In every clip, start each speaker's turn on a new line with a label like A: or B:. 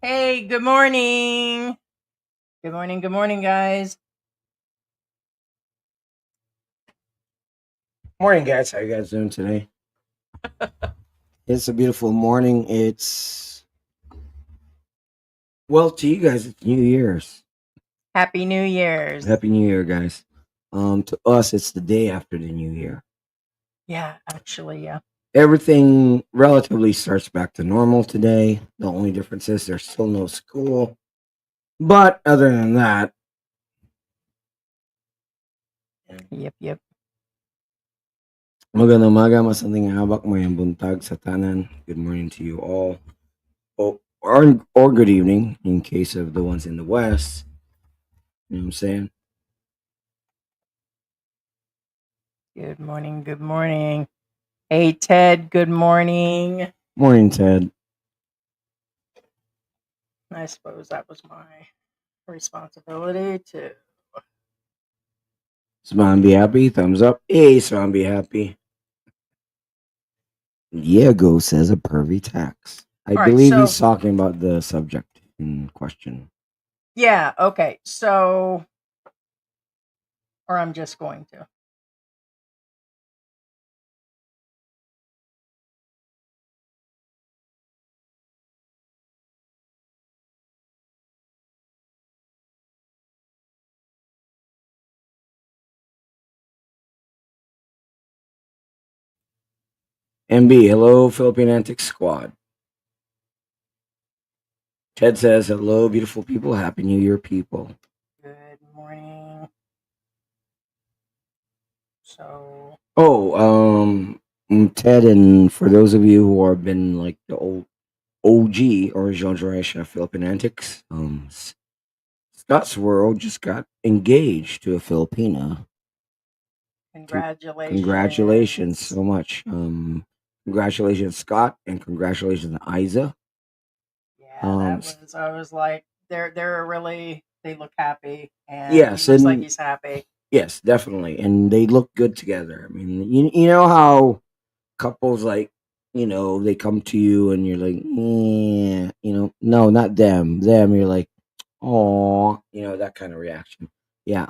A: Hey, good morning. Good morning, guys.
B: Morning, guys. How you guys doing today? It's a beautiful morning. To you guys, it's New Year's.
A: Happy New Year's.
B: Happy New Year, guys. To us, it's the day after the New Year.
A: Yeah, actually, yeah.
B: Everything relatively starts back to normal today. The only difference is there's still no school. But other than that,
A: Yep.
B: magandang umaga, masanding habak, mayang buntag sa tanan. Good morning to you all. Or good evening in case of the ones in the West. You know what I'm saying?
A: Good morning. Good morning. Hey, Ted, good morning.
B: Morning, Ted.
A: I suppose that was my responsibility to.
B: Swan be happy. Thumbs up. Hey, Swan be happy. Diego says a pervy tax. I
A: All right,
B: believe he's
A: so,
B: talking about the subject in question.
A: yeah, okay. So, or I'm just going to.
B: MB, hello, Philippine Antics Squad. Ted says, hello, beautiful people. Happy New Year, people.
A: Good morning. So,
B: Ted, and for those of you who have been like the old OG original generation of Philippine Antics, Scott's World just got engaged to a Filipina. Congratulations
A: congratulations.
B: so much. Congratulations, Scott, and congratulations, Isa.
A: Yeah,
B: Um,
A: that
B: s-
A: was. I was like, they're really. They look happy, and he
B: yes,
A: looks like
B: and
A: he's happy.
B: yes, definitely, and they look good together. I mean, you know how couples like, they come to you and you're like, yeah, no, not them, them. You're like, oh, that kind of reaction. Yeah.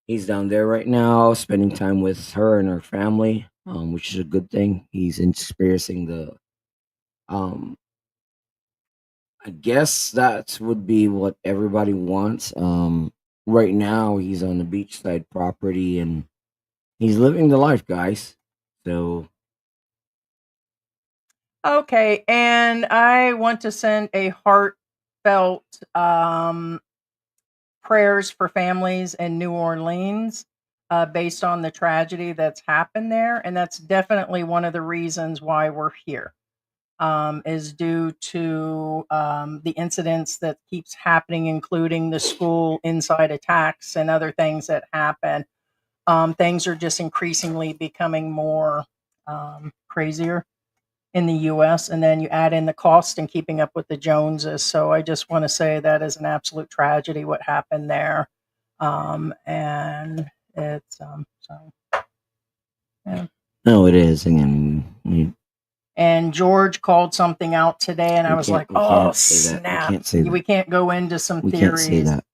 B: He's down there right now, spending time with her and her family, which is a good thing. He's experiencing the um I guess that would be what everybody wants. Right now he's on the beachside property and he's living the life, guys. So,
A: Okay, and I want to send a heartfelt um, prayers for families in New Orleans based on the tragedy that's happened there, and that's definitely one of the reasons why we're here. Is due to the incidents that keeps happening, including the school inside attacks and other things that happen. Things are just increasingly becoming more crazier in the US, and then you add in the cost and keeping up with the Joneses. So I just want to say that is an absolute tragedy what happened there. And it's so yeah.
B: no, it is. Again,
A: And George called something out today, and I was like,
B: we
A: "Oh
B: can't say that. We
A: snap!
B: can't say that.
A: We can't go into some
B: We can't say
A: theories."
B: that.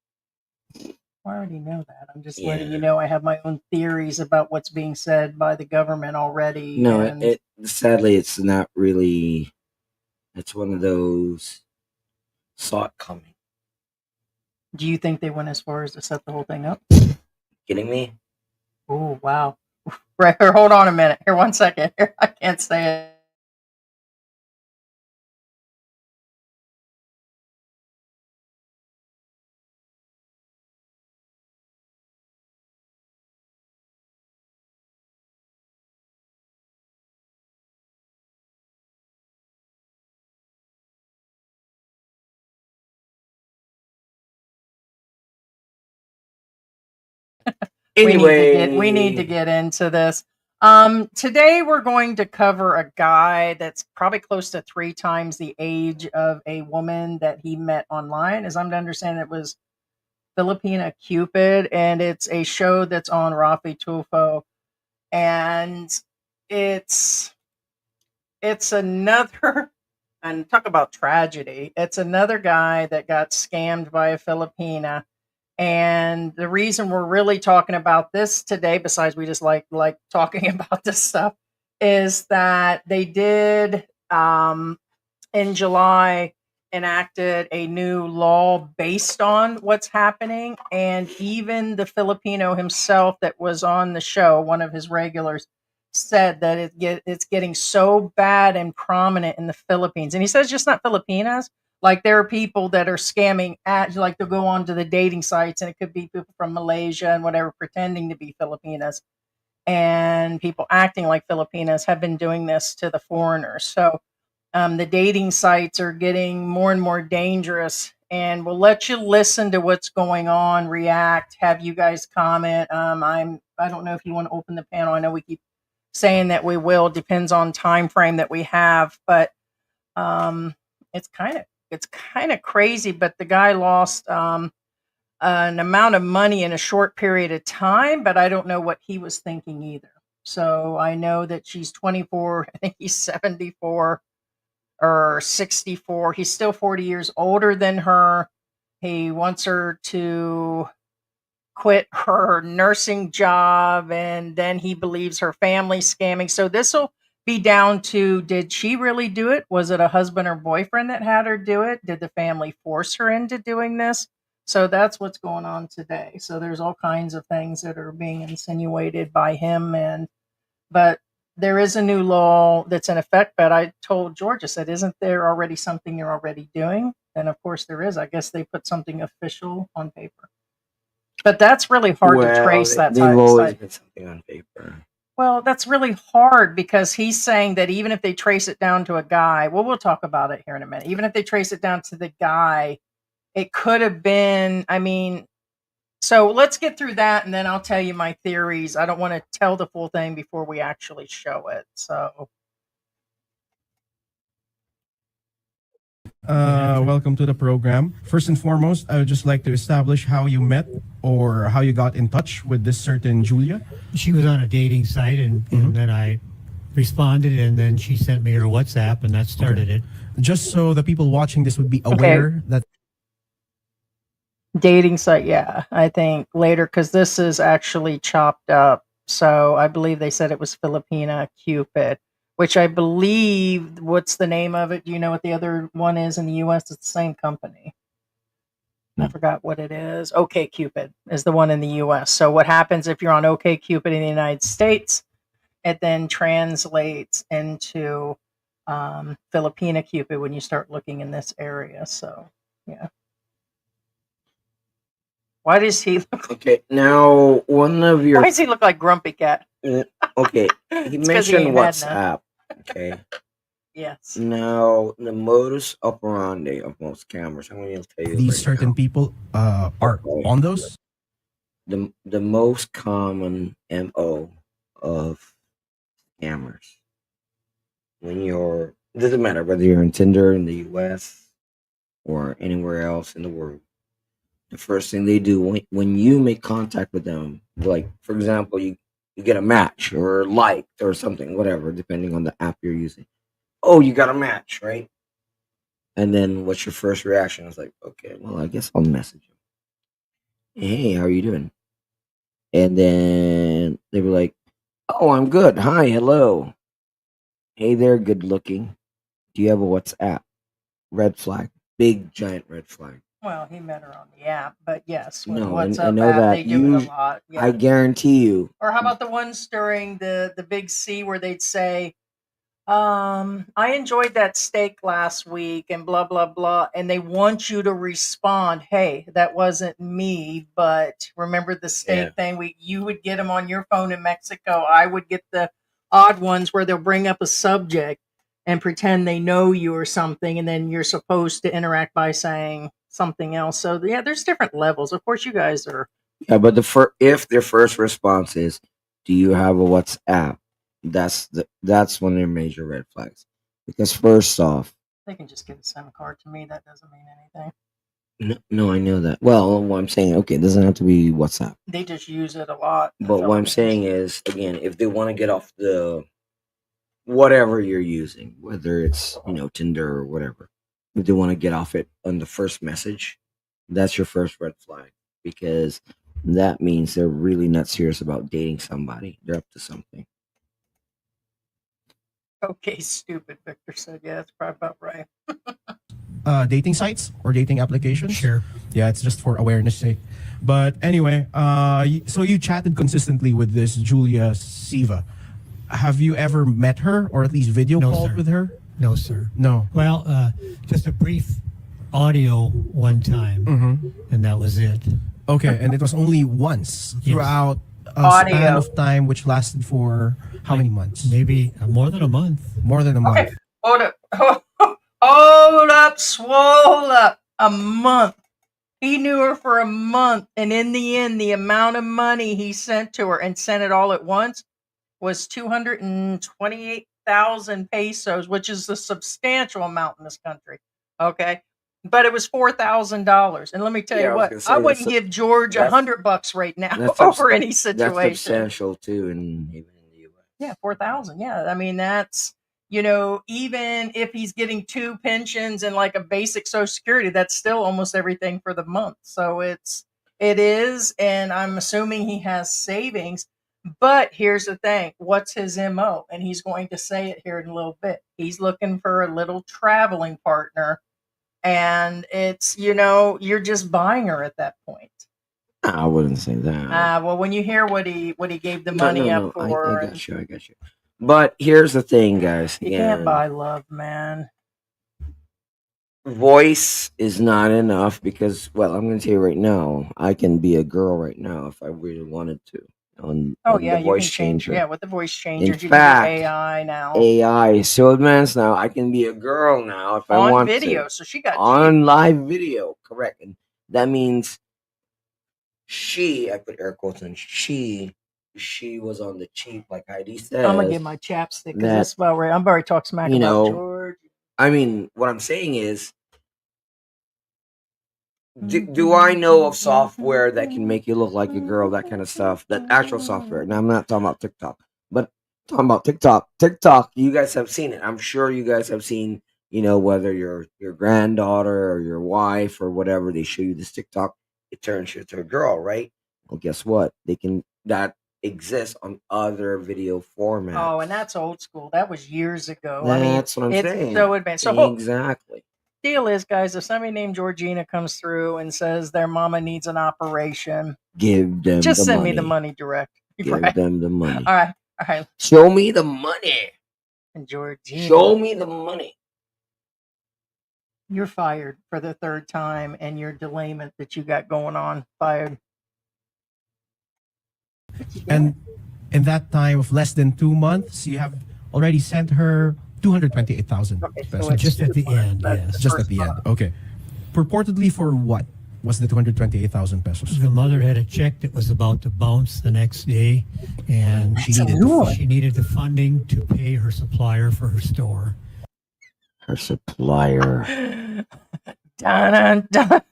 A: I already know that. I'm just letting you
B: Yeah.
A: know I have my own theories about what's being said by the government already.
B: No,
A: And
B: sadly it's not really. It's one of those saw it coming.
A: do you think they went as far as to set the whole thing up?
B: Kidding me?
A: Oh wow! Right here, hold on a minute. Here, one second. Here, I can't say it. We need to
B: Anyway,
A: get into this. Today we're going to cover a guy that's probably close to three times the age of a woman that he met online. As I'm to understand, it was Filipina Cupid, and it's a show that's on Rafi Tulfo, and it's it's another and talk about tragedy. It's another guy that got scammed by a Filipina. And the reason we're really talking about this today, besides we just like talking about this stuff, is that they did in July enacted a new law based on what's happening. And even the Filipino himself that was on the show, one of his regulars, said that it's getting so bad and prominent in the Philippines. And he says just not Filipinas. Like there are people that are scamming at, like they'll go on to the dating sites and it could be people from Malaysia and whatever pretending to be Filipinas. And people acting like Filipinas have been doing this to the foreigners. So the dating sites are getting more and more dangerous, and we'll let you listen to what's going on, react, have you guys comment. I don't know if you want to open the panel. I know we keep saying that we will. Depends on time frame that we have, but um, it's kind of crazy. But the guy lost an amount of money in a short period of time, but I don't know what he was thinking either. So I know that she's 24. I think he's 74 or 64. He's still 40 years older than her. He wants her to quit her nursing job, and then he believes her family scamming. So this will be down to, did she really do it? Was it a husband or boyfriend that had her do it? Did the family force her into doing this? So that's what's going on today. So there's all kinds of things that are being insinuated by him, but there is a new law that's in effect. But I told George, I said, isn't there already something you're already doing? And of course there is. I guess they put something official on paper. But that's really hard to
B: Well,
A: trace that
B: they've
A: type
B: always
A: site.
B: been something on paper.
A: Well, that's really hard because he's saying that even if they trace it down to a guy, well, we'll talk about it here in a minute. Even if they trace it down to the guy, it could have been, I mean, so let's get through that and then I'll tell you my theories. I don't want to tell the full thing before we actually show it. So,
C: Welcome to the program. First and foremost, I would just like to establish how you met or how you got in touch with this certain Julia.
D: She was on a dating site, and then I responded, and then she sent me her WhatsApp, and that started it.
C: Just so the people watching this would be aware that
A: dating site, yeah, I think later because this is actually chopped up. So I believe they said it was Filipina Cupid, which I believe, what's the name of it? Do you know what the other one is in the US? It's the same company. I forgot what it is. OK Cupid is the one in the US. So what happens if you're on OK Cupid in the United States, it then translates into Filipina Cupid when you start looking in this area. So, yeah. Why does he look like,
B: Okay, now one of your
A: why does he look like Grumpy Cat?
B: okay, he
A: It's 'cause he
B: mentioned
A: ain't had none.
B: WhatsApp. Okay,
A: Yes.
B: now the modus operandi of most scammers. I'm going to tell you
C: these
B: right
C: certain
B: now.
C: people are on those.
B: The most common MO of scammers when you're, it doesn't matter whether you're on Tinder in the US or anywhere else in the world. The first thing they do when you make contact with them, like for example, you get a match or liked or something, whatever, depending on the app you're using. Oh, you got a match, right? And then what's your first reaction? It's like, okay, well, I guess I'll message him. Hey, how are you doing? And then they were like, oh, I'm good. Hi, hello. Hey there, good looking. Do you have a WhatsApp? Red flag. Big giant red flag.
A: Well, he met her on the app, but yes, with
B: No,
A: What's
B: I
A: Up
B: know
A: app, they
B: that
A: do it a lot.
B: I
A: Yeah.
B: guarantee you.
A: Or how about the ones during the big C where they'd say, I enjoyed that steak last week and blah blah blah, and they want you to respond, hey, that wasn't me, but remember the steak
B: Yeah.
A: thing? You would get them on your phone in Mexico. I would get the odd ones where they'll bring up a subject and pretend they know you or something, and then you're supposed to interact by saying something else. So yeah, there's different levels. Of course, you guys are.
B: Yeah, but if their first response is, "Do you have a WhatsApp?" That's one of their major red flags. Because first off,
A: They can just give a SIM card to me. That doesn't mean anything.
B: no, I know that. Well, what I'm saying, okay, it doesn't have to be WhatsApp.
A: They just use it a lot. In the
B: But what I'm
A: Philippines.
B: saying is, again, if they want to get off the whatever you're using, whether it's Tinder or whatever. If they want to get off it on the first message, that's your first red flag, because that means they're really not serious about dating somebody. They're up to something.
A: Okay, stupid. Victor said, yeah, that's probably about right.
C: Dating sites or dating applications.
D: Sure.
C: Yeah, it's just for awareness sake. But anyway, so you chatted consistently with this Julia Siva. Have you ever met her or at least video
D: No,
C: called
D: sir.
C: with her?
D: No, sir.
C: No.
D: Well, just a brief audio one time, and that was it.
C: Okay, and it was only once
D: Yes.
C: throughout a
A: Audio.
C: span of time which lasted for how many months?
D: Maybe more than a month.
C: More than a month.
A: Okay, hold up. Hold up, swole up. A month. He knew her for a month, and in the end, the amount of money he sent to her and sent it all at once was 228,000 pesos, which is a substantial amount in this country. Okay. But it was $4,000. And let me tell
B: Yeah,
A: you
B: I was
A: what,
B: gonna say,
A: I wouldn't
B: that's
A: give George
B: that's-
A: $100 right now
B: that's
A: over any
B: That's
A: situation.
B: substantial too, and even in the U.S.
A: Yeah, 4,000. Yeah. I mean, that's, even if he's getting two pensions and like a basic social security, that's still almost everything for the month. So it is. And I'm assuming he has savings. But here's the thing. What's his MO? And he's going to say it here in a little bit. He's looking for a little traveling partner. And it's, you're just buying her at that point.
B: I wouldn't say that.
A: Well, when you hear what he gave the money up for,
B: I got you. But here's the thing, guys.
A: you can't buy love, man.
B: Voice is not enough because, well, I'm going to tell you right now, I can be a girl right now if I really wanted to. On
A: Oh
B: on
A: yeah,
B: the
A: you
B: voice
A: can change.
B: changer.
A: Yeah, with the voice changer, you
B: fact,
A: can do AI now
B: AI is so advanced now. I can be a girl now if I
A: on
B: want
A: video.
B: to.
A: So she got cheap.
B: On live video, correct. And that means I put air quotes on she was on the cheap, like Heidi says.
A: I'm gonna get my chapstick because
B: that,
A: that's about right. I'm already talking smack about George.
B: I mean, what I'm saying is, do I know of software that can make you look like a girl, that kind of stuff? That actual software. Now, I'm not talking about TikTok, but talking about TikTok. TikTok, you guys have seen it. I'm sure you guys have seen, whether your granddaughter or your wife or whatever, they show you this TikTok, it turns you to a girl, right? Well, guess what? That exists on other video formats.
A: Oh, and that's old school. That was years ago.
B: That's what I'm
A: it's
B: saying.
A: so advanced. So
B: exactly.
A: Deal is, guys, if somebody named Georgina comes through and says their mama needs an operation,
B: give them
A: just
B: the
A: send
B: money.
A: me the money direct.
B: Give
A: Right?
B: them the money.
A: All right.
B: Show me the money.
A: And Georgina,
B: Show me the money.
A: You're fired for the third time, and your delayment that you got going on, fired.
C: And in that time of less than 2 months, you have already sent her 228,000
A: Okay, so
C: pesos.
A: it's
D: Just at the end,
A: That's
D: yes.
A: the
C: Just at
A: first
C: the end.
A: month.
C: Okay. Purportedly for what was the 228,000 pesos?
D: The mother had a check that was about to bounce the next day, and
C: She needed
D: the funding to pay her supplier for her store.
B: Her supplier.
A: Dun, dun, dun.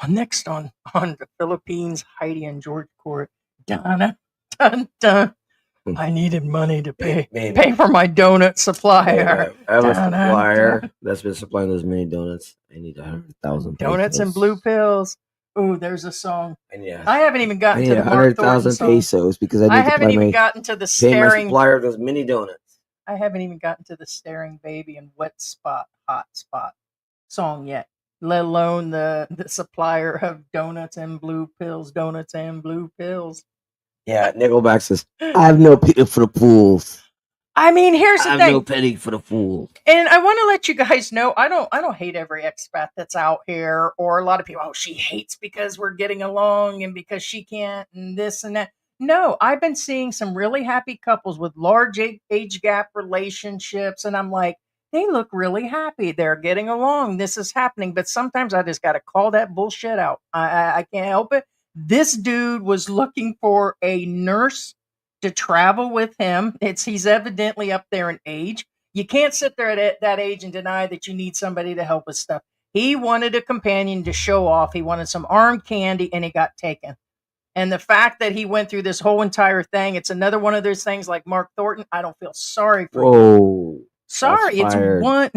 A: Next on the Philippines, Heidi and George Court. Dun, dun, dun. I needed money to pay for my donut supplier.
B: I have a
A: Dun, dun,
B: supplier
A: dun.
B: that's been supplying those many donuts. I need 100,000
A: Donuts and
B: pesos.
A: blue pills. Ooh, there's a song.
B: And yeah,
A: I haven't even
B: I
A: gotten
B: need
A: to the Mark Thornton
B: 100,000
A: song.
B: pesos because I need
A: I
B: to
A: haven't even
B: pay
A: gotten to the
B: my
A: staring.
B: supplier those mini donuts.
A: I haven't even gotten to the staring baby and wet spot, hot spot song yet. Let alone the supplier of donuts and blue pills. Donuts and blue pills.
B: Yeah, Nickelback says, I have no pity for the fools.
A: I mean, here's
B: I
A: the
B: have
A: thing.
B: no pity for the fools.
A: And I want to let you guys know, I don't hate every expat that's out here, or a lot of people, oh, she hates because we're getting along and because she can't and this and that. No, I've been seeing some really happy couples with large age gap relationships, and I'm like, they look really happy. They're getting along. This is happening. But sometimes I just got to call that bullshit out. I can't help it. This dude was looking for a nurse to travel with him. He's evidently up there in age. You can't sit there at that age and deny that you need somebody to help with stuff. He wanted a companion to show off. He wanted some arm candy, and he got taken. And the fact that he went through this whole entire thing, it's another one of those things like Mark Thornton. I don't feel sorry for you.
B: Whoa.
A: Sorry, it's
B: fired.
A: one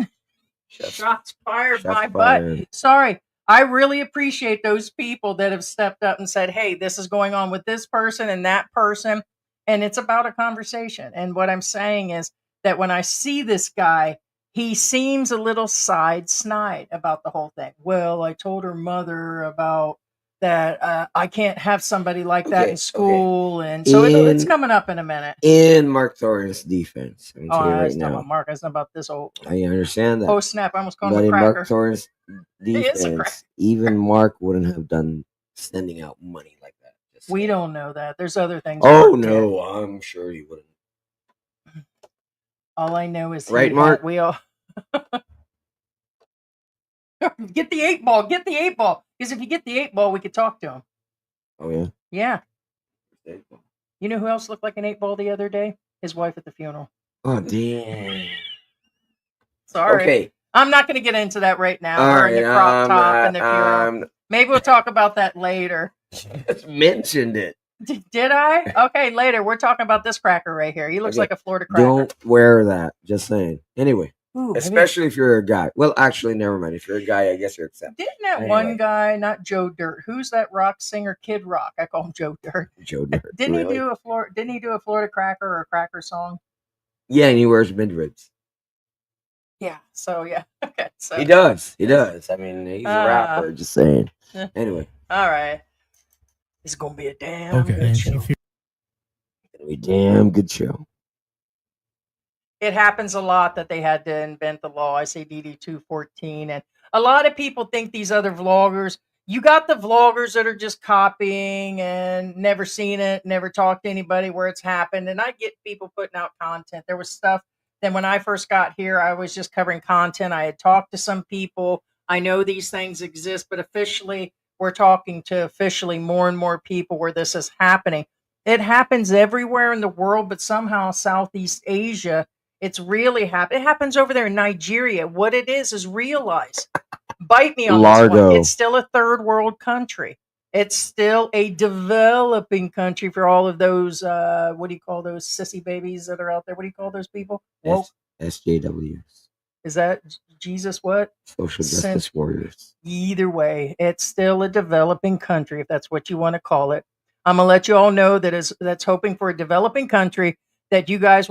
B: Shots,
A: shots fired
B: shots
A: my
B: fired.
A: butt. Sorry. I really appreciate those people that have stepped up and said, hey, this is going on with this person and that person. And it's about a conversation. And what I'm saying is that when I see this guy, he seems a little snide about the whole thing. Well, I told her mother about that. I can't have somebody like that in school. And so it's coming up in a minute.
B: In Mark Thorne's defense, I'm
A: Oh,
B: telling you
A: I
B: right
A: was talking
B: now.
A: about Mark. I was talking about this old.
B: I understand that.
A: Oh, snap. I almost called
B: But
A: him a
B: in
A: cracker.
B: Mark Thorne's defense, even Mark wouldn't have done sending out money like that. Just
A: We
B: saying.
A: don't know that. There's other things.
B: Oh
A: Mark did.
B: no, I'm sure he wouldn't.
A: All I know is
B: Right, Mark?
A: we all get the 8 ball. Get the 8 ball. Because if you get the 8 ball, we could talk to him.
B: Oh yeah.
A: Yeah.
B: 8 ball.
A: You know who else looked like an 8 ball the other day? His wife at the funeral.
B: Oh damn.
A: Sorry.
B: Okay.
A: I'm not going to get into that right now.
B: All
A: We're
B: right.
A: in the crop top and the funeral. Maybe we'll talk about that later.
B: Just mentioned it.
A: Did I? Okay, later. We're talking about this cracker right here. He looks like a Florida cracker.
B: Don't wear that. Just saying. Anyway.
A: Ooh,
B: Especially if you're a guy. Well, actually, never mind. If you're a guy, I guess you're accepted.
A: Didn't that one guy, not Joe Dirt? Who's that rock singer? Kid Rock. I call him Joe Dirt.
B: Joe Dirt.
A: Didn't
B: really?
A: he do a Florida cracker or a cracker song?
B: Yeah, and he wears mid-ribs.
A: Yeah. So yeah. Okay. So
B: He does. He does. I mean, he's a rapper. Just saying. Anyway.
A: All right. It's gonna be a damn good
D: And
A: show.
D: she
B: It's gonna be a damn good show.
A: It happens a lot that they had to invent the law. I say DD 214, and a lot of people think these other vloggers. You got the vloggers that are just copying and never seen it, never talked to anybody where it's happened. And I get people putting out content. There was stuff. Then when I first got here, I was just covering content. I had talked to some people. I know these things exist, but officially, we're talking to officially more and more people where this is happening. It happens everywhere in the world, but somehow Southeast Asia, it's really happening. It happens over there in Nigeria. What it is realize. Bite me on this one. It's still a third world country. It's still a developing country for all of those, what do you call those sissy babies that are out there? What do you call those people? Woke?
B: SJWs.
A: Is that Jesus what?
B: Social justice warriors.
A: Either way, it's still a developing country, if that's what you want to call it. I'm going to let you all know that's hoping for a developing country that you guys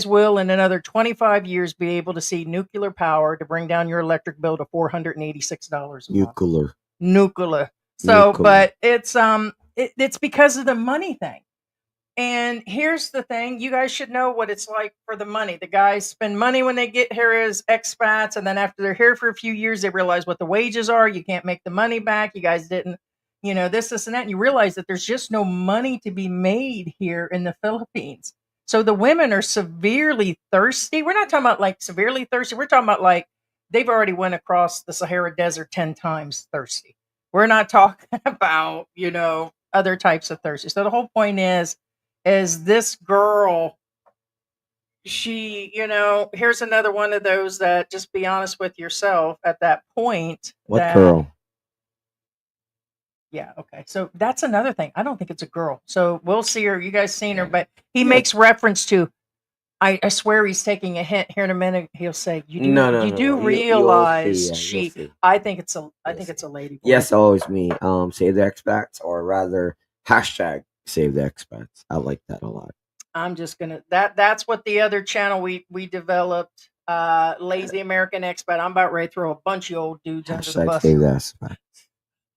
A: will in another 25 years be able to see nuclear power to bring down your electric bill to $486 a month. Nuclear. So, but it's because of the money thing. And here's the thing, you guys should know what it's like for the money. The guys spend money when they get here as expats, and then after they're here for a few years, they realize what the wages are. You can't make the money back. You guys didn't, this and that. And you realize that there's just no money to be made here in the Philippines. So the women are severely thirsty. We're not talking about like severely thirsty. We're talking about like they've already went across the Sahara Desert 10 times thirsty. We're not talking about, other types of thirsty. So the whole point is this girl, she, here's another one of those that just be honest with yourself at that point.
B: What girl?
A: Yeah, okay. So that's another thing. I don't think it's a girl. So we'll see her. You guys seen her, but he makes reference to, I swear he's taking a hint here in a minute. He'll say, you do realize I think it's a lady.
B: Yes, always me. Save the expats, or rather hashtag save the expats. I like that a lot.
A: I'm just gonna that's what the other channel we developed, Lazy American Expat. I'm about ready to throw a bunch of old dudes under the bus.
B: Save the expats.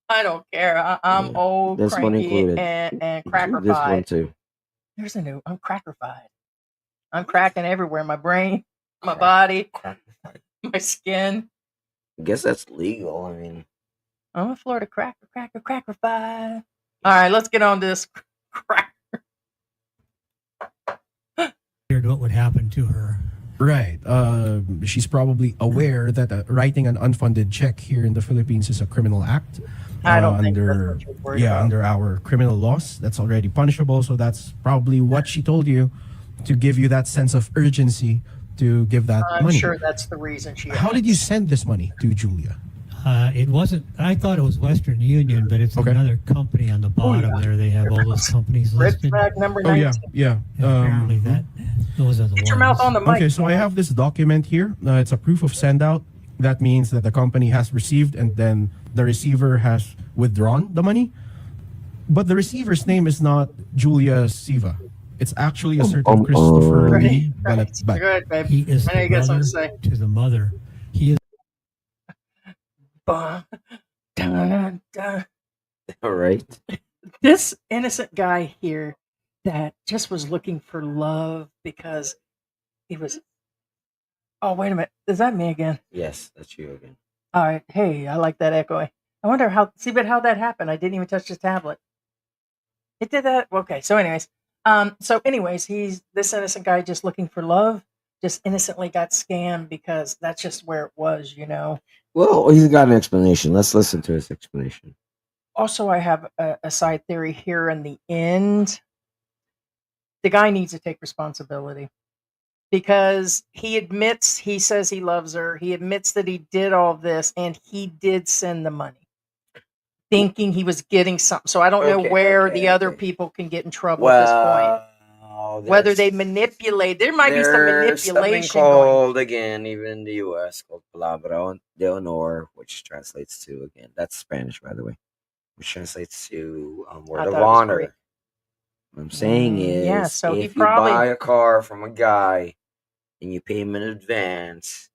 A: I don't care. I'm old, this cranky, and crackerfied.
B: This one too.
A: There's a new. I'm crackerfied. I'm cracking everywhere. My brain, my body, my skin.
B: I guess that's legal. I mean,
A: I'm a Florida crackerfied. All right, let's get on to this cracker.
D: What would happen to her?
C: Right. She's probably aware that writing an unfunded check here in the Philippines is a criminal act.
A: I don't think that's what you're worried about.
C: Under our criminal laws, that's already punishable. So that's probably what she told you to give you that sense of urgency to give that money.
A: I'm sure that's the reason she.
C: How did you send this money to Julia?
D: It wasn't. I thought it was Western Union, but it's
C: Okay.
D: another company on the bottom
A: yeah.
D: there. They have all those companies
A: Red
D: listed.
A: flag number
C: Oh
A: 19.
C: yeah, yeah.
D: And apparently those are the
A: Get
D: ones.
A: your mouth on the mic.
C: Okay, so I have this document here. It's a proof of send out. That means that the company has received and then the receiver has withdrawn the money. But the receiver's name is not Julia Siva. It's actually a certain Christopher
A: Right,
C: Lee
A: right.
C: Balat.
A: Go ahead, babe.
D: He is
A: I know
D: the
A: you got something
D: brother
A: to say.
D: to the mother. He is.
A: Bah. Dun, dun.
B: All right.
A: This innocent guy here that just was looking for love because he was. Oh, wait a minute. Is that me again?
B: Yes, that's you again.
A: All right. Hey, I like that echo. I wonder how. See, but how that happened? I didn't even touch the tablet. It did that. Okay. So, anyways, he's this innocent guy just looking for love. Just innocently got scammed because that's just where it was, you know.
B: Well, he's got an explanation. Let's listen to his explanation.
A: Also, I have a side theory here in the end. The guy needs to take responsibility because he says he loves her. He admits that he did all this and he did send the money thinking he was getting something. So I don't know where the other people can get in trouble at this point. Whether they manipulate, there might be some
B: there's something
A: manipulation going.
B: called, again, even in the U.S., called palabra de honor, which translates to, again, that's Spanish, by the way, which translates to word of
A: thought it was
B: honor.
A: Greek.
B: What I'm saying is,
A: Yeah, so he
B: if you
A: probably
B: buy a car from a guy and you pay him in advance,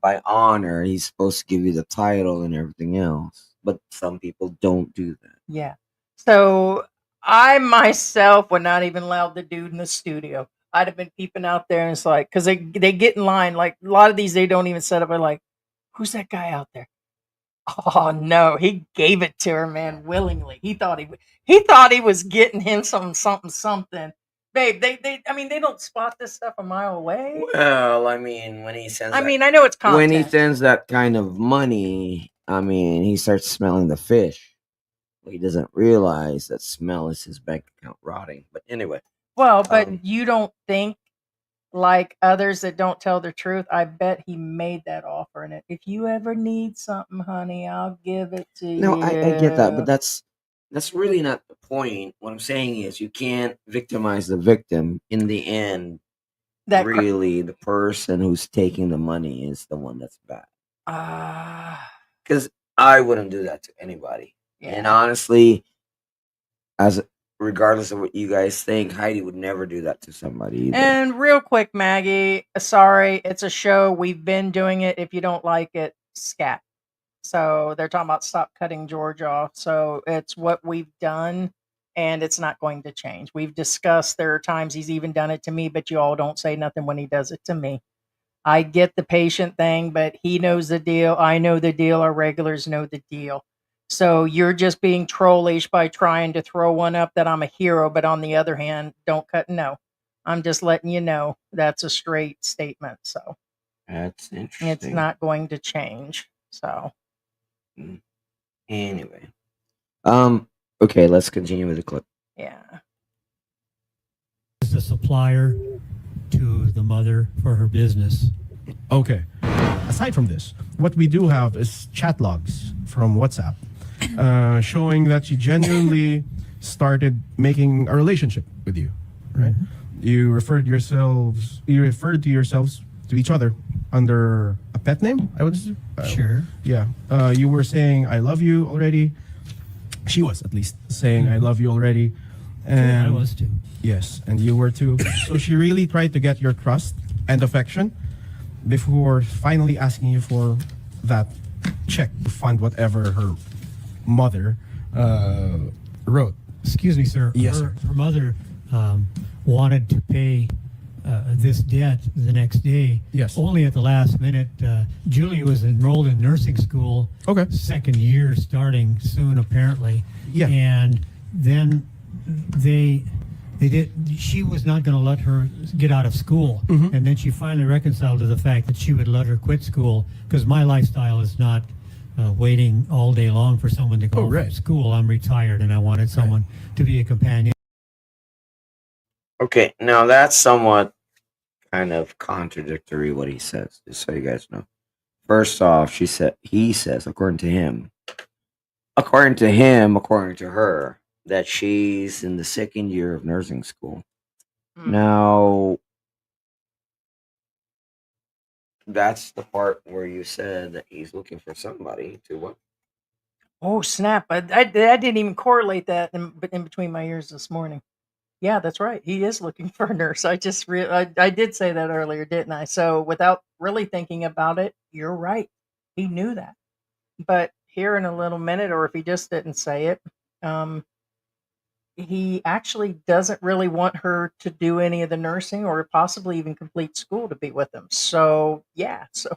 B: by honor, he's supposed to give you the title and everything else. But some people don't do that.
A: yeah. So I myself would not even allow the dude in the studio. I'd have been peeping out there, and it's like because they get in line. Like a lot of these, they don't even set up. They're like, "Who's that guy out there?" Oh no, he gave it to her, man, willingly. He thought he was getting him something. Babe, I mean, they don't spot this stuff a mile away.
B: Well, I mean, when he sends
A: I mean, I know it's content.
B: when he sends that kind of money, I mean, he starts smelling the fish. He doesn't realize that smell is his bank account rotting. But anyway,
A: Well, but you don't think like others that don't tell the truth. I bet he made that offer. And if you ever need something, honey, I'll give it to you.
B: no, I get that, but that's really not the point. What I'm saying is, you can't victimize the victim. In the end,
A: that
B: really, the person who's taking the money is the one that's bad. Because I wouldn't do that to anybody. And honestly, regardless of what you guys think, Heidi would never do that to somebody either.
A: And real quick, Maggie, sorry, it's a show. We've been doing it. If you don't like it, scat. So they're talking about stop cutting George off. So it's what we've done, and it's not going to change. We've discussed there are times he's even done it to me, but you all don't say nothing when he does it to me. I get the patient thing, but he knows the deal. I know the deal. Our regulars know the deal. So you're just being trollish by trying to throw one up that I'm a hero, but on the other hand, don't cut. No, I'm just letting you know that's a straight statement. So
B: That's interesting.
A: it's not going to change. So
B: anyway, okay, let's continue with the clip.
A: yeah.
D: Is the supplier to the mother for her business.
C: Okay. Aside from this, what we do have is chat logs from WhatsApp showing that she genuinely started making a relationship with you, right? You referred to yourselves to each other under a pet name, I would assume.
D: Sure.
C: Yeah. You were saying I love you already. She was at least saying I love you already. And
D: I was too.
C: yes, and you were too. So she really tried to get your trust and affection before finally asking you for that check to fund whatever her mother wrote.
D: Excuse me, sir.
C: Yes,
D: Her mother wanted to pay this debt the next day.
C: Yes.
D: Only at the last minute. Julie was enrolled in nursing school.
C: Okay.
D: Second year starting soon, apparently.
C: Yeah.
D: And then she was not going to let her get out of school.
C: Mm-hmm.
D: And then she finally reconciled to the fact that she would let her quit school because my lifestyle is not waiting all day long for someone to go
C: right.
D: from school. I'm retired and I wanted someone to be a companion.
B: Okay, now that's somewhat kind of contradictory what he says, just so you guys know. First off, he says, according to her, that she's in the second year of nursing school.
A: Mm.
B: Now, that's the part where you said that he's looking for somebody to what?
A: Oh, snap. I didn't even correlate that in between my ears this morning. Yeah, that's right. He is looking for a nurse. I did say that earlier, didn't I? So without really thinking about it, you're right. He knew that. But here in a little minute, or if he just didn't say it, um, he actually doesn't really want her to do any of the nursing or possibly even complete school to be with him. So yeah, so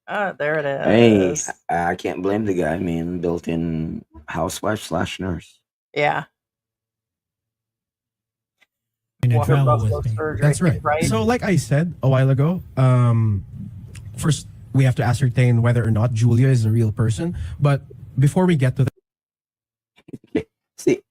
A: there it
B: Hey,
A: is.
B: I can't blame the guy. I mean, built-in housewife/nurse.
A: Yeah,
D: And in
A: water
D: travel
A: buffalo
D: with me.
A: surgery,
C: That's right.
A: right?
C: So, like I said a while ago, first we have to ascertain whether or not Julia is a real person. But before we get to that,
B: See,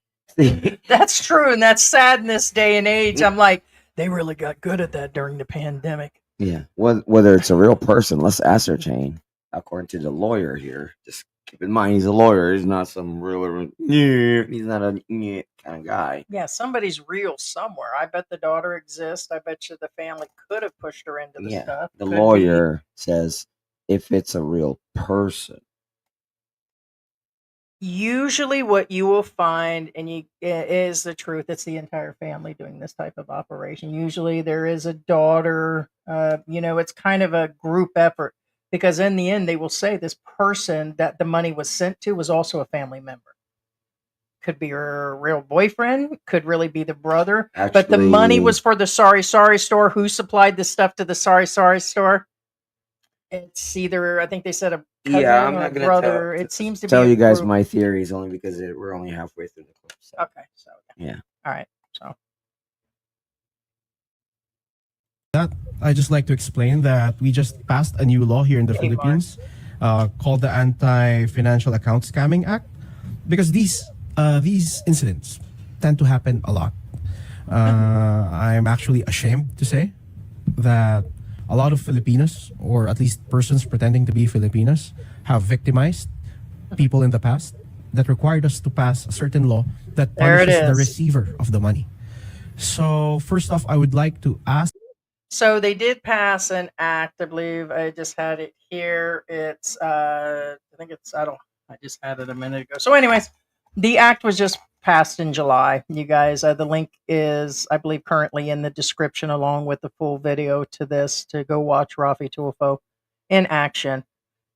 A: That's true, and that's sad in this day and age. I'm like, they really got good at that during the pandemic.
B: yeah. Whether it's a real person, let's ascertain. According to the lawyer here, just keep in mind he's a lawyer. He's not some real. He's not a kind of guy.
A: Yeah, somebody's real somewhere. I bet the daughter exists. I bet you the family could have pushed her into the
B: Yeah,
A: stuff.
B: the
A: Could be.
B: lawyer says if it's a real person.
A: Usually, what you will find, and is the truth. It's the entire family doing this type of operation. Usually, there is a daughter. It's kind of a group effort because in the end, they will say this person that the money was sent to was also a family member. Could be her real boyfriend. Could really be the brother. But the money
B: Actually,
A: was for the sorry sorry store. Who supplied the stuff to the sorry sorry store? It's either I think they said a
B: yeah,
A: cousin
B: I'm
A: or a
B: not gonna
A: brother. It seems to be
B: tell
A: a
B: you guys
A: group.
B: my theories only because we're only halfway through the clip. So.
A: Okay, so
B: Yeah.
A: all right. So
C: that I just like to explain that we just passed a new law here in the
A: Hey, Mark.
C: Philippines called the Anti-Financial Account Scamming Act, because these incidents tend to happen a lot. I'm actually ashamed to say that a lot of Filipinos, or at least persons pretending to be Filipinos, have victimized people in the past that required us to pass a certain law that
A: There it
C: punishes the
A: is.
C: receiver of the money. So first off, I would like to ask.
A: So they did pass an act, I believe. I just had it here. It's I think it's I just had it a minute ago. So anyways, the act was just passed in July. You guys, the link is I believe currently in the description along with the full video to this to go watch Rafi Tulfo in action.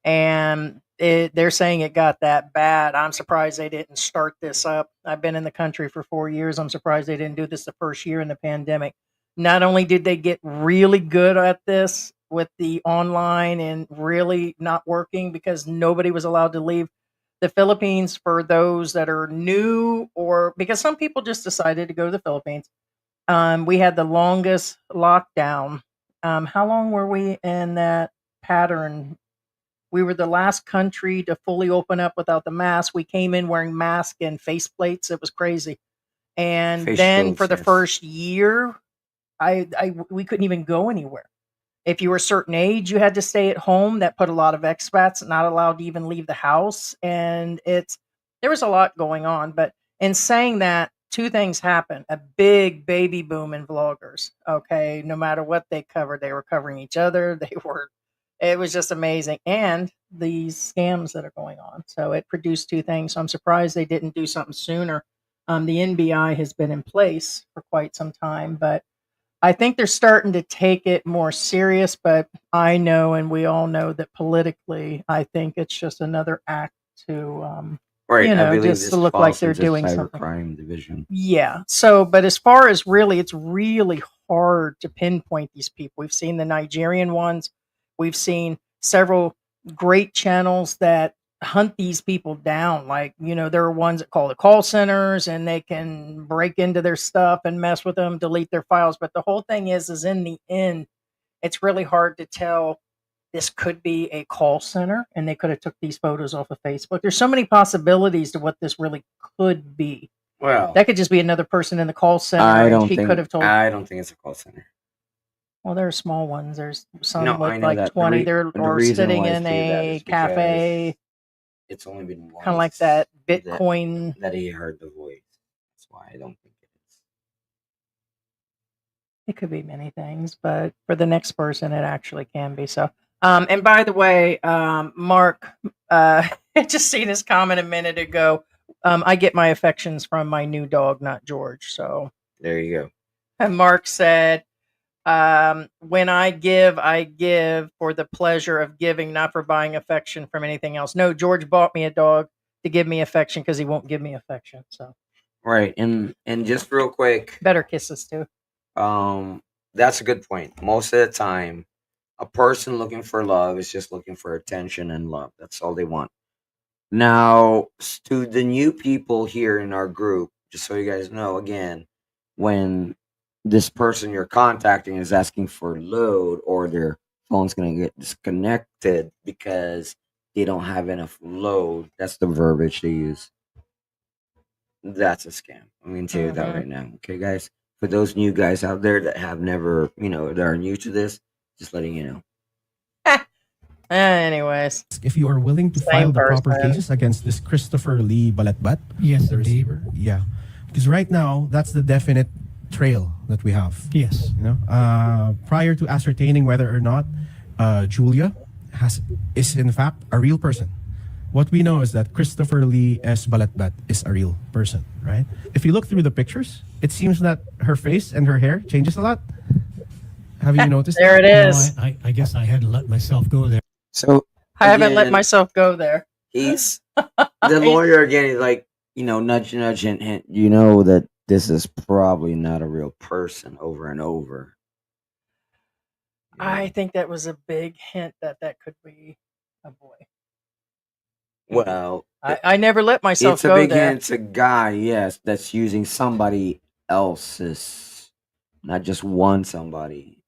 A: And they're saying it got that bad. I'm surprised they didn't start this up. I've been in the country for 4 years. I'm surprised they didn't do this the first year in the pandemic. Not only did they get really good at this with the online and really not working because nobody was allowed to leave the Philippines for those that are new or because some people just decided to go to the Philippines. We had the longest lockdown. How long were we in that pattern? We were the last country to fully open up without the mask. We came in wearing masks and face plates. It was crazy. And
B: Face
A: then
B: shields,
A: for the
B: yes.
A: first year, we couldn't even go anywhere. If you were a certain age, you had to stay at home. That put a lot of expats not allowed to even leave the house. And there was a lot going on. But in saying that, two things happened. A big baby boom in vloggers. Okay. No matter what they covered, they were covering each other. It was just amazing. And these scams that are going on. So it produced two things. So I'm surprised they didn't do something sooner. The NBI has been in place for quite some time, but I think they're starting to take it more serious, but I know, and we all know that politically, I think it's just another act to,
B: Right, I believe
A: just
B: this
A: to look like
B: falls
A: they're
B: into
A: doing something.
B: cybercrime division.
A: Yeah. So, but as far as really, it's really hard to pinpoint these people. We've seen the Nigerian ones. We've seen several great channels that hunt these people down. Like, there are ones that call the call centers and they can break into their stuff and mess with them, delete their files. But the whole thing is in the end, it's really hard to tell. This could be a call center and they could have took these photos off of Facebook. There's so many possibilities to what this really could be.
B: Well,
A: That could just be another person in the call center,
B: I
A: and
B: don't
A: she could have
B: think
A: told.
B: I don't think it's a call center.
A: Well, there are small ones. There's some
B: No, I
A: with
B: know
A: like
B: that.
A: 20. They're
B: The
A: or
B: reason
A: sitting
B: why I
A: in
B: say that
A: a
B: is
A: cafe,
B: because it's only been
A: kind of like that
B: once
A: Bitcoin.
B: that he heard the voice. That's why I don't think it is.
A: It could be many things, but for the next person, it actually can be. So, and by the way, Mark, I just seen his comment a minute ago. I get my affections from my new dog, not George. So,
B: There you go.
A: and Mark said, when I give for the pleasure of giving, not for buying affection from anything else. No, George bought me a dog to give me affection because he won't give me affection. So,
B: Right, and just real quick,
A: better kisses too.
B: that's a good point. Most of the time, a person looking for love is just looking for attention and love. That's all they want. Now, to the new people here in our group, just so you guys know, again, when this person you're contacting is asking for load or their phone's going to get disconnected because they don't have enough load, that's the verbiage they use. That's a scam. I'm going to tell you that
A: Mhm.
B: right now. Okay, guys? For those new guys out there that have never, that are new to this, just letting you know.
A: Anyways,
C: If you are willing to
A: same
C: file the proper
A: person.
C: cases against this Christopher Lee Balatbat,
D: Yes,
C: the
D: indeed.
C: receiver, yeah, because right now that's the definite trail that we have.
D: Yes.
C: Prior to ascertaining whether or not Julia is in fact a real person. What we know is that Christopher Lee S. Balatbat is a real person, right? If you look through the pictures, it seems that her face and her hair changes a lot. Have you noticed
A: There
C: that?
A: it
D: No,
A: is.
D: I guess I hadn't let myself go there.
B: So,
A: I haven't let
B: again,
A: myself go there.
B: he's the lawyer again is like, nudge, nudge, hint, hint. You know that this is probably not a real person over and over.
A: I think that was a big hint that that could be a boy.
B: Well,
A: I never let myself
B: it's a
A: go
B: big
A: there.
B: hint. It's a guy, yes, that's using somebody else's, not just one somebody,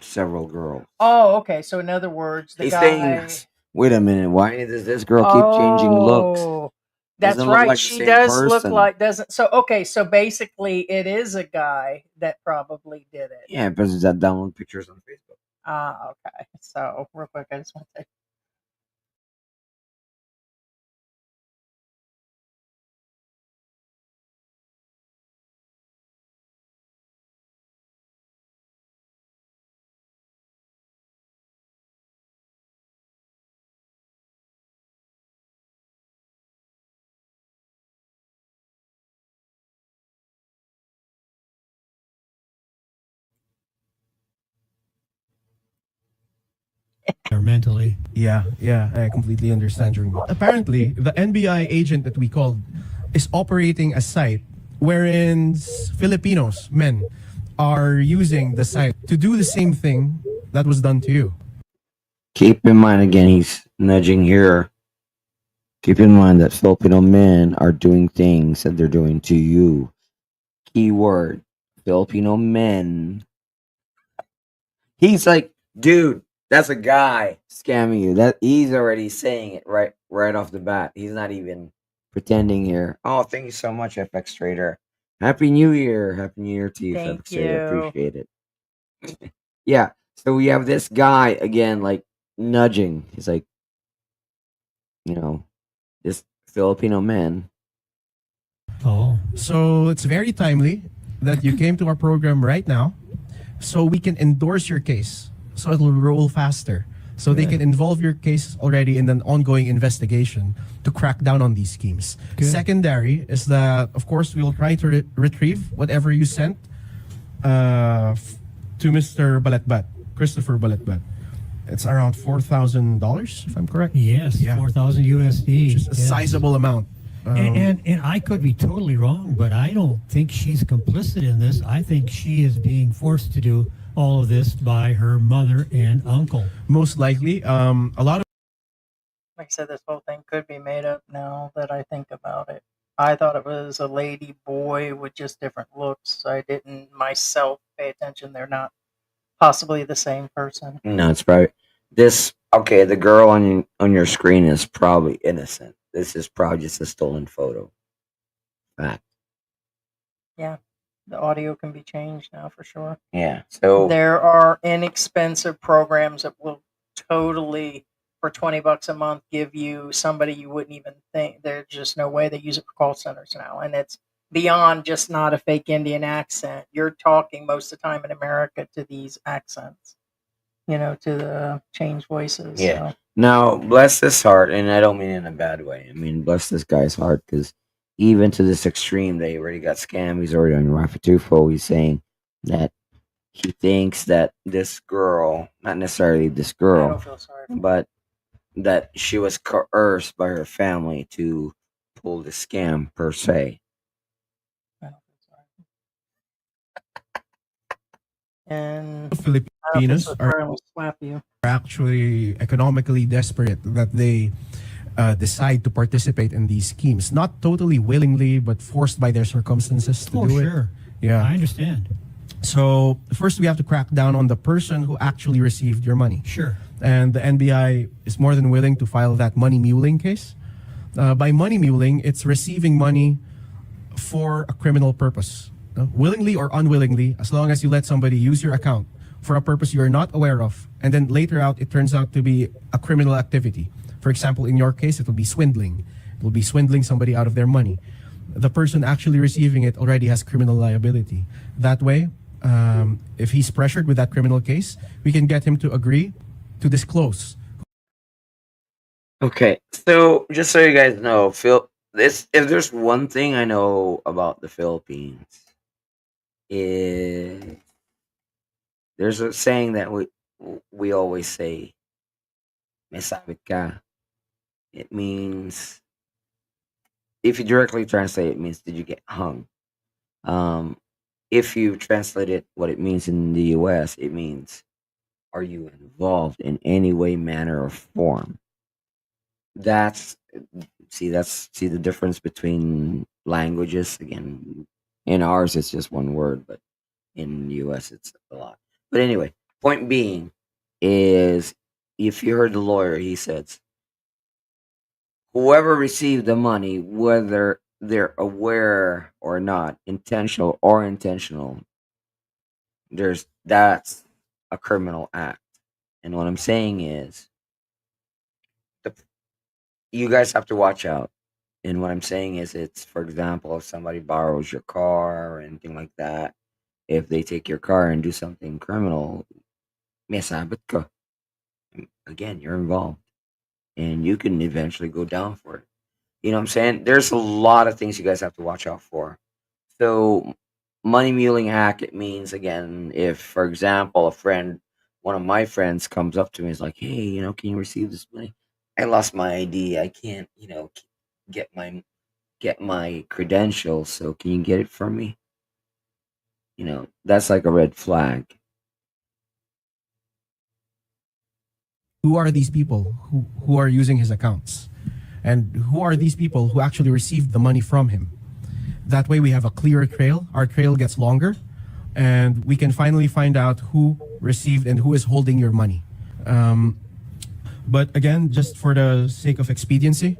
B: several girls.
A: Oh, okay. So in other words, the
B: He's
A: guy.
B: saying, wait a minute, why does this girl keep changing looks?
A: Oh, that's
B: Doesn't look
A: right.
B: like the
A: She
B: same
A: does look
B: person.
A: like doesn't. So okay. So basically, it is a guy that probably did it.
B: Yeah, because that download pictures on Facebook.
A: Ah, okay. So real quick, I just want to.
D: Or mentally.
C: Yeah, I completely understand your mood. Apparently, the NBI agent that we called is operating a site wherein Filipinos, men, are using the site to do the same thing that was done to you.
B: Keep in mind again, he's nudging here. Keep in mind that Filipino men are doing things that they're doing to you. Keyword Filipino men. He's like, dude, that's a guy scamming you. That he's already saying it right off the bat. He's not even pretending here. Oh, thank you so much, FX Trader. Happy New Year. Happy New Year to you,
A: Thank
B: FX Trader.
A: you.
B: Appreciate it. Yeah. So we have this guy again, like nudging. He's like, this Filipino man.
D: Oh.
C: So it's very timely that you came to our program right now so we can endorse your case so it'll roll faster. So they can involve your case already in an ongoing investigation to crack down on these schemes.
D: Good.
C: Secondary is that, of course, we will try to retrieve whatever you sent to Mr. Balatbat, Christopher Balatbat. It's around $4,000, if I'm correct.
D: Yes,
C: Yeah.
D: 4,000 USD.
C: Which is a
D: Yes.
C: sizable amount.
D: And I could be totally wrong, but I don't think she's complicit in this. I think she is being forced to do all of this by her mother and uncle.
C: Most likely, a lot of
A: Like I said, this whole thing could be made up now that I think about it. I thought it was a lady boy with just different looks. I didn't myself pay attention. They're not possibly the same person.
B: No, it's probably this. Okay, the girl on your screen is probably innocent. This is probably just a stolen photo. Fact.
A: Yeah. The audio can be changed now for sure.
B: Yeah. So
A: There are inexpensive programs that will totally, for $20 a month, give you somebody you wouldn't even think. There's just no way they use it for call centers now, and it's beyond just not a fake Indian accent. You're talking most of the time in America to these accents, to the change voices.
B: yeah.
A: So.
B: Now, bless his heart, and I don't mean in a bad way. I mean, bless this guy's heart, because even to this extreme, they already got scammed. He's already on Rafa Tufo. He's saying that he thinks that this girl, not necessarily this
A: I
B: girl,
A: don't feel sorry.
B: but that she was coerced by her family to pull the scam per se.
A: I don't feel sorry. And I don't
C: Filipinos
A: feel
C: are
A: sorry, I'm gonna slap you.
C: actually economically desperate that they decide to participate in these schemes, not totally willingly, but forced by their circumstances to
D: Oh,
C: do
D: sure.
C: it. Yeah.
D: I understand.
C: So first, we have to crack down on the person who actually received your money.
D: Sure.
C: And the NBI is more than willing to file that money muling case. By money muling, it's receiving money for a criminal purpose, willingly or unwillingly, as long as you let somebody use your account for a purpose you are not aware of, and then later out it turns out to be a criminal activity. For example, in your case, it will be swindling. It will be swindling somebody out of their money. The person actually receiving it already has criminal liability. That way, if he's pressured with that criminal case, we can get him to agree to disclose.
B: Okay, so just so you guys know, if there's one thing I know about the Philippines, is there's a saying that we always say, "May sabit ka." It means, if you directly translate, it means, "Did you get hung?" Um, if you translate it, what it means in the U.S., it means, "Are you involved in any way, manner, or form?" That's see the difference between languages. Again, in ours it's just one word, but in the US it's a lot. But anyway, point being is, if you heard the lawyer, he says whoever received the money, whether they're aware or not, intentional or intentional, that's a criminal act. And what I'm saying is, the, you guys have to watch out. And what I'm saying is, it's, for example, if somebody borrows your car or anything like that, if they take your car and do something criminal, may sabit ka. Again, you're involved. And you can eventually go down for it. You know what I'm saying? There's a lot of things you guys have to watch out for. So, money muling act, it means, again, if, for example, one of my friends comes up to me and is like, "Hey, can you receive this money? I lost my ID. I can't, get my credentials. So can you get it for me?" That's like a red flag.
C: Who are these people who are using his accounts? And who are these people who actually received the money from him? That way we have a clearer trail. Our trail gets longer, and we can finally find out who received and who is holding your money. But again, just for the sake of expediency,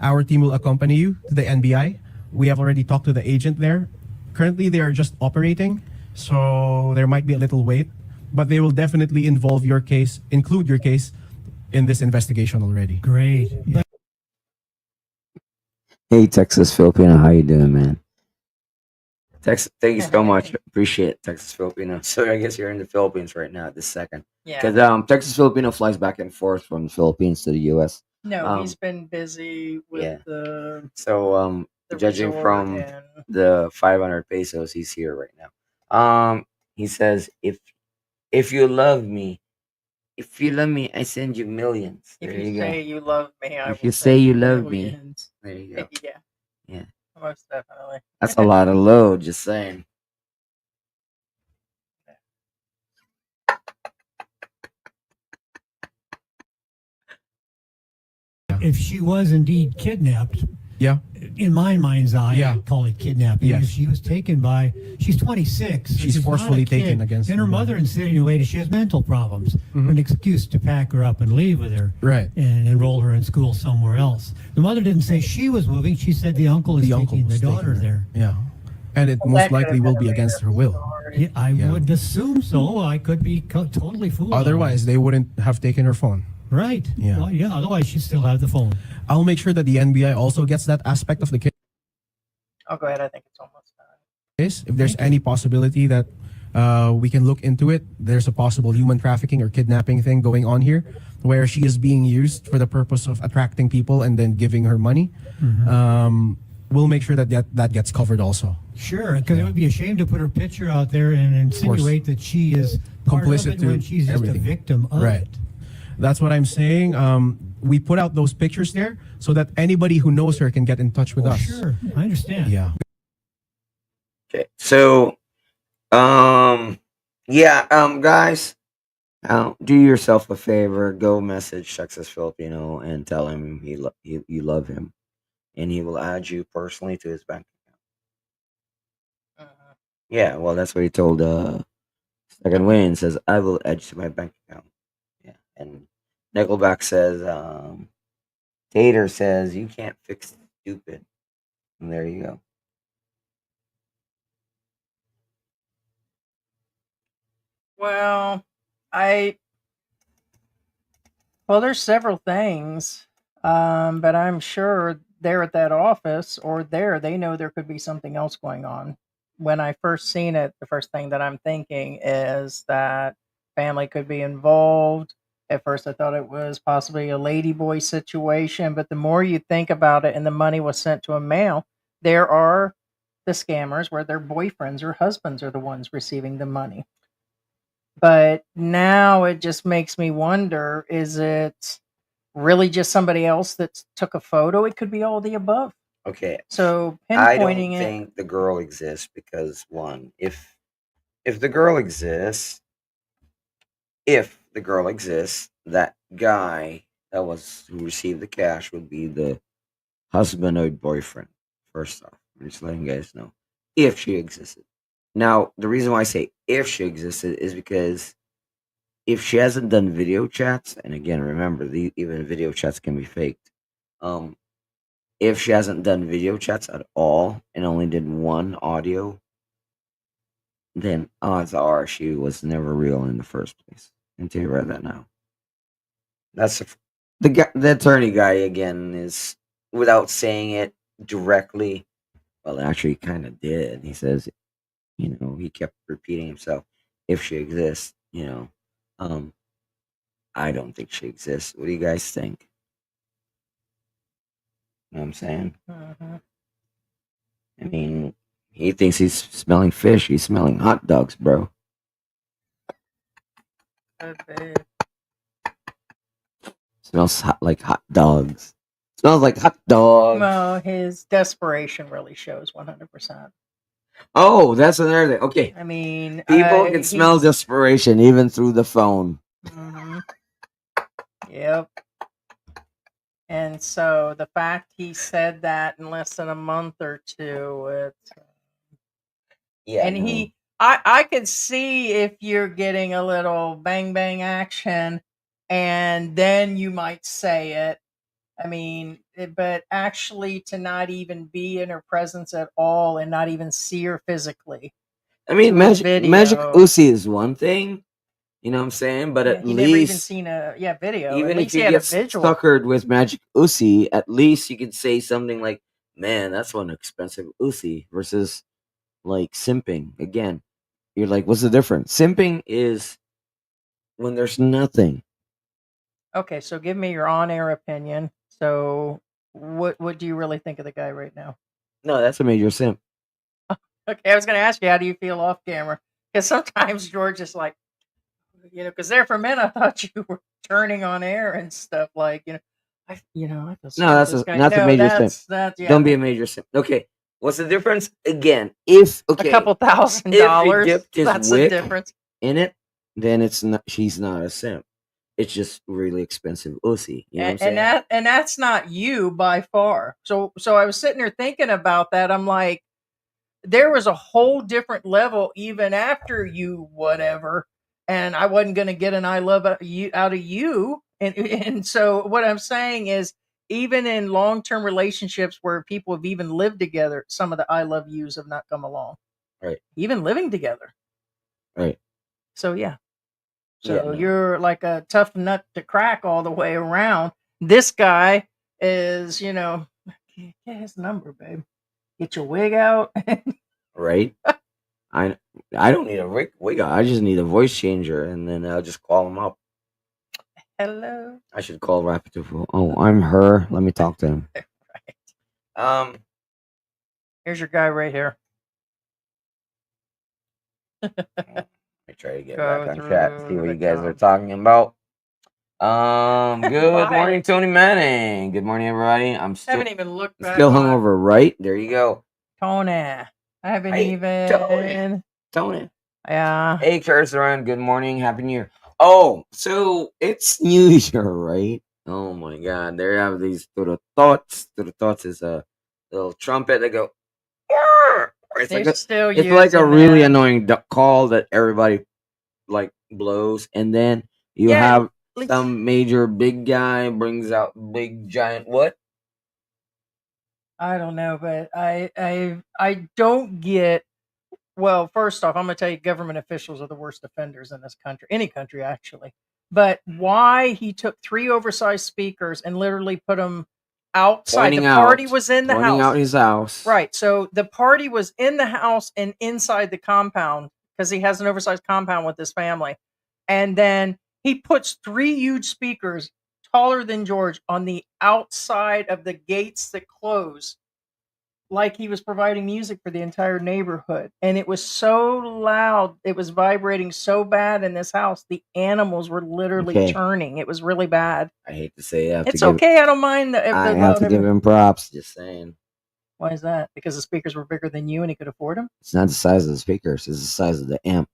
C: our team will accompany you to the NBI. We have already talked to the agent there. Currently, they are just operating, so there might be a little wait, but they will definitely include your case in this investigation already.
D: Great.
B: Hey, Texas Filipino, how you doing, man? Thank you so much. Appreciate it, Texas Filipino. So I guess you're in the Philippines right now at this second.
A: Yeah.
B: Because Texas Filipino flies back and forth from the Philippines to the U.S.
A: No, he's been busy with the
B: So judging
A: resort
B: from
A: and
B: the 500 pesos, he's here right now. He says, if you love me, I send you millions.
A: if
B: There
A: you
B: you
A: say
B: go.
A: you love me, I
B: If
A: will
B: you
A: send
B: say you
A: you
B: love me,
A: millions.
B: there you go.
A: Yeah,
B: Yeah,
A: most definitely.
B: that's a lot of load. Just saying.
D: If she was indeed kidnapped,
C: Yeah.
D: in my mind's eye,
C: Yeah.
D: I call it kidnapping.
C: Yes.
D: If she was taken she's 26.
C: She's
D: not a
C: forcefully
D: kid.
C: taken against
D: And her
C: her.
D: mother insinuated she has mental problems.
C: Mhm.
D: An excuse to pack her up and leave with her.
C: Right.
D: And enroll her in school somewhere else. The mother didn't say she was moving. She said the uncle is taking the
C: was
D: daughter
C: taking her.
D: there.
C: Yeah. And it
A: Well,
C: most
A: that could have
C: likely will
A: been
C: be
A: a
C: against her
A: later
C: will.
A: story.
D: Yeah, I
C: Yeah.
D: would assume so. I could be totally fooled. on
C: Otherwise, they wouldn't have taken her phone.
D: it. Right.
C: Yeah.
D: Well, yeah. Otherwise, she still have the phone.
C: I'll make sure that the NBI also gets that aspect of the
A: Oh, go ahead. I think it's almost done.
C: case. If there's
D: Thank you.
C: any possibility that we can look into it, there's a possible human trafficking or kidnapping thing going on here, where she is being used for the purpose of attracting people and then giving her money. We'll make sure that gets covered also.
D: Sure, because it would be a shame to put her picture out there and insinuate that she is part
C: Complicit
D: of it when
C: to
D: she's just
C: everything.
D: a victim of
C: Right.
D: it.
C: That's what I'm saying. We put out those pictures there so that anybody who knows her can get in touch with us.
D: Sure, I understand.
C: Yeah.
B: Okay, so guys, do yourself a favor. Go message Texas Filipino and tell him you love him, and he will add you personally to his bank account.
A: Mhm.
B: Yeah, well, that's what he told Second Win. Says I will add you to my bank account. Yeah, and Nickelback says Tater says you can't fix stupid, and there you go.
A: Well, I there's several things, but I'm sure there at that office or there, they know there could be something else going on. When I first seen it, the first thing that I'm thinking is that family could be involved. At first, I thought it was possibly a ladyboy situation, but the more you think about it, and the money was sent to a male, there are the scammers where their boyfriends or husbands are the ones receiving the money. But now it just makes me wonder, is it really just somebody else that took a photo? It could be all the above.
B: Okay,
A: So
B: I don't
A: pinpointing it,
B: think the girl exists because one, if the girl exists, that guy who received the cash would be the husband or boyfriend. First off, I'm just letting you guys know if she existed. Now, the reason why I say if she existed is because if she hasn't done video chats, and again, remember, even video chats can be faked. If she hasn't done video chats at all and only did one audio, then odds are she was never real in the first place. And tell you right that now. That's the attorney guy again is without saying it directly. Well, actually, kind of did. He says, he kept repeating himself. If she exists, I don't think she exists. What do you guys think? You know what I'm saying?
A: mhm,
B: I mean, he thinks he's smelling fish. He's smelling hot dogs, bro.
A: could be.
B: Smells like hot dogs. Smells like hot dogs.
A: Well, his desperation really shows 100%.
B: Oh, that's another thing. Okay,
A: I mean,
B: people can smell
A: he's
B: desperation even through the phone.
A: mhm, yep. And so the fact he said that in less than a month or two, it's
B: Yeah,
A: and
B: no.
A: I could see if you're getting a little bang bang action, and then you might say it. I mean, but actually to not even be in her presence at all and not even see her physically
B: I mean,
A: to a
B: Magic
A: video.
B: Uzi is one thing. You know what I'm saying? But
A: Yeah,
B: at
A: he never even
B: least,
A: seen a video. At
B: even if
A: least he
B: you
A: had a
B: get
A: visual.
B: suckered with Magic Uzi, at least you could say something like, "Man, that's one expensive Uzi," versus like simping. Again, you're like, "What's the difference?" Simping is when there's nothing.
A: Okay, so give me your on-air opinion. So what do you really think of the guy right now?
B: No, that's a major simp.
A: Okay, I was going to ask you, how do you feel off camera? Because sometimes George is like, because there for a minute I thought you were turning on air and stuff like, I feel
B: No,
A: sorry for this guy.
B: that's a
A: No,
B: major simp.
A: that's yeah,
B: Don't be a major simp. Okay, what's the difference? Again, if
A: a couple thousand
B: if he
A: dollars.
B: dipped his
A: That's the
B: wick
A: difference.
B: in it, then it's not. She's not a simp. It's just really expensive Uzi. You know what I'm saying?
A: And that's not you by far. So I was sitting there thinking about that. I'm like, there was a whole different level even after you whatever, and I wasn't going to get an I love you out of you. And so what I'm saying is, even in long-term relationships where people have even lived together, some of the I love yous have not come along.
B: Right.
A: Even living together.
B: Right.
A: So yeah.
B: Yeah,
A: So
B: no.
A: you're like a tough nut to crack all the way around. This guy is, get his number, babe. Get your wig out.
B: Right. I don't need a wig. I just need a voice changer, and then I'll just call him up.
A: Hello.
B: I should call Rapid. Oh, I'm her. Let me talk to him.
A: Right. Here's your guy right here.
B: I try to get
A: Go
B: back on chat. See
A: through
B: what
A: the
B: you guys are
A: com-
B: talking about. Good
A: Bye.
B: morning, Tony Manning. Good morning, everybody. I'm
A: Haven't even looked back.
B: still hungover, right? There you go.
A: Tony. I haven't
B: Hey,
A: even.
B: Tony.
A: Yeah.
B: Hey, Curse Good morning. Happy New Year. Oh, so it's New Year, right? Oh my God. There you have these little thoughts. Little thoughts is a little trumpet that go. "Arr!" It's
A: They're
B: like
A: still
B: it's like a
A: using
B: really
A: that.
B: annoying call that everybody like blows, and then you
A: Yeah,
B: have
A: like-
B: some major big guy brings out big giant what?
A: I don't know, but I don't get. Well, first off, I'm going to tell you, government officials are the worst offenders in this country, any country actually. But why he took 3 oversized speakers and literally put them outside?
B: Pointing
A: The party
B: out,
A: was in the
B: pointing
A: house,
B: out his house.
A: right? So the party was in the house and inside the compound because he has an oversized compound with his family, and then he puts 3 huge speakers taller than George on the outside of the gates that close, like he was providing music for the entire neighborhood. And it was so loud, it was vibrating so bad in this house, the animals were literally
B: Okay.
A: turning. It was really bad.
B: I hate to say it.
A: It's okay, I don't mind
B: I have to give him props. Just saying.
A: Why is that? Because the speakers were bigger than you and he could afford them?
B: It's not the size of the speakers. It's the size of the amp.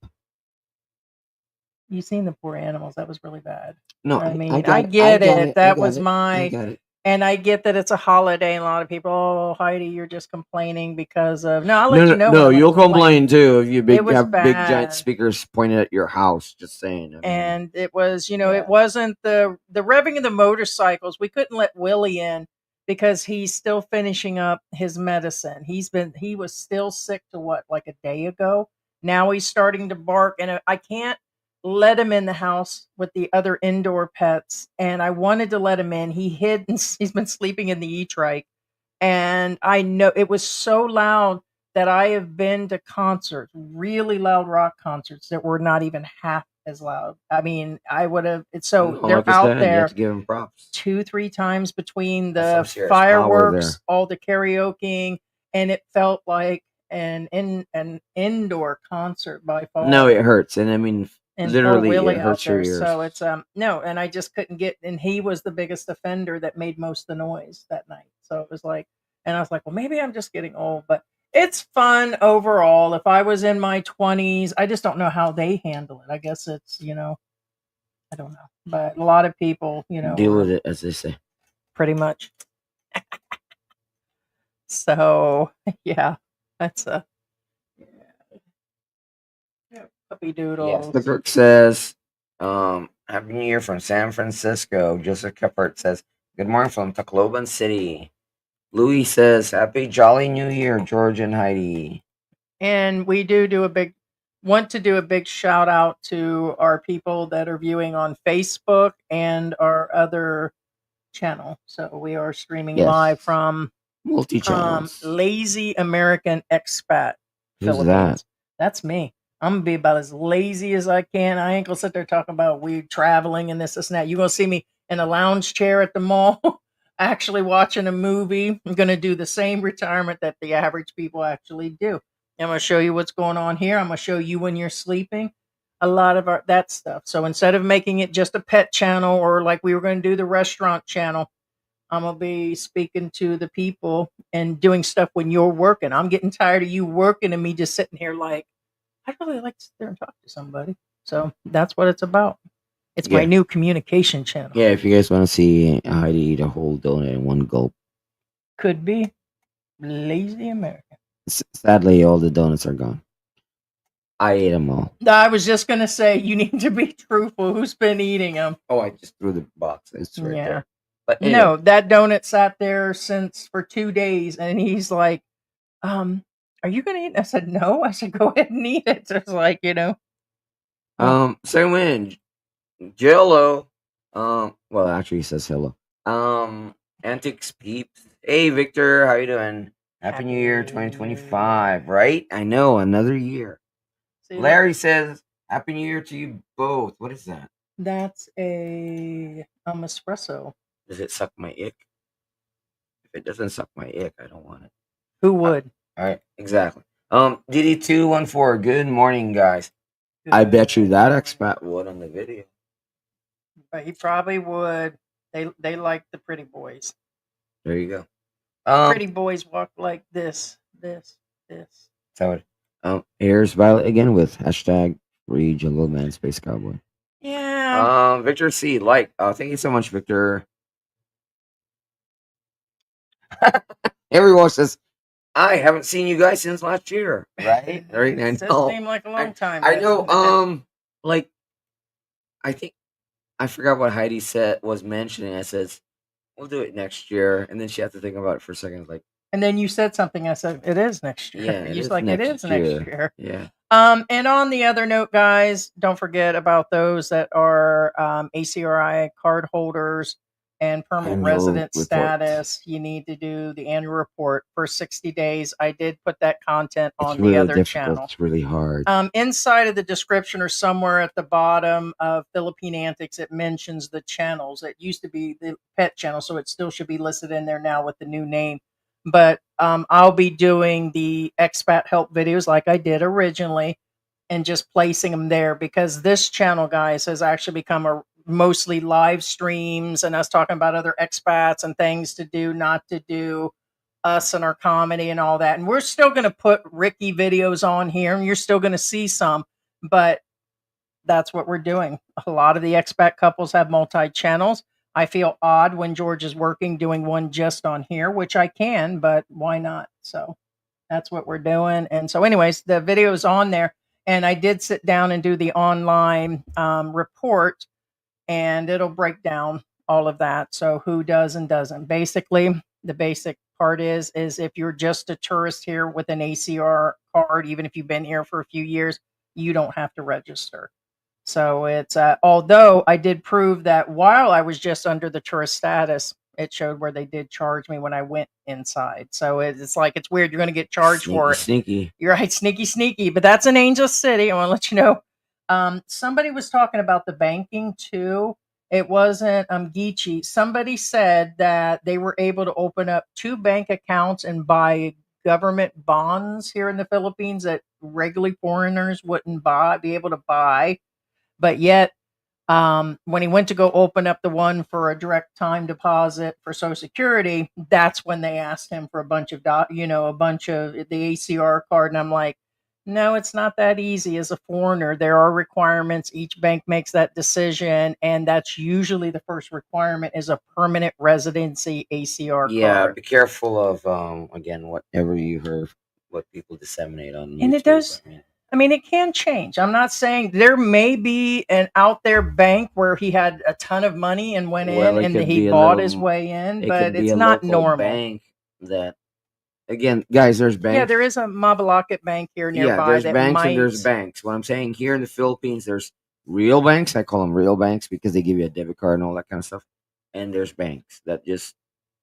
A: You seen the poor animals. That was really bad.
B: No,
A: I mean, I get it. That was
B: I
A: my,
B: got it.
A: and I get that it's a holiday and a lot of people, oh, Heidi, you're just complaining because of, no, I'll let you know.
B: No,
A: when I'm
B: you'll
A: complaining.
B: complain too if you
A: It was
B: have big giant
A: bad.
B: speakers pointed at your house. Just saying. I mean,
A: And it was,
B: Yeah.
A: it wasn't the revving of the motorcycles. We couldn't let Willie in because he's still finishing up his medicine. He was still sick to what, like a day ago. Now he's starting to bark, and I can't let him in the house with the other indoor pets. And I wanted to let him in. He hid and he's been sleeping in the e-trike. And I know it was so loud that I have been to concerts, really loud rock concerts that were not even half as loud. I mean, I would have. So
B: no,
A: they're
B: like I
A: out
B: said, you
A: there
B: have to give him props.
A: 2-3 times between
B: That's some
A: the
B: serious power
A: fireworks,
B: there.
A: all the karaokeing, and it felt like an indoor concert by far.
B: No, it hurts, and I mean,
A: And
B: literally,
A: poor Willie
B: it
A: out
B: hurts your
A: there.
B: ears.
A: So it's no, and I just couldn't get. And he was the biggest offender that made most of the noise that night. So it was like, and I was like, well, maybe I'm just getting old, but it's fun overall. If I was in my 20s, I just don't know how they handle it. I guess it's I don't know, but a lot of people,
B: Deal with it, as they say.
A: pretty much. So yeah, that's a puppy doodles.
B: Yes, the Kirk says, Happy New Year from San Francisco. Joseph Keppert says, good morning from Tacloban City. Louis says, Happy Jolly New Year, George and Heidi.
A: And we want to do a big shout out to our people that are viewing on Facebook and our other channel. So we are streaming live from
B: multi-channels.
A: Lazy American Expat
B: Who's
A: Philippines.
B: that?
A: That's me. I'm gonna be about as lazy as I can. I ain't gonna sit there talking about we traveling and this and that. You're gonna see me in a lounge chair at the mall, actually watching a movie. I'm gonna do the same retirement that the average people actually do. I'm gonna show you what's going on here. I'm gonna show you when you're sleeping. A lot of that stuff. So instead of making it just a pet channel or like we were going to do the restaurant channel, I'm gonna be speaking to the people and doing stuff when you're working. I'm getting tired of you working and me just sitting here like, I'd really like to sit there and talk to somebody. So that's what it's about. It's my new communication channel.
B: Yeah, if you guys want to see Heidi eat a whole donut in one gulp.
A: Could be Lazy American.
B: Sadly, all the donuts are gone. I ate them all.
A: I was just gonna say you need to be truthful. Who's been eating them?
B: Oh, I just threw the box. It's right there. But anyway,
A: No, that donut sat there for 2 days, and he's like, "Are you gonna eat?" I said, "No." I said, "Go ahead and eat it." It's like,
B: same win. Jello. Well, actually, he says hello. Antics peeps. Hey, Victor, how you doing? Happy New Year,
A: Happy
B: 2025. Right? I know, another year.
A: See,
B: Larry says, "Happy New Year to you both." What is that?
A: that's a espresso.
B: Does it suck my ick? If it doesn't suck my ick, I don't want it.
A: Who would?
B: All right, exactly. DD214. Good morning, guys. I bet you that expat would on the video.
A: But he probably would. They like the pretty boys.
B: There you go.
A: Pretty boys walk like this.
B: So here's Violet again with hashtag free jungle man space cowboy.
A: Yeah.
B: Victor C. Thank you so much, Victor. Everyone says, I haven't seen you guys since last year. Right? Right. I
A: It does
B: know.
A: seem like a long time.
B: I
A: but-
B: know. I think I forgot what Heidi was mentioning. I says, we'll do it next year. And then she had to think about it for a second. Like,
A: And then you said something. I said, it is next year.
B: yeah,
A: You're like, it is next year.
B: Yeah.
A: And on the other note, guys, don't forget about those that are ACRI card holders and permanent
B: Annual
A: resident
B: report.
A: status. You need to do the annual report for 60 days. I did put that content
B: It's
A: on
B: really
A: the other
B: difficult.
A: channel.
B: It's really hard.
A: Inside of the description or somewhere at the bottom of Philippine Antics, it mentions the channels. It used to be the pet channel, so it still should be listed in there now with the new name. But I'll be doing the expat help videos like I did originally and just placing them there because this channel, guys, has actually become a mostly live streams and us talking about other expats and things to do, not to do, us and our comedy and all that. And we're still going to put Ricky videos on here and you're still going to see some, but that's what we're doing. A lot of the expat couples have multi-channels. I feel odd when George is working doing one just on here, which I can, but why not? So that's what we're doing. And so anyways, the video is on there and I did sit down and do the online report and it'll break down all of that. So who does and doesn't. Basically, the basic part is if you're just a tourist here with an ACR card, even if you've been here for a few years, you don't have to register. So it's although I did prove that while I was just under the tourist status, it showed where they did charge me when I went inside. So it's like it's weird. You're going to get charged for it.
B: Sneaky.
A: You're right, sneaky. But that's in Angel City. I want to let you know. Somebody was talking about the banking too. It wasn't Geechee. Somebody said that they were able to open up 2 bank accounts and buy government bonds here in the Philippines that regularly foreigners wouldn't be able to buy. But yet, when he went to go open up the one for a direct time deposit for Social Security, that's when they asked him for a bunch of a bunch of the ACR card. And I'm like, no, it's not that easy as a foreigner. There are requirements. Each bank makes that decision. And that's usually the first requirement is a permanent residency ACR
B: Yeah,
A: card.
B: be careful of again whatever you heard, what people disseminate on YouTube.
A: And it does. I mean, it can change. I'm not saying there may be an out there bank where he had a ton of money and went
B: Well,
A: in
B: it
A: and
B: could
A: he
B: be a
A: bought
B: little-
A: his way in,
B: It
A: but
B: could be
A: it's
B: a
A: not
B: local
A: normal.
B: bank that, again, guys, there's banks.
A: Yeah, there is a Mabalacat bank here nearby.
B: there's
A: that
B: banks
A: might,
B: and there's banks. What I'm saying here in the Philippines, there's real banks. I call them real banks because they give you a debit card and all that kind of stuff. And there's banks that just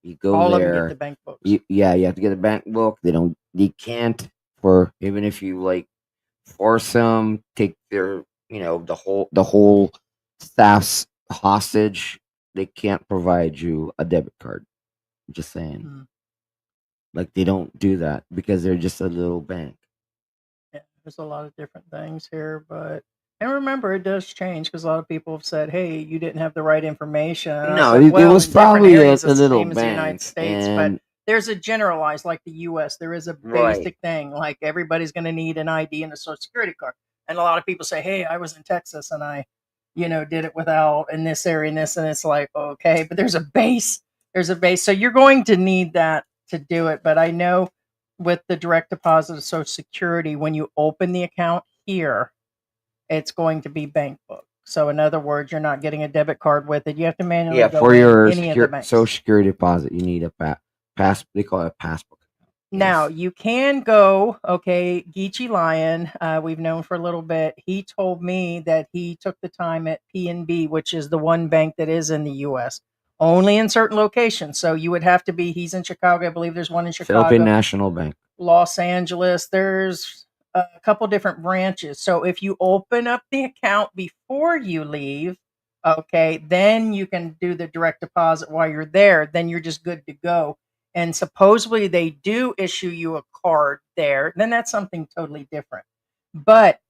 B: you go
A: all
B: there.
A: of them get the bank books.
B: You have to get a bank book. They can't even if you like force them, take their the whole staff's hostage. They can't provide you a debit card. I'm just saying.
A: Mhm.
B: Like they don't do that because they're just a little bank.
A: Yeah, there's a lot of different things here, but and remember, it does change because a lot of people have said, "Hey, you didn't have the right information." And I
B: No,
A: said,
B: it
A: well,
B: was
A: in different
B: probably
A: areas,
B: a
A: it's the
B: little
A: same as the United
B: bank,
A: States,
B: and
A: but there's a generalized, like the U.S. There is a
B: Right.
A: basic thing, like everybody's going to need an ID and a Social Security card. And a lot of people say, "Hey, I was in Texas and I, did it without in this area and this," and it's like, okay, but there's a base. There's a base, so you're going to need that to do it. But I know with the direct deposit of Social Security, when you open the account here, it's going to be bank books. So in other words, you're not getting a debit card with it. You have to manually
B: Yeah,
A: go
B: for
A: in
B: your
A: any of the banks.
B: social security deposit, you need a pass. They call it a passbook.
A: Now
B: Yes.
A: you can go, okay, Geechee Lion, we've known for a little bit. He told me that he took the time at PNB, which is the one bank that is in the US, only in certain locations. So you would have to be, he's in Chicago. I believe there's one in
B: Philippine
A: Chicago,
B: National Bank.
A: Los Angeles. There's a couple different branches. So if you open up the account before you leave, okay, then you can do the direct deposit while you're there. Then you're just good to go. And supposedly they do issue you a card there. Then that's something totally different. But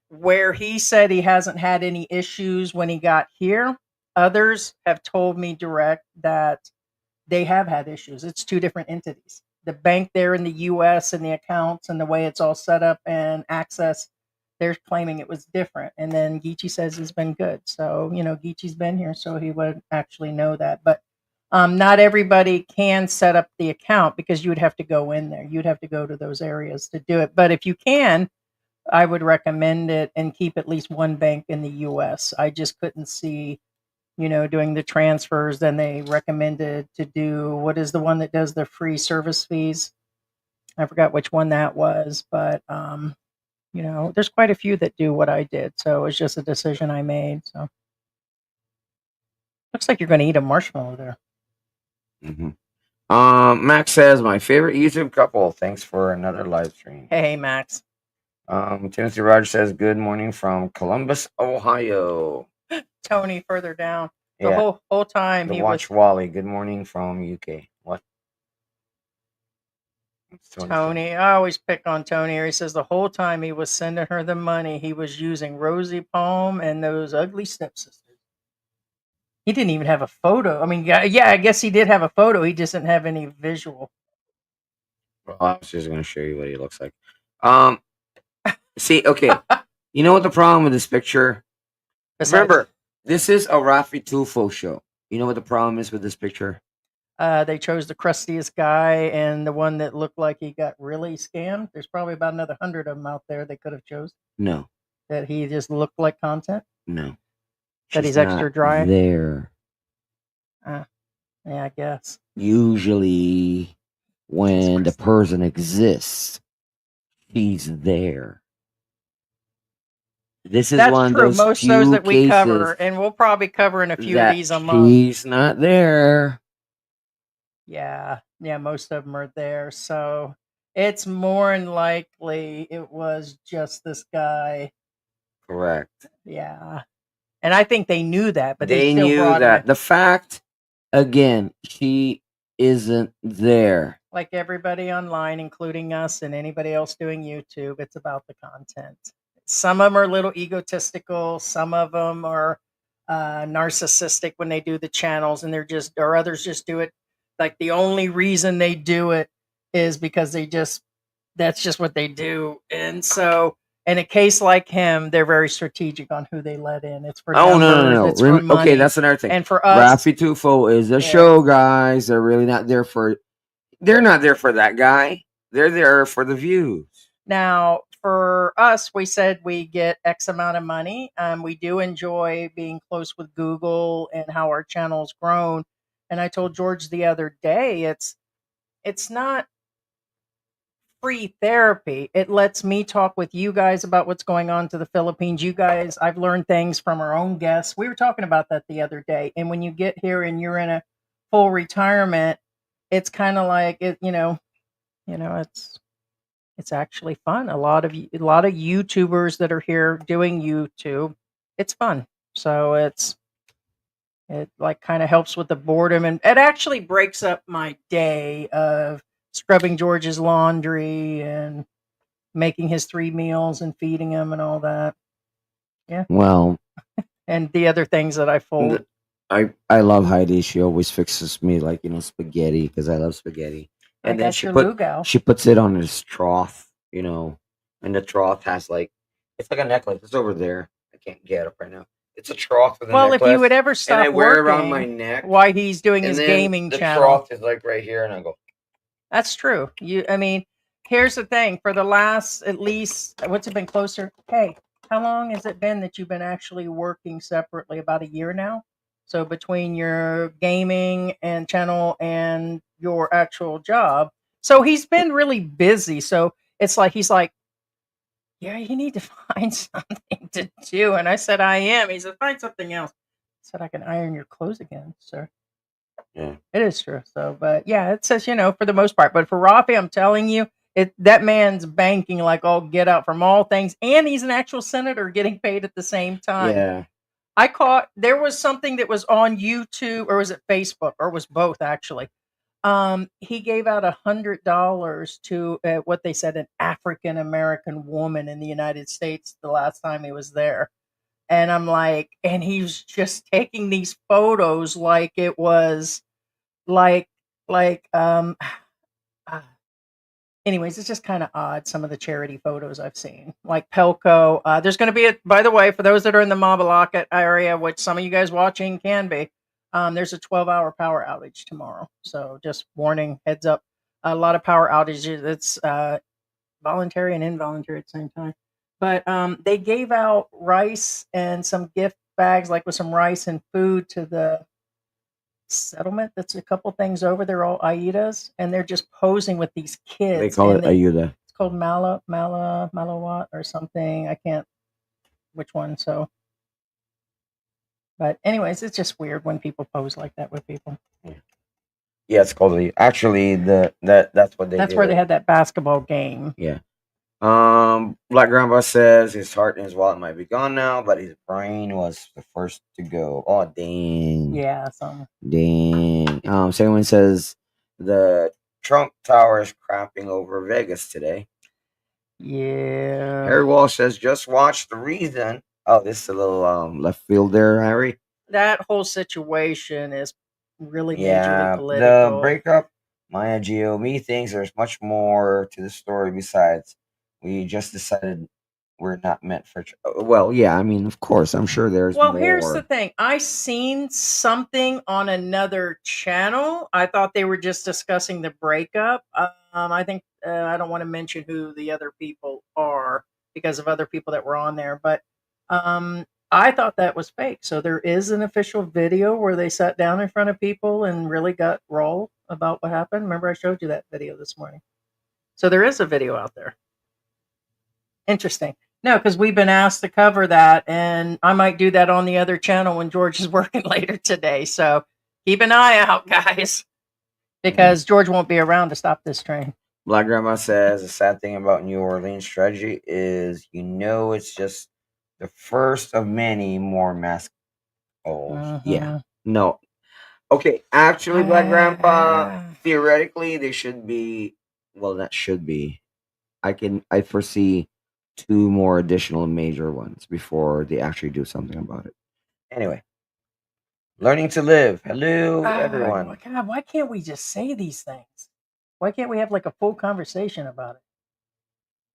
A: where he said he hasn't had any issues when he got here, others have told me direct that they have had issues. It's two different entities. The bank there in the US and the accounts and the way it's all set up and access, they're claiming it was different. And then Geechee says he's been good. So, Geechee's been here, so he would actually know that. But not everybody can set up the account because you would have to go in there. You'd have to go to those areas to do it. But if you can, I would recommend it and keep at least one bank in the US. I just couldn't see doing the transfers. Then they recommended to do, what is the one that does the free service fees? I forgot which one that was, but there's quite a few that do what I did. So it was just a decision I made. So looks like you're going to eat a marshmallow there.
B: Mm-hmm. Max says my favorite YouTube couple. Thanks for another live stream.
A: Hey, Max.
B: Timothy Rogers says good morning from Columbus, Ohio.
A: Tony further down. The
B: Yeah.
A: whole time
B: The
A: he
B: Watch
A: was
B: Wally. Good morning from UK. What? What's
A: Tony.
B: saying?
A: I always pick on Tony. He says the whole time he was sending her the money, he was using Rosie Palm and those ugly stepsisters. He didn't even have a photo. I mean, yeah, I guess he did have a photo. He just didn't have any visual.
B: Well, I was just going to show you what he looks like. See, okay. You know what the problem with this picture? Remember, this is a Rafi Tufo show. You know what the problem is with this picture?
A: They chose the crustiest guy and the one that looked like he got really scammed. There's probably about another 100 of them out there they could have chose.
B: No.
A: That he just looked like content.
B: No.
A: That he's extra dry.
B: There.
A: Yeah, I guess.
B: Usually, when the person exists, he's there. This is
A: That's
B: one
A: true.
B: of those
A: Most of those that we
B: cases
A: cover, and we'll probably cover in a few of
B: that
A: these a month.
B: he's not there.
A: Yeah, most of them are there. So it's more than likely it was just this guy.
B: Correct.
A: Yeah. And I think they knew that, but
B: they
A: still
B: knew
A: brought
B: that.
A: it.
B: The fact, again, she isn't there.
A: Like everybody online, including us and anybody else doing YouTube, it's about the content. Some of them are a little egotistical. Some of them are narcissistic when they do the channels, and or others just do it. Like the only reason they do it is because that's just what they do. And so in a case like him, they're very strategic on who they let in. It's for numbers, it's for money.
B: Okay, that's another thing.
A: And for us,
B: Rafi Tufo is a show, guys. They're really not there for. They're not there for that guy. They're there for the views.
A: Now, for us, we said we get X amount of money. We do enjoy being close with Google and how our channel's grown. And I told George the other day, it's not free therapy. It lets me talk with you guys about what's going on to the Philippines. You guys, I've learned things from our own guests. We were talking about that the other day. And when you get here and you're in a full retirement, it's kind of like it, it's actually fun. A lot of YouTubers that are here doing YouTube, it's fun. So it like kind of helps with the boredom, and it actually breaks up my day of scrubbing George's laundry and making his 3 meals and feeding him and all that. Yeah.
B: Well,
A: and the other things that I fold.
B: I love Heidi. She always fixes me like spaghetti because I love spaghetti. And then she puts it on this trough, and the trough has it's like a necklace. It's over there. I can't get up right now. It's a trough with a necklace.
A: Well, if you would ever stop
B: and I wear it around my neck
A: while he's doing his gaming
B: the
A: channel.
B: The trough is like right here, and I go.
A: That's true. Here's the thing. For the last, at least, what's it been closer? Hey, how long has it been that you've been actually working separately? About a year now. So between your gaming and channel and your actual job, so he's been really busy. So it's like he's like, yeah, you need to find something to do. And I said, I am. He said, find something else. I said, I can iron your clothes again, sir.
B: Yeah.
A: It is true. So, but yeah, it says, for the most part. But for Rafi, I'm telling you, that man's banking like all get out from all things. And he's an actual senator getting paid at the same time.
B: Yeah.
A: I caught, there was something that was on YouTube, or was it Facebook, or was both actually. He gave out $100 to what they said an African American woman in the United States the last time he was there. And I'm like, and he was just taking these photos like it was like like uh, anyways, it's just kind of odd, some of the charity photos I've seen, like Pelco. There's going to be by the way, for those that are in the Mabalaka area, which some of you guys watching can be, there's a 12-hour power outage tomorrow. So just warning, heads up. A lot of power outages. It's voluntary and involuntary at the same time. But they gave out rice and some gift bags, like with some rice and food, to the settlement that's a couple things over. They're all Aidas, and they're just posing with these kids.
B: They call it
A: and
B: Ayuda.
A: It's called Malawat or something. I can't which one. So, but anyways, it's just weird when people pose like that with people.
B: Yeah, it's called actually that's what they
A: That's
B: did.
A: where they had that basketball game.
B: Yeah. Black Grandpa says his heart and his wallet might be gone now, but his brain was the first to go. Oh dang.
A: Yeah,
B: Dang. Someone says the Trump Tower is crapping over Vegas today.
A: Yeah.
B: Harry Walsh says just watch the reason. Oh, this is a little left field there, Harry.
A: That whole situation is really
B: Yeah,
A: majorly political.
B: the breakup. Maya Geo, me thinks there's much more to the story besides we just decided we're not meant for. Well, yeah, I mean, of course, I'm sure there's
A: Well,
B: more.
A: here's the thing. I seen something on another channel. I thought they were just discussing the breakup. I think I don't want to mention who the other people are because of other people that were on there, but I thought that was fake. So there is an official video where they sat down in front of people and really got raw about what happened. Remember, I showed you that video this morning. So there is a video out there. Interesting. No, because we've been asked to cover that, and I might do that on the other channel when George is working later today. So keep an eye out, guys, because George won't be around to stop this train.
B: Black Grandma says the sad thing about New Orleans tragedy is, it's just the first of many more mass. Oh, yeah. No. Okay, actually, Black Grandpa, theoretically, they should be. Well, that should be. I foresee 2 more additional major ones before they actually do something about it. Anyway, learning to live. Hello, everyone.
A: God, why can't we just say these things? Why can't we have like a full conversation about it?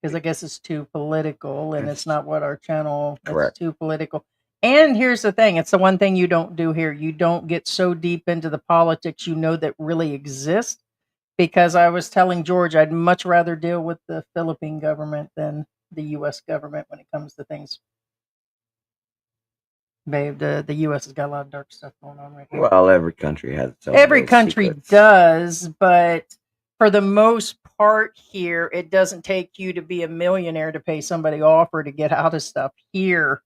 A: Because I guess it's too political, and it's not what our channel.
B: Correct.
A: It's too political. And here's the thing: it's the one thing you don't do here. You don't get so deep into the politics that really exist. Because I was telling George, I'd much rather deal with the Philippine government than the U.S. government when it comes to things. Babe, the U.S. has got a lot of dark stuff going on right now.
B: Well, every country has its own
A: Every
B: little
A: country
B: secrets.
A: does, but for the most part here, it doesn't take you to be a millionaire to pay somebody off or to get out of stuff. Here,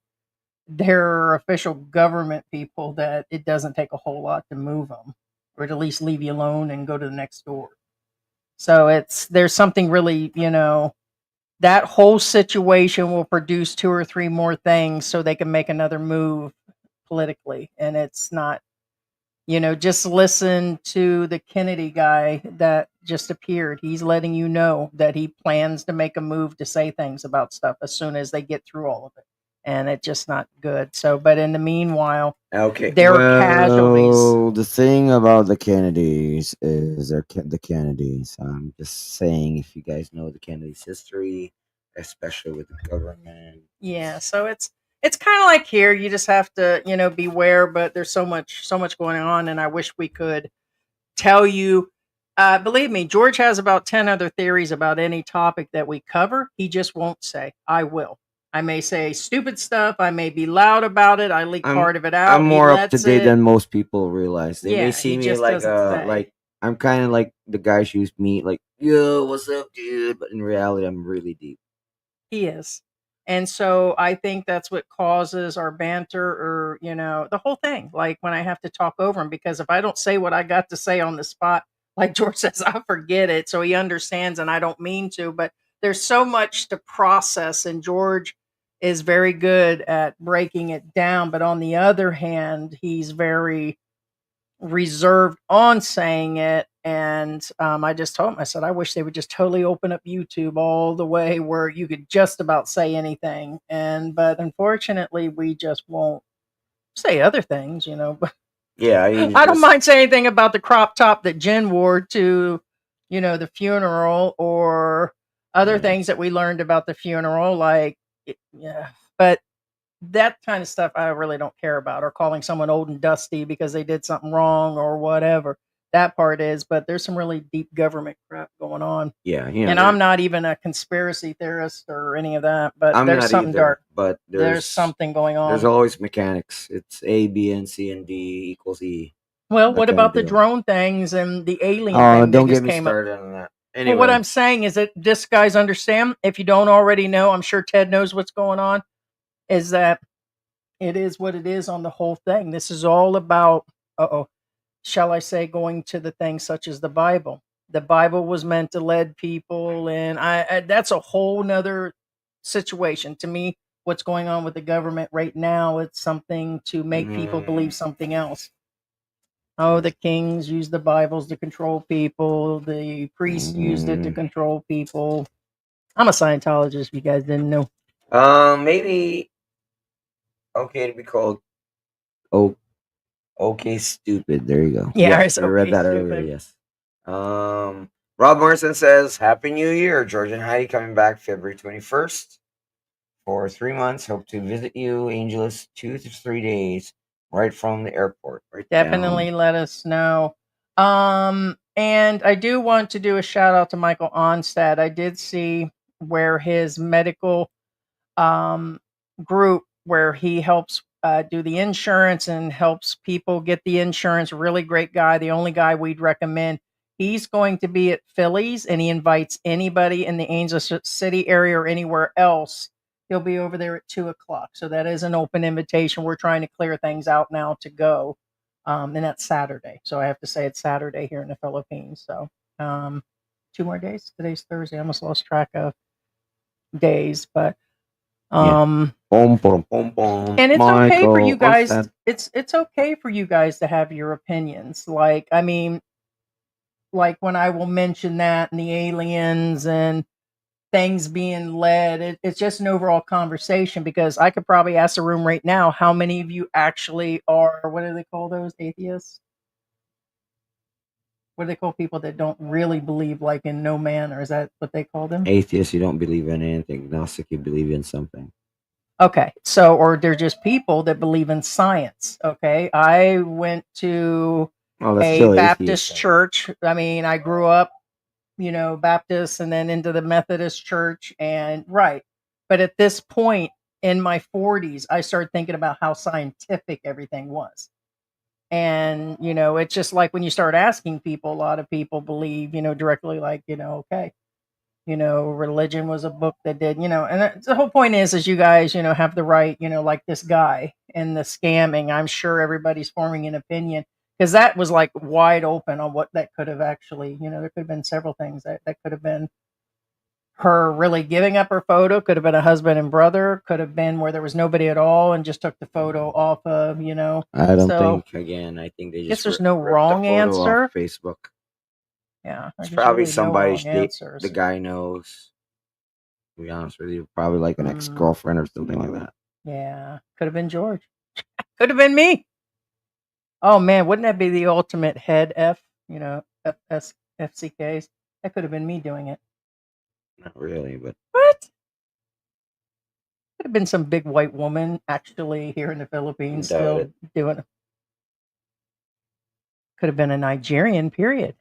A: there are official government people that it doesn't take a whole lot to move them, or to at least leave you alone and go to the next door. So there's something really, that whole situation will produce 2 or 3 more things so they can make another move politically. And it's not, just listen to the Kennedy guy that just appeared. He's letting you know that he plans to make a move to say things about stuff as soon as they get through all of it. And it's just not good. So, but in the meanwhile, there are casualties.
B: The thing about the Kennedys is the Kennedys. I'm just saying, if you guys know the Kennedys' history, especially with the government.
A: Yeah, so it's kind of like here. You just have to, beware. But there's so much going on, and I wish we could tell you. Believe me, George has about 10 other theories about any topic that we cover. He just won't say. I will. I may say stupid stuff. I may be loud about it. I leak
B: I'm
A: part of it out.
B: I'm
A: He
B: more up to
A: lets
B: date
A: it.
B: than most people realize. They may
A: Yeah, he
B: see me
A: just doesn't say.
B: like I'm kind of like the guys who's meet like, yo, what's up, dude? But in reality, I'm really deep.
A: He is. And so I think that's what causes our banter or, the whole thing. Like when I have to talk over him, because if I don't say what I got to say on the spot, like George says, I forget it. So he understands and I don't mean to, but there's so much to process. And George is very good at breaking it down. But on the other hand, he's very reserved on saying it. And I just told him, I said, I wish they would just totally open up YouTube all the way where you could just about say anything. But unfortunately, we just won't say other things. But
B: Yeah, you
A: I don't
B: just
A: mind saying anything about the crop top that Jen wore to, the funeral or other
B: yeah.
A: things that we learned about the funeral. Like, yeah, but that kind of stuff I really don't care about, or calling someone old and dusty because they did something wrong or whatever. That part is, but there's some really deep government crap going on.
B: Yeah,
A: And I'm not even a conspiracy theorist or any of that, but
B: I'm
A: there's
B: not
A: something
B: either,
A: dark.
B: but
A: There's something going
B: there's
A: on.
B: always mechanics. It's A, B, and C and D equals E.
A: Well,
B: That
A: what
B: kind of
A: about the
B: deal.
A: drone things and the alien
B: Oh,
A: thing they
B: don't get
A: just
B: me
A: came up?
B: started on that.
A: Well, what
B: Anyway,
A: I'm saying is that this guys understand. If you don't already know, I'm sure Ted knows what's going on. Is that it is what it is on the whole thing. This is all about, shall I say, going to the things such as the Bible. The Bible was meant to lead people, and that's a whole nother situation. To me, what's going on with the government right now, it's something to make people believe something else. Oh, the kings used the Bibles to control people. The priests used it to control people. I'm a Scientologist, if you guys didn't know.
B: maybe okay to be called oh okay stupid. There you go.
A: Yeah,
B: Yes,
A: it's
B: I read
A: okay,
B: that earlier.
A: stupid.
B: Yes. Rob Morrison says, "Happy New Year, George and Heidi coming back February 21st for 3 months. Hope to visit you, Angeles, 2 to 3 days, right from the airport. Right
A: Definitely
B: down.
A: let us know. And I do want to do a shout out to Michael Onstad. I did see where his medical um, group, where he helps do the insurance and helps people get the insurance. Really great guy. The only guy we'd recommend. He's going to be at Phillies, and he invites anybody in the Angels City area or anywhere else. He'll be over there at 2 o'clock. So that is an open invitation. We're trying to clear things out now to go. And that's Saturday. So I have to say it's Saturday here in the Philippines. So 2 more days. Today's Thursday. I almost lost track of days, but
B: Yeah. Boom, boom, boom, boom.
A: and it's okay for you
B: Michael
A: guys.
B: Onstad.
A: It's okay for you guys to have your opinions. Like, I mean, like when I will mention that and the aliens and things being led, it's just an overall conversation, because I could probably ask the room right now, how many of you actually are, what do they call those, atheists? What do they call people that don't really believe, like, in no man, or is that what they call them?
B: Atheist, you don't believe in anything. Gnostic, you believe in something.
A: Okay, so, or they're just people that believe in science. Okay, I went to
B: Oh, that's
A: a
B: still
A: Baptist
B: atheist.
A: church. I mean, I grew up, Baptist, and then into the Methodist church, and right. But at this point in my 40s, I started thinking about how scientific everything was. And, it's just like when you start asking people, a lot of people believe, directly, like, okay, religion was a book that did, and the whole point is you guys, have the right, like this guy and the scamming. I'm sure everybody's forming an opinion, because that was like wide open on what that could have actually, there could have been several things that could have been her really giving up her photo, could have been a husband and brother, could have been where there was nobody at all and just took the photo off of,
B: I don't
A: so
B: think, again, I think they
A: I guess
B: just
A: there's no
B: ripped the
A: wrong
B: photo off
A: answer.
B: Facebook.
A: Yeah,
B: It's
A: there's
B: probably
A: really no
B: somebody
A: wrong answers.
B: the guy knows. To be honest with you, probably like an ex girlfriend or something like that.
A: Yeah, could have been George. Could have been me. Oh man, wouldn't that be the ultimate head F? FCKs. That could have been me doing it.
B: Not really, but
A: What? Could have been some big white woman actually here in the Philippines
B: doubt
A: still
B: it.
A: doing it. Could have been a Nigerian, period.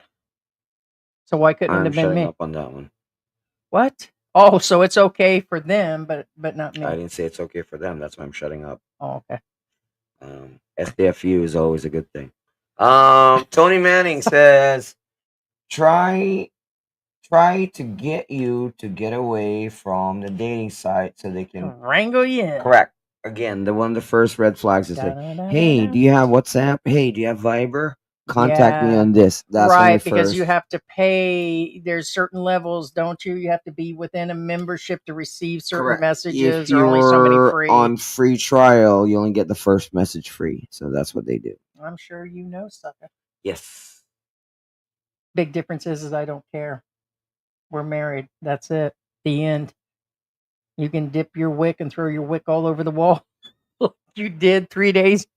A: So why couldn't it
B: I'm
A: have been
B: shutting
A: me?
B: up on that one.
A: What? Oh, so it's okay for them, but not me.
B: I didn't say it's okay for them. That's why I'm shutting up.
A: Oh, okay.
B: SDFU is always a good thing. Tony Manning says, try to get you to get away from the dating site so they can
A: Wrangle you in.
B: correct. Again, one of the first red flags is like, hey, do you have WhatsApp? Hey, do you have Viber? Contact me
A: Yeah.
B: on this. That's when they
A: Right, because you
B: first.
A: have to pay. There's certain levels, don't you? You have to be within a membership to receive certain
B: Correct.
A: messages,
B: If
A: or only so many
B: you're
A: free.
B: on free trial, you only get the first message free. So that's what they do.
A: I'm sure you know, sucker.
B: Yes.
A: Big difference is I don't care. We're married. That's it. The end. You can dip your wick and throw your wick all over the wall. You did 3 days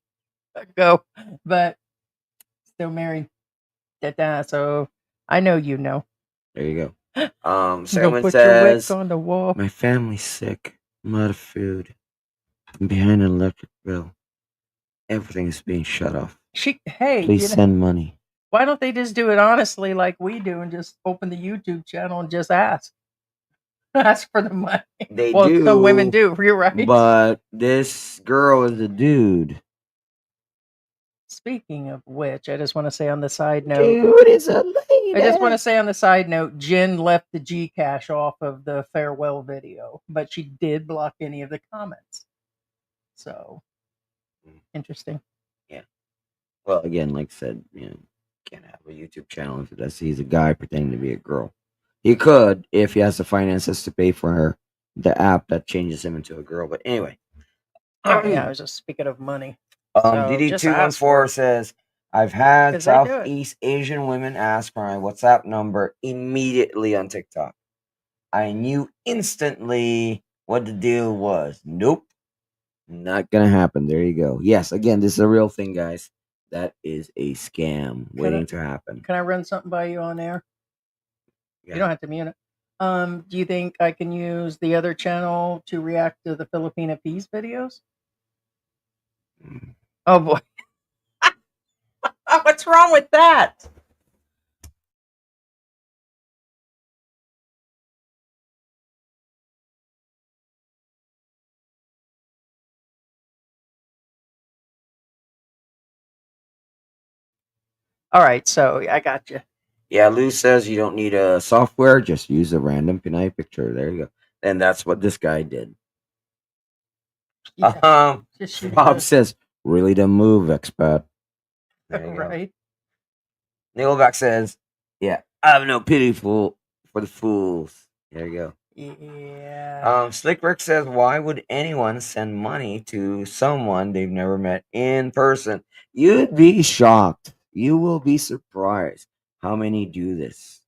A: ago, but still married. Da-da. So I know you know.
B: There you go.
A: Go
B: Someone
A: put your wick
B: says,
A: on the wall.
B: my family's sick. I'm out of food. I'm behind an electric bill. Everything is being shut off.
A: Hey,
B: Please send money.
A: why don't they just do it honestly like we do and just open the YouTube channel and just ask? Ask for the money.
B: They
A: Well,
B: do.
A: some women do. You're right.
B: But this girl is a dude.
A: Speaking of which, I just want to say on the side note,
B: Dude is a lady.
A: I just want to say on the side note, Jen left the Gcash off of the farewell video, but she did block any of the comments. So interesting.
B: Yeah. Well, again, like I said, can't have a YouTube channel if he's a guy pretending to be a girl. He could if he has the finances to pay for the app that changes him into a girl. But anyway.
A: Oh yeah, I was just speaking of money.
B: DD214 says, I've had
A: 'Cause they do it.
B: Southeast Asian women ask for my WhatsApp number immediately on TikTok. I knew instantly what the deal was. Nope. Not gonna happen. There you go. Yes, again, this is a real thing, guys. That is a scam waiting to happen.
A: Can I run something by you on air?
B: Yeah.
A: You don't have to mute it. Do you think I can use the other channel to react to the Filipino peas videos? Oh boy. What's wrong with that? All right, so I got you.
B: Yeah, Lou says you don't need a software, just use a random Pinay picture. There you go. And that's what this guy did.
A: Yeah,
B: Bob says, really the move, Expat.
A: Right.
B: Nickelback says, yeah, I have no pity for the fools. There you go.
A: Yeah.
B: Slick Rick says, why would anyone send money to someone they've never met in person? You'd be shocked. You will be surprised how many do this.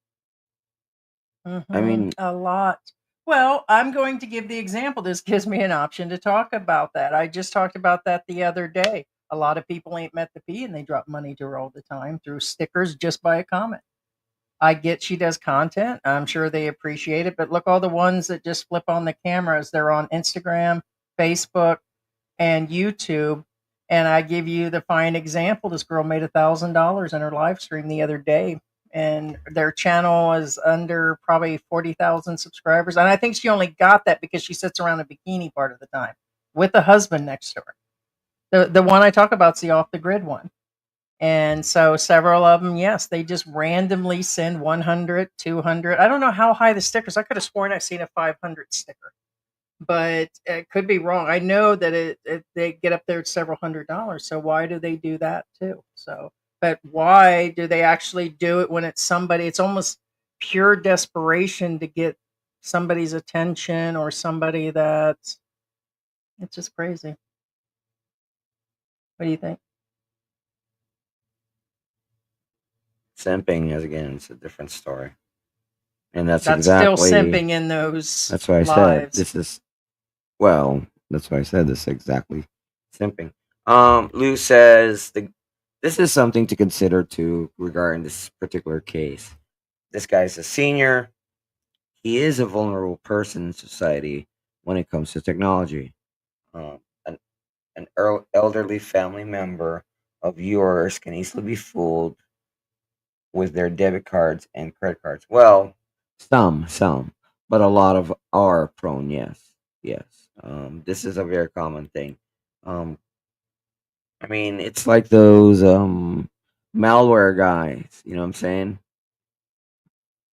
B: I mean,
A: a lot. Well, I'm going to give the example. This gives me an option to talk about that. I just talked about that the other day. A lot of people ain't met the P and they drop money to her all the time through stickers just by a comment. I get she does content. I'm sure they appreciate it, but look, all the ones that just flip on the cameras, they're on Instagram, Facebook, and YouTube. And I give you the fine example. This girl made $1,000 in her live stream the other day, and their channel is under probably 40,000 subscribers. And I think she only got that because she sits around a bikini part of the time with a husband next to her. The one I talk about is the off the grid one. And so several of them, yes, they just randomly send 100, 200. I don't know how high the stickers. I could have sworn I seen a 500 sticker, but it could be wrong. I know that they get up there at several $100s. So why do they do that too? So, but why do they actually do it when it's somebody? It's almost pure desperation to get somebody's attention or somebody that's. It's just crazy. What do you think?
B: simping is, again, it's a different story. And that's
A: still
B: exactly
A: simping in those.
B: That's why I said this is that's why I said this exactly simping. Lou says this is something to consider too regarding this particular case. This guy's a senior. He is a vulnerable person in society when it comes to technology. An elderly family member of yours can easily be fooled with their debit cards and credit cards. Well, some. but a lot of are prone. Yes, yes. This is a very common thing. Um, I mean, it's like those malware guys. You know what I'm saying?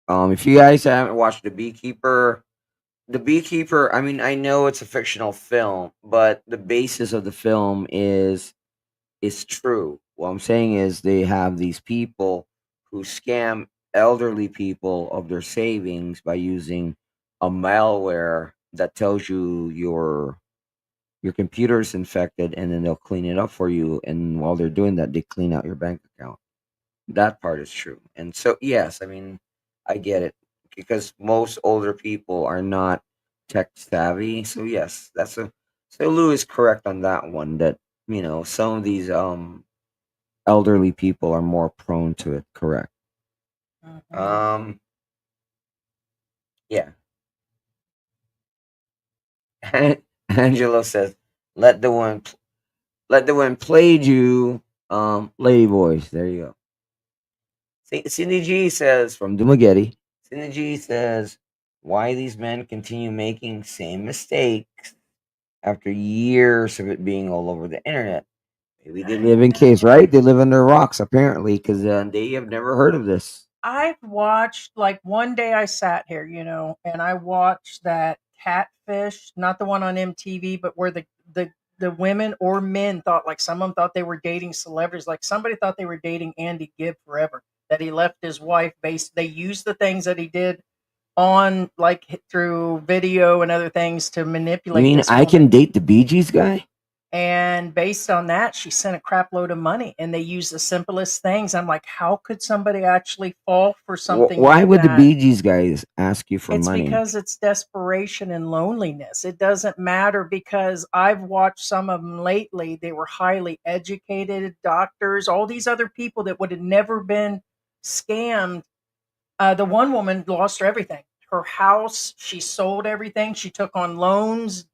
B: If you guys haven't watched the Beekeeper. I mean, I know it's a fictional film, but the basis of the film is true. What I'm saying is they have these people who scam elderly people of their savings by using a malware that tells you your computer is infected, and then they'll clean it up for you. And while they're doing that, they clean out your bank account. That part is true. And so, yes, I mean, I get it because most older people are not tech savvy. So, yes, so Lou is correct on that one that, some of these elderly people are more prone to it. Correct.
A: Mhm.
B: Um, yeah. Angelo says, let the one, let the one played you, lady voice. There you go. Cindy G says from Dumagetti. Cindy G says, "Why these men continue making same mistakes after years of it being all over the internet? Maybe they live in caves, right? They live under rocks, apparently, because they have never heard of this."
A: I've watched, like, one day I sat here, and I watched that Catfish, not the one on MTV, but where the women or men thought, like, some of them thought they were dating celebrities. Like, somebody thought they were dating Andy Gibb forever, that he left his wife based they used the things that he did on, like, through video and other things to
B: You
A: manipulate
B: mean
A: this
B: I
A: woman.
B: can date the Bee Gees guy?
A: And based on that, she sent a crap load of money, and they use the simplest things. I'm like, how could somebody actually fall for something
B: Why
A: like
B: would the
A: that?
B: Bee Gees guys ask you for
A: It's
B: money?
A: because it's desperation and loneliness. It doesn't matter, because I've watched some of them lately. They were highly educated doctors, all these other people that would have never been scammed. The one woman lost her everything. Her house, she sold everything. She took on loans,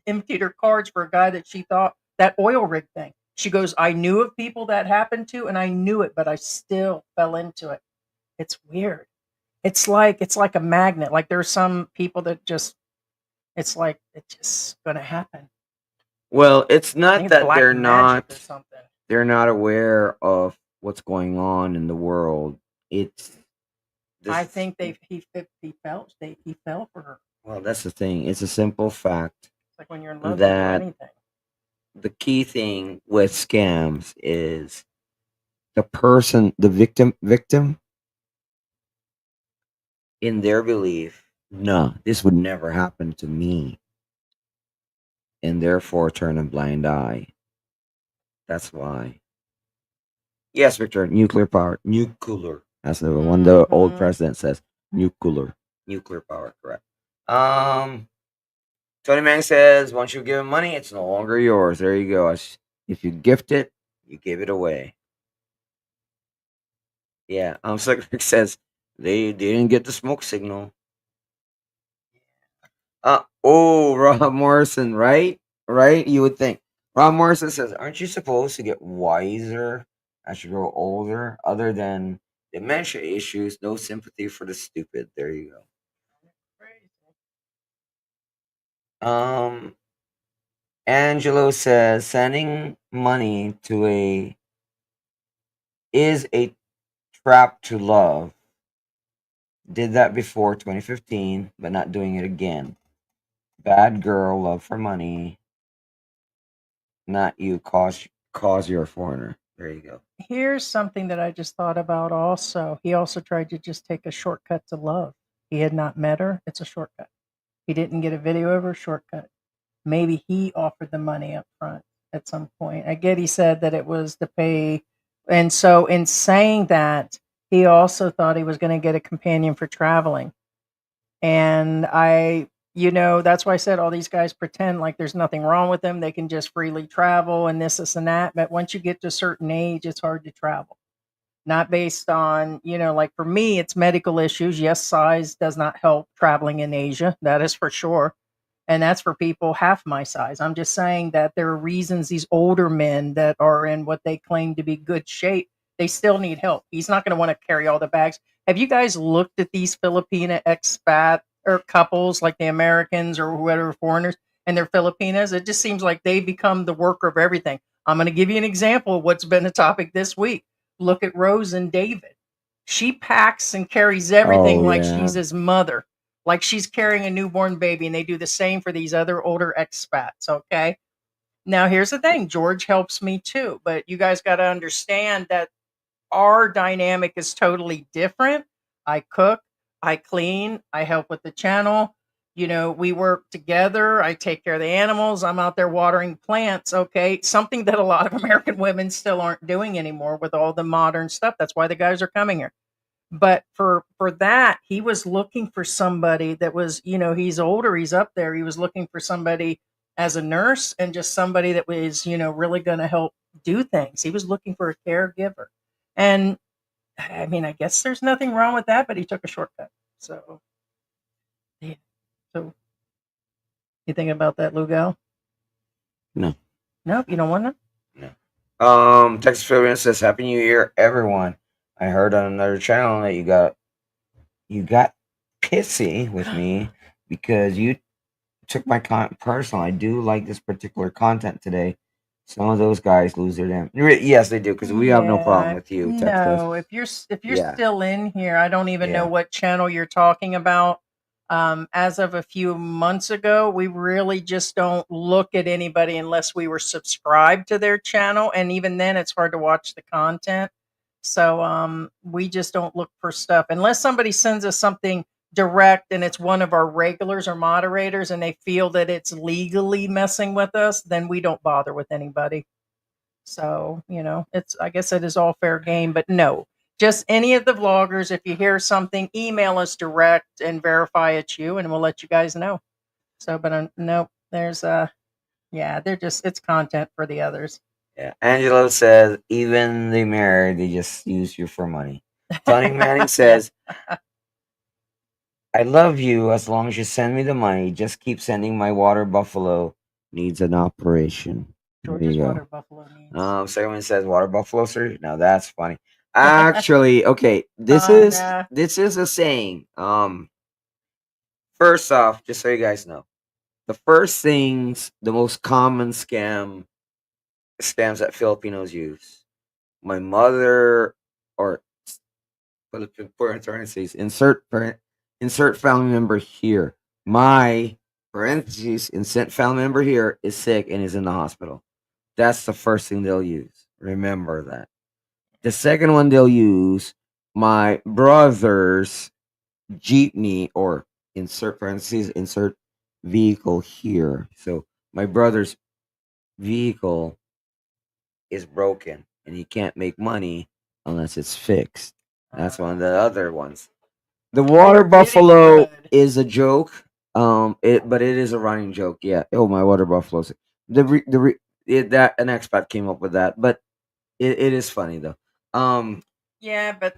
A: emptied her cards for a guy that she thought, that oil rig thing. She goes, I knew of people that happened to, and I knew it, but I still fell into it. It's weird. It's like a magnet. Like, there's some people that just, it's like it's just gonna happen.
B: Well, it's
A: I
B: not
A: think it's
B: that
A: black magic or something.
B: they're not aware of what's going on in the world. It's
A: I
B: this.
A: think he fell for her.
B: Well, that's the thing. It's a simple fact
A: It's like when you're in love, you do
B: that
A: anything.
B: the key thing with scams is the person, the victim, in their belief, no, this would never happen to me, and therefore turn a blind eye. That's why. Yes, Victor, nuclear power, nuclear. That's the one the old
A: Hmm.
B: president says. Nuclear power. Correct. Um, Tony Mang says, once you give him money, it's no longer yours. There you go. If you gift it, you give it away. Yeah. Slick says they didn't get the smoke signal. Rob Morrison, right? Right? You would think. Rob Morrison says, aren't you supposed to get wiser as you grow older? Other than dementia issues, no sympathy for the stupid. There you go. Angelo says sending money to a is a trap to love. Did that before 2015, but not doing it again. Bad girl, love for money. Not you, cause you're a foreigner. There you go.
A: Here's something that I just thought about also. He also tried to just take a shortcut to love. He had not met her. It's a shortcut. He didn't get a video of her. Shortcut. Maybe he offered the money up front at some point. I get he said that it was to pay. And so, in saying that, he also thought he was going to get a companion for traveling. And that's why I said all these guys pretend like there's nothing wrong with them. They can just freely travel and this, and that. But once you get to a certain age, it's hard to travel. Not based on, like for me, it's medical issues. Yes, size does not help traveling in Asia. That is for sure. And that's for people half my size. I'm just saying that there are reasons these older men that are in what they claim to be good shape, they still need help. He's not going to want to carry all the bags. Have you guys looked at these Filipina expat or couples like the Americans or whatever foreigners and they're Filipinas, it just seems like they become the worker of everything. I'm going to give you an example of what's been a topic this week. Look at Rose and David. She packs and carries everything
B: Oh
A: like
B: yeah.
A: she's his mother, like she's carrying a newborn baby, and they do the same for these other older expats. Okay. Now, here's the thing, George helps me too, but you guys got to understand that our dynamic is totally different. I cook, I clean, I help with the channel. We work together. I take care of the animals. I'm out there watering plants. Okay. Something that a lot of American women still aren't doing anymore with all the modern stuff. That's why the guys are coming here. But for that, he was looking for somebody that was, he's older, he's up there. He was looking for somebody as a nurse and just somebody that was, really going to help do things. He was looking for a caregiver. And I mean, I guess there's nothing wrong with that, but he took a shortcut. So, yeah. So, you thinking about that, Lugal?
B: No.
A: Nope, you don't want to?
B: No. Texas Filipino says Happy New Year, everyone. I heard on another channel that you got pissy with me because you took my personal. I do like this particular content today. Some of those guys lose their damn. Yes, they do because we have no problem with you, Texas.
A: No, if you're
B: Yeah.
A: still in here, I don't even know
B: Yeah.
A: what channel you're talking about. As of a few months ago, we really just don't look at anybody unless we were subscribed to their channel, and even then, it's hard to watch the content. So we just don't look for stuff unless somebody sends us something direct and it's one of our regulars or moderators and they feel that it's legally messing with us, then we don't bother with anybody. So, I guess it is all fair game, but no, just any of the vloggers, if you hear something, email us direct and verify it's you and we'll let you guys know. So, but no, there's, yeah, it's content for the others.
B: Yeah. Angelo says even they married, they just use you for money. Tony Manning says, I love you as long as you send me the money. Just keep sending. My water buffalo needs an operation. There
A: George's
B: you go.
A: water buffalo needs.
B: Second one says water buffalo surgery. Now that's funny. Actually, okay, this
A: Oh,
B: is
A: nah.
B: this is a saying. First off, just so you guys know, the first things, the most common scams that Filipinos use. My mother, or parentheses, insert family member here. My parentheses, insert family member here is sick and is in the hospital. That's the first thing they'll use. Remember that. The second one they'll use, my brother's jeepney, or insert parentheses, insert vehicle here. So my brother's vehicle is broken and he can't make money unless it's fixed. That's one of the other ones. The water
A: You're getting
B: buffalo
A: good.
B: is a joke. But it is a running joke. Yeah. Oh, my water buffalo. That an expat came up with that, but it is funny though.
A: Yeah, but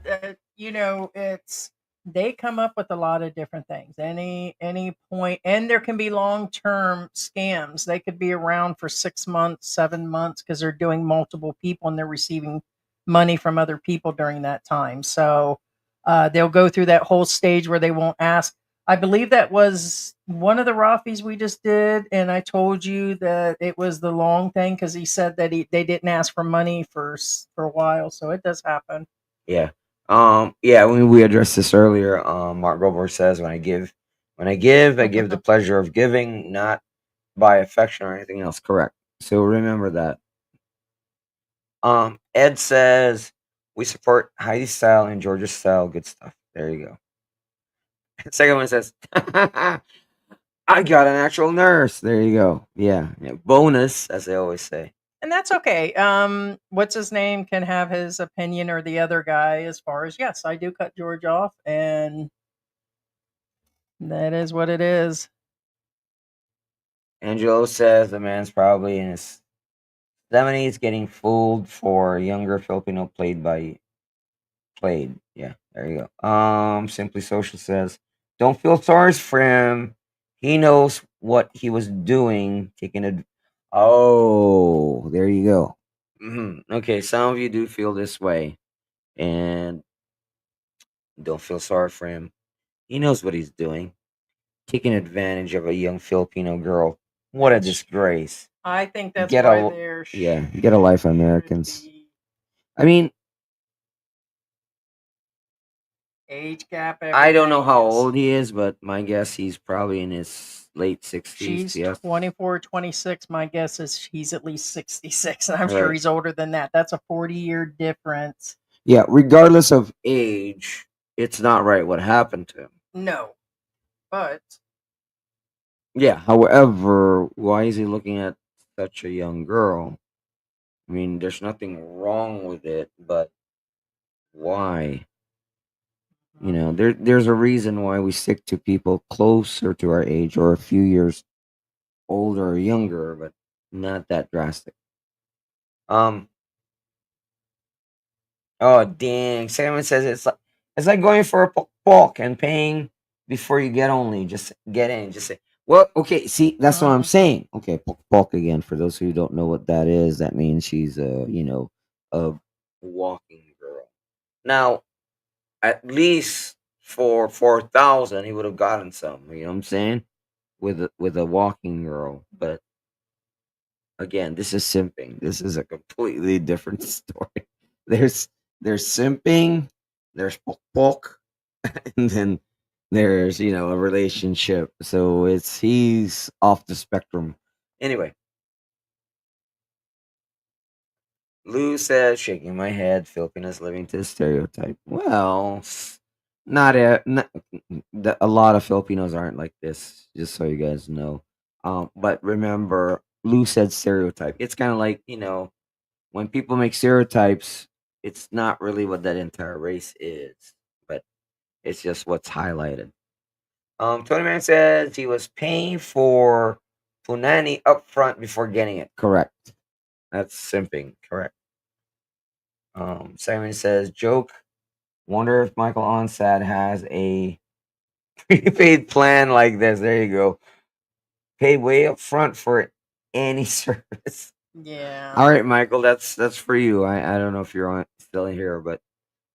A: it's they come up with a lot of different things. Any point, and there can be long-term scams. They could be around for 6 months, 7 months because they're doing multiple people and they're receiving money from other people during that time. So they'll go through that whole stage where they won't ask. I believe that was one of the Rafis we just did, and I told you that it was the long thing because he said that they didn't ask for money for a while. So it does happen.
B: Yeah. Yeah, when we addressed this earlier, Mark Goldberg says I give the pleasure of giving, not by affection or anything else. Correct. So remember that. Ed says we support Heidi's style and Georgia's style. Good stuff. There you go. Second one says I got an actual nurse. There you go. Yeah. Bonus, as they always say.
A: And that's okay. What's his name can have his opinion or the other guy as far as yes, I do cut George off, and that is what it is.
B: Angelo says the man's probably in his 70s getting fooled for younger Filipino played. Yeah, there you go. Simply Social says, don't feel sorry for him. He knows what he was doing. Oh, there you go. Okay, some of you do feel this way, and don't feel sorry for him. He knows what he's doing. taking advantage of a young Filipino girl. What a disgrace.
A: I think that's
B: Get
A: why
B: a
A: they're
B: yeah, get a life, Americans. I mean,
A: age gap.
B: I don't know how
A: everything is-
B: old he is, but my guess he's probably in his late 60s.
A: She's
B: Yes.
A: 24, 26. My guess is he's at least 66, and I'm sure
B: Right.
A: he's older than that. That's a 40-year difference.
B: Yeah, regardless of age, it's not right what happened to him.
A: No, but
B: Yeah, however, why is he looking at such a young girl? I mean, there's nothing wrong with it, but why? You know, there's a reason why we stick to people closer to our age or a few years older or younger, but not that drastic. Um. Oh dang! Simon says it's like going for a pork and paying before you get only. Just get in. Just say, well, okay. See, that's what I'm saying. Okay, pork again. For those who don't know what that is, that means she's a walking girl. Now, at least for 4,000, he would have gotten some. You know what I'm saying? With a walking girl, but again, this is simping. This is a completely different story. There's there's simping, there's pok, and then there's a relationship. So he's off the spectrum. Anyway, Lou says, shaking my head, Filipinos living to the stereotype. Well, a lot of Filipinos aren't like this. Just so you guys know. But remember, Lou said stereotype. It's kind of like when people make stereotypes, it's not really what that entire race is, but it's just what's highlighted. Tony Man says he was paying for Punani up front before getting it. Correct. That's simping. Correct. Simon says, joke. Wonder if Michael Onsad has a prepaid plan like this. There you go. Pay way up front for any service.
A: yeah.
B: All right, Michael, that's for you. I don't know if you're still in here, but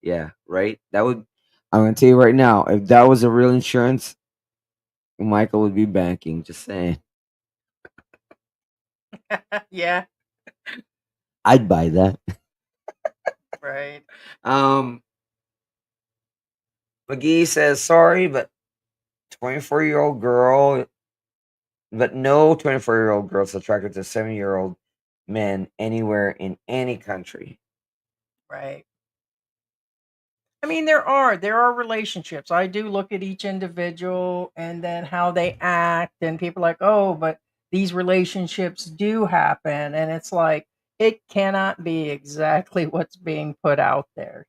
B: yeah, right. I'm gonna tell you right now, if that was a real insurance, Michael would be banking. Just saying,
A: Yeah,
B: I'd buy that.
A: right.
B: McGee says sorry, but 24-year-old girl, but no 24-year-old girl is attracted to 7-year-old men anywhere in any country.
A: Right. I mean, there are relationships. I do look at each individual and then how they act, and people are like, oh, but these relationships do happen, and it's like it cannot be exactly what's being put out there.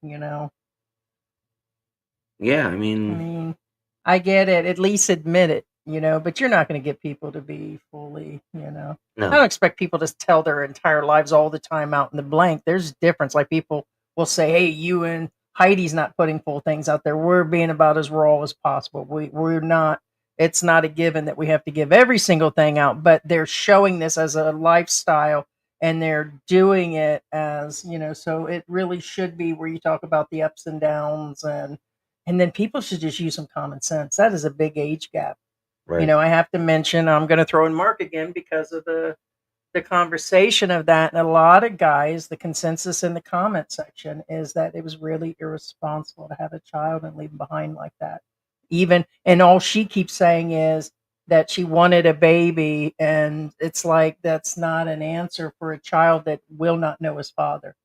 B: Yeah, I
A: I
B: mean,
A: mean, I get it. At least admit it. But you're not going to get people to be fully. I don't
B: no,
A: expect people to tell their entire lives all the time out in the blank. There's difference. Like people will say, "Hey, you and Heidi's not putting full things out there. We're being about as raw as possible. We're not. It's not a given that we have to give every single thing out, but they're showing this as a lifestyle and they're doing it as So it really should be where you talk about the ups and downs and then people should just use some common sense. That is a big age gap.
B: right?
A: I have to mention, I'm going to throw in Mark again because of the conversation of that. And a lot of guys, the consensus in the comment section is that it was really irresponsible to have a child and leave him behind like that. And all she keeps saying is that she wanted a baby. And it's like, that's not an answer for a child that will not know his father.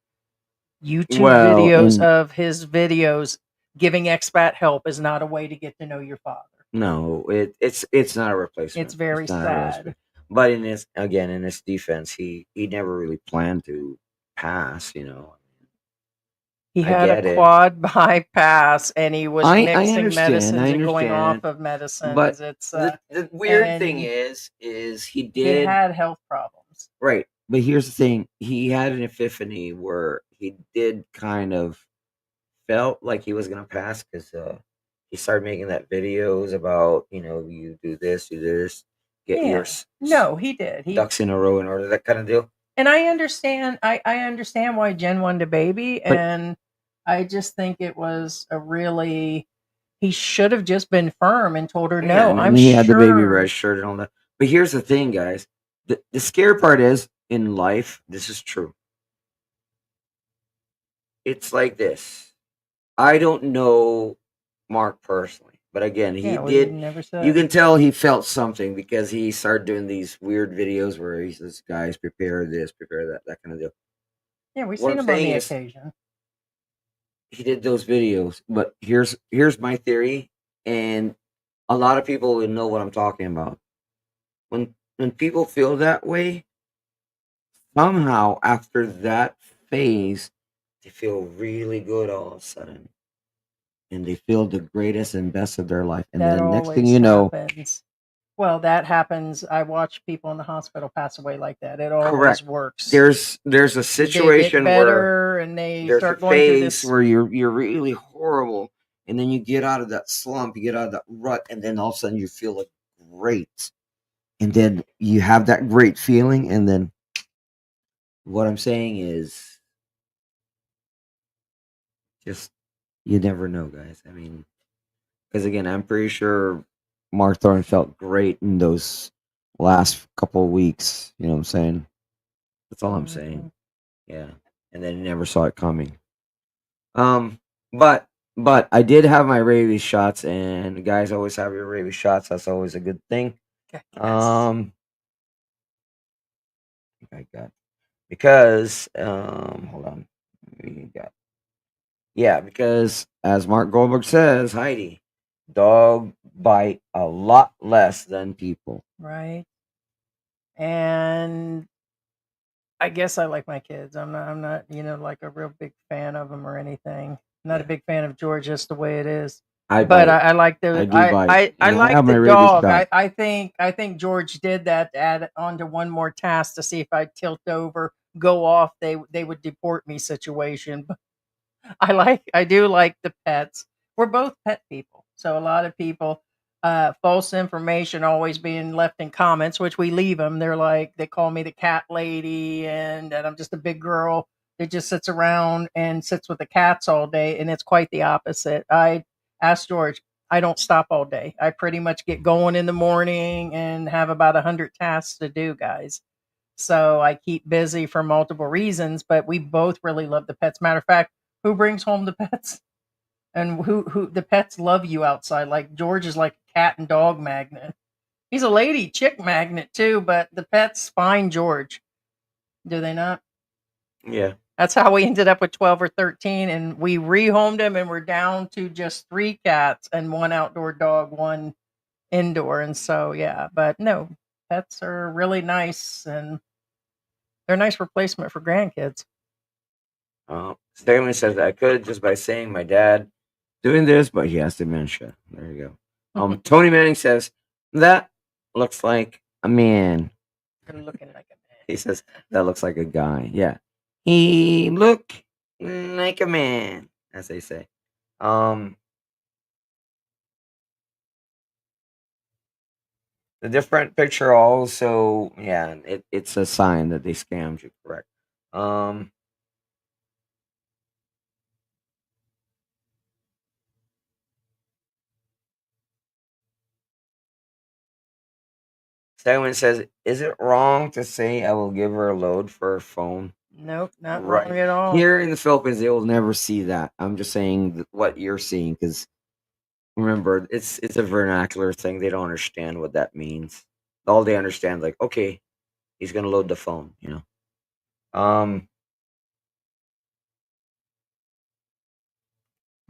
A: YouTube
B: Well,
A: videos
B: in
A: of his videos giving expat help is not a way to get to know your father.
B: no, it's not a replacement.
A: It's very
B: It's not a
A: sad.
B: replacement. But in his defense, he never really planned to pass.
A: He
B: I
A: had a
B: get it.
A: quad bypass and he was
B: I
A: mixing
B: understand.
A: medicines
B: I
A: and going off
B: understand.
A: of medicines.
B: But
A: It's
B: the weird thing
A: and
B: is he
A: he
B: did
A: had health problems.
B: right. But here's the thing: he had an epiphany where he did kind of felt like he was gonna pass because he started making that videos about you do this, get your
A: Yeah. No, he did.
B: ducks in a row in order, that kind of deal.
A: And I understand. I understand why Jen wanted a baby,
B: But
A: and I just think it was a really he should have just been firm and told her
B: Yeah,
A: no.
B: and
A: I'm
B: he had the baby
A: sure.
B: registered and all that. But here's the thing, guys. The scary part is in life, this is true. It's like this. I don't know Mark personally, but again, he
A: Yeah, we
B: did.
A: never
B: You
A: said.
B: can tell he felt something because he started doing these weird videos where he says, "Guys, prepare this, prepare that, that kind of deal."
A: Yeah, we've
B: What
A: seen
B: I'm
A: him on
B: saying
A: the
B: is,
A: occasion.
B: he did those videos, but here's my theory, and a lot of people will know what I'm talking about. When people feel that way, somehow after that phase, they feel really good all of a sudden, and they feel the greatest and best of their life. And
A: That
B: then next thing
A: always
B: you know,
A: happens. Well, that happens. I watch people in the hospital pass away like that. It
B: correct.
A: always works.
B: There's a
A: They get
B: situation where
A: better and they
B: there's a
A: start going through
B: phase
A: this.
B: where you're really horrible, and then you get out of that slump, you get out of that rut, and then all of a sudden you feel like great, and then you have that great feeling, and then what I'm saying is just you never know, guys. I mean, because again, I'm pretty sure Mark Thorne felt great in those last couple of weeks. You know what I'm saying? That's all I'm saying. Yeah, and then he never saw it coming. Um, but I did have my rabies shots, and guys always have your rabies shots. That's always a good thing.
A: Yes.
B: I think I got because hold on, we got yeah, because as Mark Goldberg says, Heidi, dog bite a lot less than people.
A: Right. And I guess I like my kids. I'm not, like a real big fan of them or anything. Not a
B: Yeah,
A: big fan of George, just the way it is.
B: I
A: But
B: bite.
A: I like
B: I
A: the
B: do bite,
A: I
B: and I
A: like
B: have
A: the
B: my rabies
A: dog.
B: shot.
A: I think George did that to add on to one more task to see if I tilt over, go off, they would deport me situation. I do like the pets. We're both pet people. So a lot of people, false information always being left in comments, which we leave them. They're like, they call me the cat lady and that I'm just a big girl that just sits around and sits with the cats all day. And it's quite the opposite. I asked George, I don't stop all day. I pretty much get going in the morning and have about 100 tasks to do, guys. So I keep busy for multiple reasons, but we both really love the pets. Matter of fact, who brings home the pets? And who the pets love you outside. Like George is like a cat and dog magnet. He's a lady chick magnet too, but the pets find George. Do they not?
B: Yeah.
A: That's how we ended up with 12 or 13 and we rehomed him and we're down to just 3 cats and 1 outdoor dog, 1 indoor. And so yeah, but no, pets are really nice and they're a nice replacement for grandkids.
B: Stanley says I could just by saying my dad doing this, but he has dementia. There you go. Tony Manning says that looks like a man.
A: You're looking like a man.
B: He says that looks like a guy. Yeah, he look like a man, as they say. Um, the different picture also, yeah, it's a sign that they scammed you. Correct. Um, Someone says, "Is it wrong to say I will give her a load for her phone?"
A: Nope, not
B: Right.
A: wrong at all.
B: Here in the Philippines, they will never see that. I'm just saying what you're seeing because remember, it's a vernacular thing. They don't understand what that means. All they understand, like, okay, he's gonna load the phone. Um,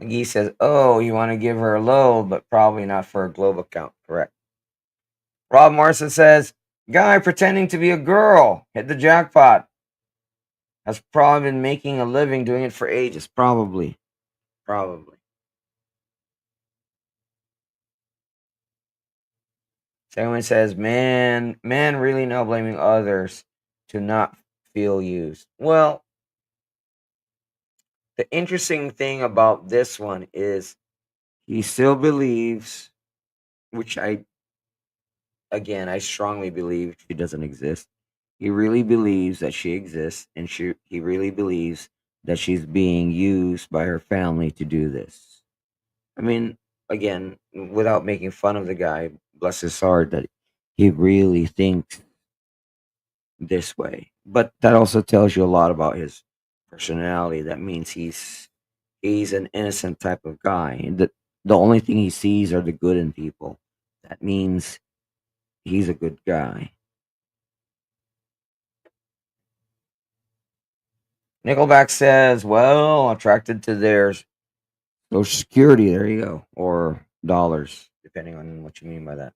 B: McGee says, "Oh, you want to give her a load, but probably not for a Globe account." Correct. Rob Morrison says, "Guy pretending to be a girl hit the jackpot. Has probably been making a living doing it for ages. Probably. Probably." Someone says, man really now blaming others to not feel used. Well, the interesting thing about this one is he still believes, which I strongly believe she doesn't exist. He really believes that she exists, and he really believes that she's being used by her family to do this. I mean, again, without making fun of the guy, bless his heart, that he really thinks this way. But that also tells you a lot about his personality. That means he's an innocent type of guy. The only thing he sees are the good in people. That means he's a good guy. Nickelback says, "Well, attracted to their Social Security. There you go, or dollars, depending on what you mean by that."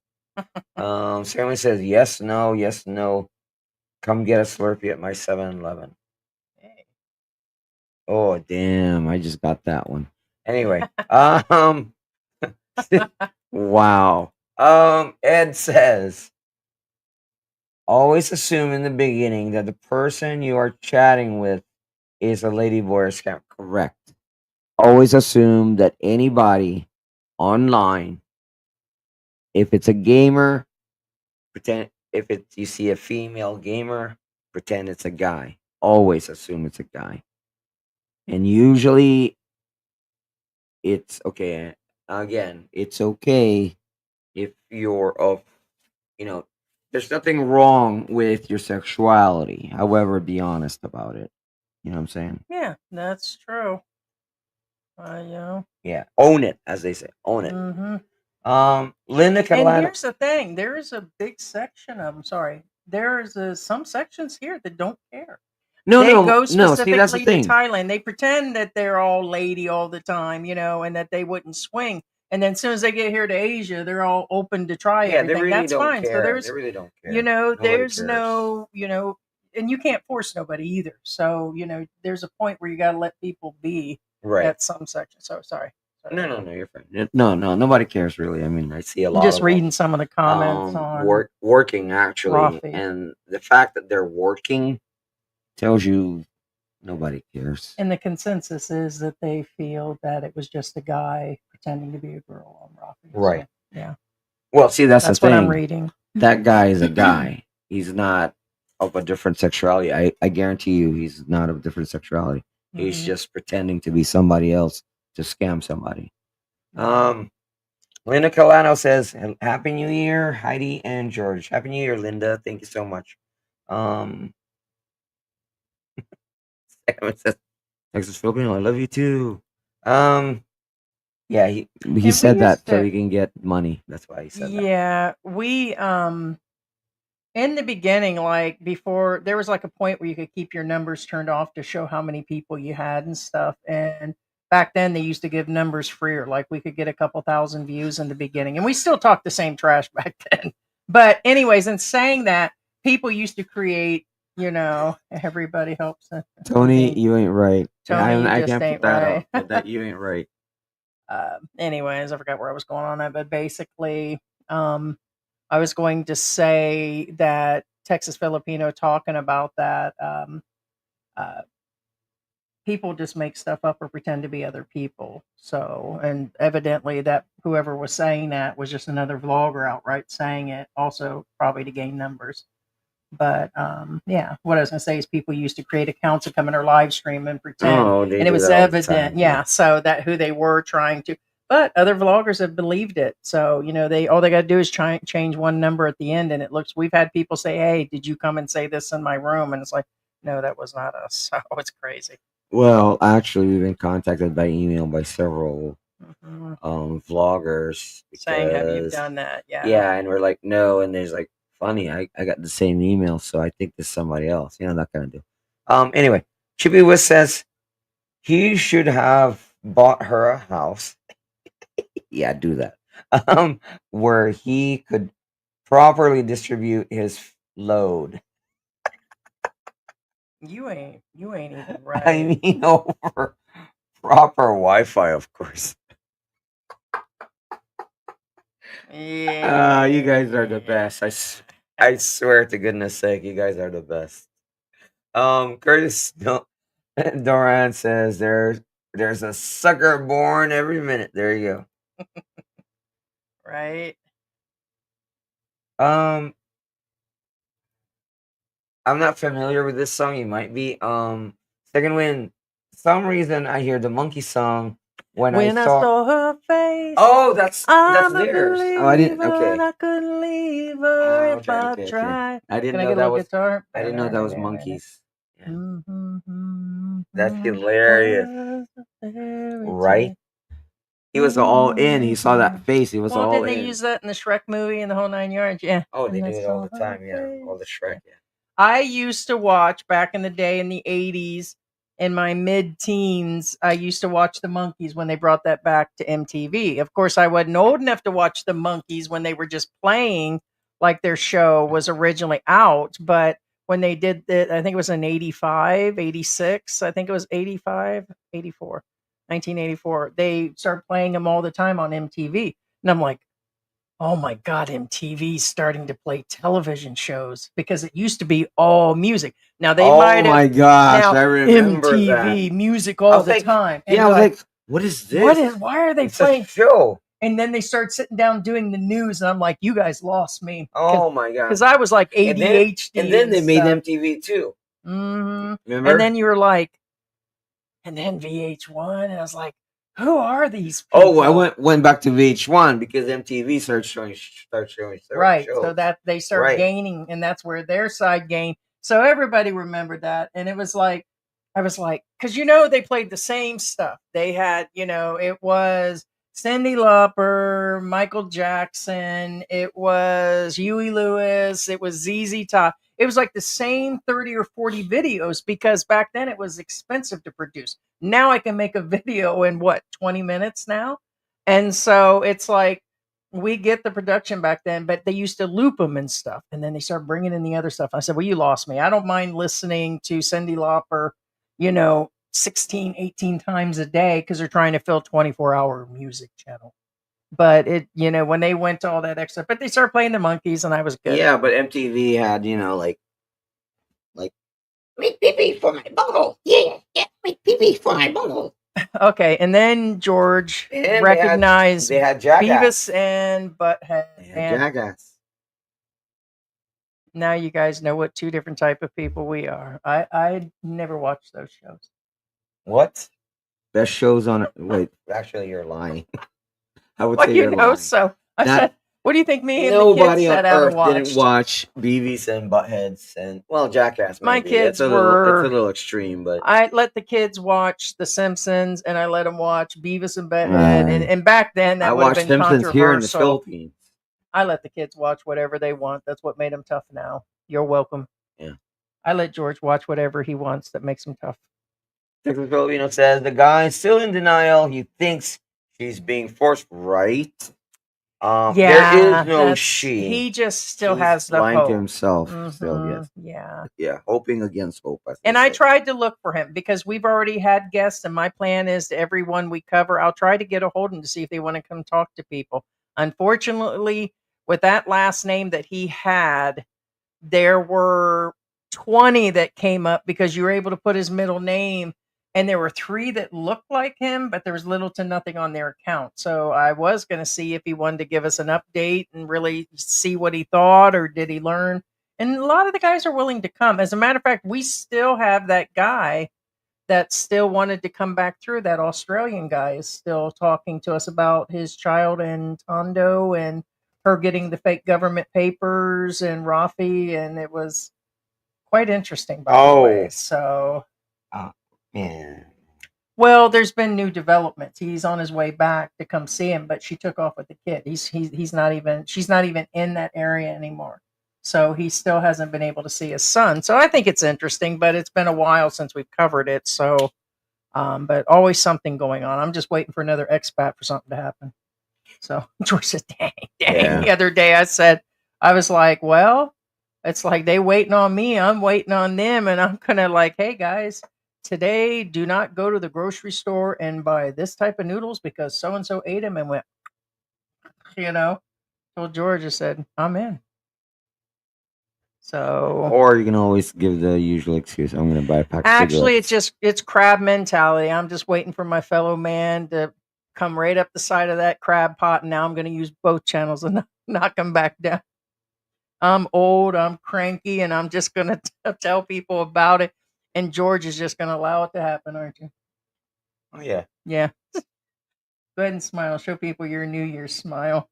B: Stanley says, "Yes, no, yes, no. Come get a Slurpee at my 7-Eleven."
A: Hey.
B: Oh, damn! I just got that one. Anyway, um, wow. Ed says, "Always assume in the beginning that the person you are chatting with is a ladyboy or scam." Correct. Always assume that anybody online, if it's a gamer, pretend if it's you see a female gamer, pretend it's a guy. Always assume it's a guy. And usually it's okay. Again, it's okay if you're of, you know, there's nothing wrong with your sexuality. However, be honest about it. You know what I'm saying?
A: Yeah, that's true.
B: Yeah. Own it, as they say. Own it.
A: Mm-hmm.
B: Linda
A: And
B: Catalano.
A: here's the thing: there is a big section of. I'm sorry. There's some sections here that don't care.
B: No,
A: They
B: no,
A: go
B: no. See, that's the
A: specifically to
B: thing.
A: Thailand. They pretend that they're all lady all the time, and that they wouldn't swing. And then as soon as they get here to Asia, they're all open to try
B: Yeah, they
A: everything.
B: really
A: That's
B: don't
A: fine. So
B: care. They
A: there's,
B: really don't care. Nobody
A: there's
B: cares.
A: no, and you can't force nobody either. So, there's a point where you got to let people be
B: Right.
A: at some section. So sorry.
B: No, you're fine. No, nobody cares really. I mean, I see a
A: I'm
B: lot
A: just
B: of
A: reading some of the comments on
B: working actually,
A: Rafi.
B: and the fact that they're working tells you nobody cares.
A: And the consensus is that they feel that it was just a guy pretending to be a girl on Rafi.
B: Right.
A: So, yeah.
B: Well, see, that's
A: That's
B: the
A: what I'm
B: thing.
A: reading.
B: That guy is a guy. He's not of a different sexuality. I guarantee you, he's not of a different sexuality. He's
A: Mhm.
B: just pretending to be somebody else to scam somebody. Linda Colano says, "Happy New Year, Heidi and George." Happy New Year, Linda. Thank you so much. It says, "Texas Filipino, I love you too." Yeah, he
A: And
B: said
A: we used
B: that so
A: to,
B: he can get money. That's why he said that.
A: yeah, we in the beginning, like before, there was like a point where you could keep your numbers turned off to show how many people you had and stuff. And back then, they used to give numbers freer. Like we could get a couple thousand views in the beginning, and we still talked the same trash back then. But anyways, in saying that, people used to create. Everybody helps.
B: Tony, you ain't right.
A: Tony, you
B: I
A: just
B: can't put
A: ain't
B: that
A: right.
B: up. But that you ain't right.
A: Anyways, I forgot where I was going on that, but basically, I was going to say that Texas Filipino talking about that uh, people just make stuff up or pretend to be other people. So, and evidently, that whoever was saying that was just another vlogger outright saying it, also probably to gain numbers. But yeah, what I was going to say is people used to create accounts and come in our live stream and pretend,
B: Oh, they
A: and it
B: do
A: was
B: that all the
A: evident,
B: time.
A: yeah, so that who they were trying to. But other vloggers have believed it, so they all they got to do is try change one number at the end, and it looks. We've had people say, "Hey, did you come and say this in my room?" And it's like, no, that was not us. So it's crazy.
B: Well, actually, we've been contacted by email by several
A: Mhm.
B: vloggers
A: Saying, "Have you
B: because
A: done that?" Yeah.
B: yeah, and we're like, no, and there's like, funny, I got the same email, so I think this is somebody else. That kind of deal. Anyway, Chippy Wiss says he should have bought her a house. Yeah, do that. Where he could properly distribute his load.
A: You ain't even
B: I
A: right.
B: mean, over proper Wi-Fi, of course.
A: Yeah.
B: You guys are the best. I swear to goodness sake, you guys are the best. Curtis Doran says there's a sucker born every minute. There you
A: Right.
B: go. I'm not familiar with this song. You might be. Second Wind. Some reason I hear the monkey song when
A: When
B: I
A: I
B: saw.
A: saw her face,
B: Oh, that's
A: I'm a
B: theirs. Oh, I didn't.
A: believer,
B: Okay.
A: and I couldn't leave her if
B: Okay.
A: I
B: Okay. Okay.
A: tried.
B: I didn't
A: Can I
B: know
A: get a
B: that
A: little
B: was.
A: guitar?
B: I didn't know that was monkeys. Yeah. That's
A: Mm-hmm.
B: hilarious.
A: Was a fairy
B: Right?
A: tale.
B: He was all in. He saw that
A: Mm-hmm.
B: face. He was
A: Well,
B: all
A: didn't they
B: in.
A: use that in the Shrek movie and the whole 9 yards? Yeah.
B: Oh, they
A: And I
B: do it all
A: saw
B: the
A: her
B: time. Yeah, all the
A: face.
B: Shrek.
A: Yeah.
B: Yeah.
A: I used to watch back in the day in the 80s, in my mid-teens, I used to watch the Monkees when they brought that back to MTV. Of course, I wasn't old enough to watch the Monkees when they were just playing, like their show was originally out, but when they did it, I think it was in 85, 86. I think it was 85, 84, 1984. They started playing them all the time on MTV. And I'm like, oh my God, MTV's starting to play television shows because it used to be all music. Now they
B: Oh
A: might have
B: my gosh,
A: now
B: I remember that.
A: MTV music
B: I
A: all
B: was
A: the
B: like,
A: time. And
B: yeah, I
A: you're
B: was
A: like,
B: like, what is
A: what
B: this?
A: is why are they
B: It's a
A: playing?
B: show.
A: And then they start sitting down doing the news, and I'm like, you guys lost me.
B: Oh my god.
A: Because I was like
B: And then
A: ADHD and
B: they made
A: stuff.
B: MTV too.
A: And
B: Remember?
A: then you were like, and then VH1, and I was like, who are these
B: Oh,
A: people?
B: I went back to VH1 because MTV started showing certain
A: Right.
B: shows.
A: So that they start
B: Right.
A: gaining, and that's where their side gained. So everybody remembered that. And it was like, I was like, because they played the same stuff. They had, it was Cyndi Lauper, Michael Jackson, it was Huey Lewis, it was ZZ Top. It was like the same 30 or 40 videos because back then it was expensive to produce. Now I can make a video in 20 minutes now? And so it's like, we get the production back then, but they used to loop them and stuff. And then they started bringing in the other stuff. I said, well, you lost me. I don't mind listening to Cyndi Lauper, 16, 18 times a day because they're trying to fill 24-hour music channel. But when they went to all that extra, but they started playing the Monkees and I was good.
B: Yeah, but MTV had, like make pee for my bubble. Yeah, make pee for my bubble.
A: Okay, and then George
B: And
A: recognized
B: they had Jackass.
A: Beavis and Butthead. And
B: Jackass.
A: now you guys know what two different type of people we are. I never watched those shows.
B: What? Best shows on it. Wait, actually, you're lying. I would
A: Well,
B: say you're lying.
A: so I
B: Not-
A: said, what do you think me and the
B: Nobody
A: kids
B: on
A: sat out and
B: earth
A: watched?
B: didn't watch Beavis and Buttheads and Jackass. Maybe.
A: My kids
B: That's a
A: were.
B: It's a little extreme, but
A: I let the kids watch The Simpsons, and I let them watch Beavis and Butthead, and back then that
B: I
A: would have
B: watched
A: been
B: Simpsons here in the
A: controversial.
B: Philippines.
A: I let the kids watch whatever they want. That's what made them tough now. You're welcome.
B: Yeah.
A: I let George watch whatever he wants that makes him tough.
B: Texas Filipino says the guy is still in denial. He thinks she's being forced, right? There is no she.
A: He just still
B: He's
A: has the
B: lying
A: hope
B: to himself. Still, yes.
A: Yeah.
B: Yeah, hoping against hope.
A: And I tried to look for him because we've already had guests, and my plan is to everyone we cover, I'll try to get a hold of him to see if they want to come talk to people. Unfortunately, with that last name that he had, there were 20 that came up because you were able to put his middle name, and there were 3 that looked like him, but there was little to nothing on their account. So I was going to see if he wanted to give us an update and really see what he thought, or did he learn. And a lot of the guys are willing to come. As a matter of fact, we still have that guy that still wanted to come back through. That Australian guy is still talking to us about his child in Tondo and her getting the fake government papers and Rafi, and it was quite interesting, by the way. So,
B: yeah.
A: Well, there's been new developments. He's on his way back to come see him, but she took off with the kid. She's not even in that area anymore. So he still hasn't been able to see his son. So I think it's interesting, but it's been a while since we've covered it. So, but always something going on. I'm just waiting for another expat for something to happen. So George said, dang.
B: Yeah.
A: The other day I was like, well, it's like they waiting on me. I'm waiting on them. And I'm kind of like, hey guys, today do not go to the grocery store and buy this type of noodles because so-and-so ate them and went, told George, I said, I'm in. So,
B: or you can always give the usual excuse. I'm going to buy a pack of
A: actually,
B: cigarettes.
A: it's crab mentality. I'm just waiting for my fellow man to come right up the side of that crab pot, and now I'm going to use both channels and knock him back down. I'm old, I'm cranky, and I'm just going to tell people about it. And George is just going to allow it to happen, aren't you?
B: Oh yeah.
A: Yeah. Go ahead and smile. Show people your New Year's smile.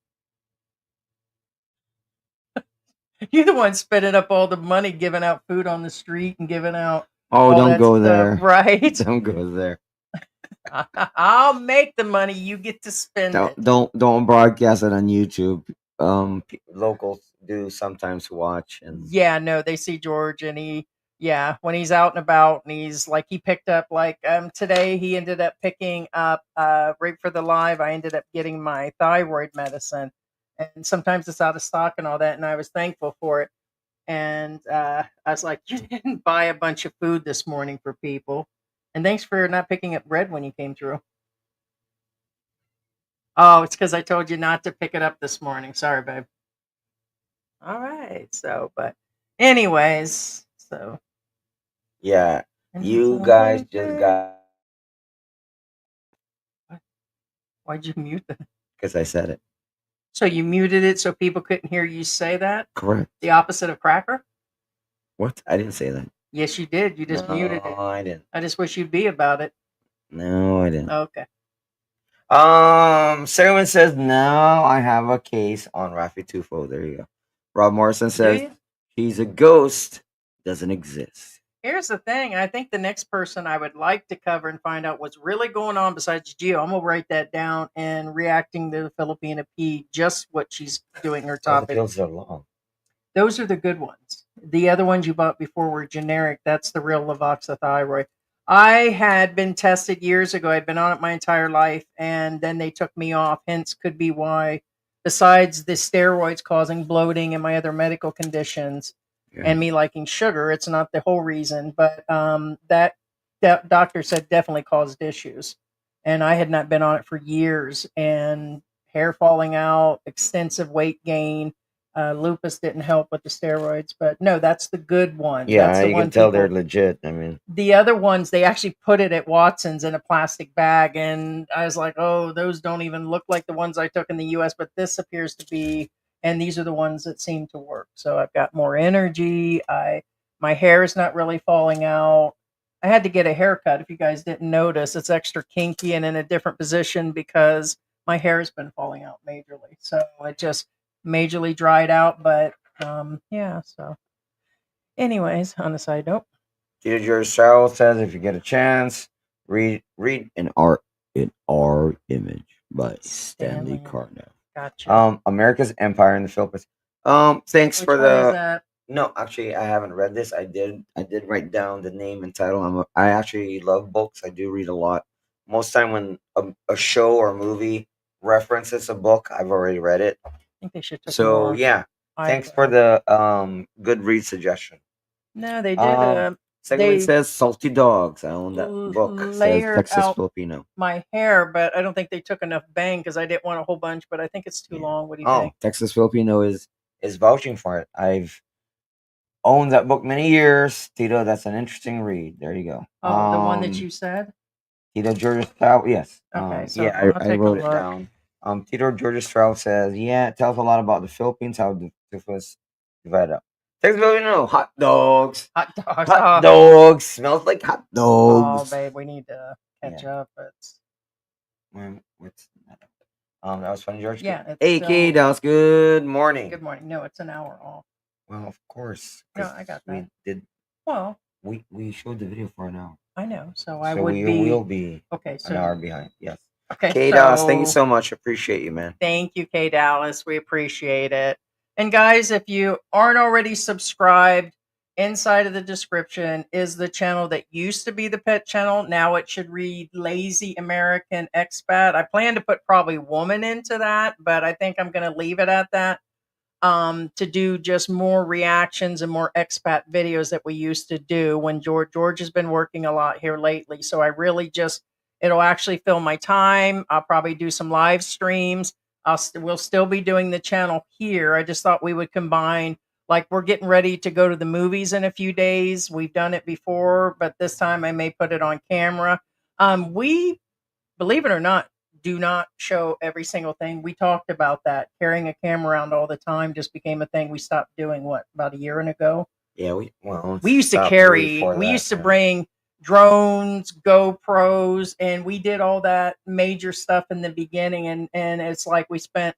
A: You're the one spending up all the money, giving out food on the street and giving out
B: Oh,
A: all
B: don't
A: that
B: go
A: stuff,
B: there.
A: right?
B: Don't go there.
A: I'll make the money. You get to spend
B: Don't
A: it.
B: don't broadcast it on YouTube. Locals do sometimes watch, and
A: Yeah, no, they see George and yeah, when he's out and about and he's like, he picked up like, today he ended up picking up, right for the live, I ended up getting my thyroid medicine, and sometimes it's out of stock and all that. And I was thankful for it. And, I was like, you didn't buy a bunch of food this morning for people. And thanks for not picking up bread when you came through. Oh, it's because I told you not to pick it up this morning. Sorry, babe. All right. So, but anyways, so
B: yeah,
A: and
B: you
A: so
B: guys just
A: birthday.
B: got
A: What? Why'd you mute it?
B: because I said it.
A: So you muted it so people couldn't hear you say that?
B: Correct.
A: The opposite of cracker?
B: What? I didn't say that.
A: Yes, you did. You just muted
B: No,
A: it.
B: I didn't.
A: I just wish you'd be about it.
B: No, I didn't.
A: Okay.
B: Serwin says no. I have a case on Rafi Tufo. There you go. Rob Morrison
A: Do
B: says
A: you?
B: he's a ghost. Doesn't exist.
A: Here's the thing. I think the next person I would like to cover and find out what's really going on besides Gio, I'm gonna write that down and reacting to the Filipina P, just what she's doing her
B: Oh, the
A: topic.
B: pills are long.
A: Those are the good ones. The other ones you bought before were generic. That's the real Lavoxathyroid. I had been tested years ago. I'd been on it my entire life, and then they took me off. Hence, could be why, besides the steroids causing bloating and my other medical conditions,
B: Yeah.
A: and me liking sugar, it's not the whole reason. But that doctor said definitely caused issues, and I had not been on it for years, and hair falling out, extensive weight gain. Lupus didn't help with the steroids, but no, that's the good one.
B: Yeah,
A: That's the
B: you
A: one
B: can tell
A: people,
B: they're legit. I mean,
A: the other ones, they actually put it at Watson's in a plastic bag, and I was like, oh, those don't even look like the ones I took in the US, but this appears to be, and these are the ones that seem to work. So I've got more energy. My hair is not really falling out. I had to get a haircut. If you guys didn't notice, it's extra kinky and in a different position because my hair has been falling out majorly. So it just majorly dried out. But yeah. So, anyways, on a side note,
B: Tito George Sarrell says if you get a chance, read in our image by Stanley Carnell.
A: Gotcha.
B: America's Empire in the Philippines. Thanks
A: Which
B: for
A: one is
B: the.
A: that?
B: No, actually, I haven't read this. I did write down the name and title. I actually love books. I do read a lot. Most time when a show or movie references a book, I've already read it.
A: I think they should take
B: So
A: more.
B: yeah, thanks for the good read suggestion.
A: No, they did.
B: Segment
A: They
B: says Salty Dogs. I own that book. Says
A: layered
B: Texas
A: out
B: Filipino.
A: my hair, but I don't think they took enough bang because I didn't want a whole bunch. But I think it's too
B: Yeah.
A: long. What do you
B: Oh,
A: think?
B: Texas Filipino is vouching for it. I've owned that book many years. Tito, that's an interesting read. There you go.
A: Oh, the one that you said.
B: Tito Georgia Stroud, yes.
A: Okay, so
B: yeah,
A: I'll
B: I
A: take a
B: wrote it
A: look.
B: down. Tito Georgia Stroud says, yeah, it tells a lot about the Philippines, how the was divided up. Texas Filipino, hot dogs.
A: Hot dogs.
B: Hot dogs. Smells like hot
A: Oh,
B: dogs.
A: babe, we need to catch up. It's
B: What's that? That was funny, George.
A: yeah. It's
B: Hey, K
A: still,
B: Downs, good morning.
A: good morning. No, it's an hour off.
B: Well, of course.
A: No,
B: 'cause
A: I got
B: we
A: that.
B: did.
A: Well,
B: We showed the video for an hour.
A: I know. So I
B: So
A: would
B: we
A: be
B: will be
A: okay.
B: an
A: So
B: hour behind. Yes.
A: okay.
B: K Downs, thank you
A: So
B: so much. Appreciate you, man.
A: thank you, Kay Dallas. We appreciate it. And guys, if you aren't already subscribed, inside of the description is the channel that used to be the pet channel. Now it should read Lazy American Expat. I plan to put probably woman into that, but I think I'm going to leave it at that. To do just more reactions and more expat videos that we used to do when George has been working a lot here lately. So I really just, it'll actually fill my time. I'll probably do some live streams. We'll still be doing the channel here. I just thought we would combine, like we're getting ready to go to the movies in a few days. We've done it before, but this time I may put it on camera. We, believe it or not, do not show every single thing. We talked about that. Carrying a camera around all the time just became a thing we stopped doing, what, about a year ago?
B: Yeah, we
A: We used to
B: stopped way
A: carry,
B: before
A: we
B: that,
A: used to
B: yeah.
A: bring drones, GoPros, and we did all that major stuff in the beginning. And it's like we spent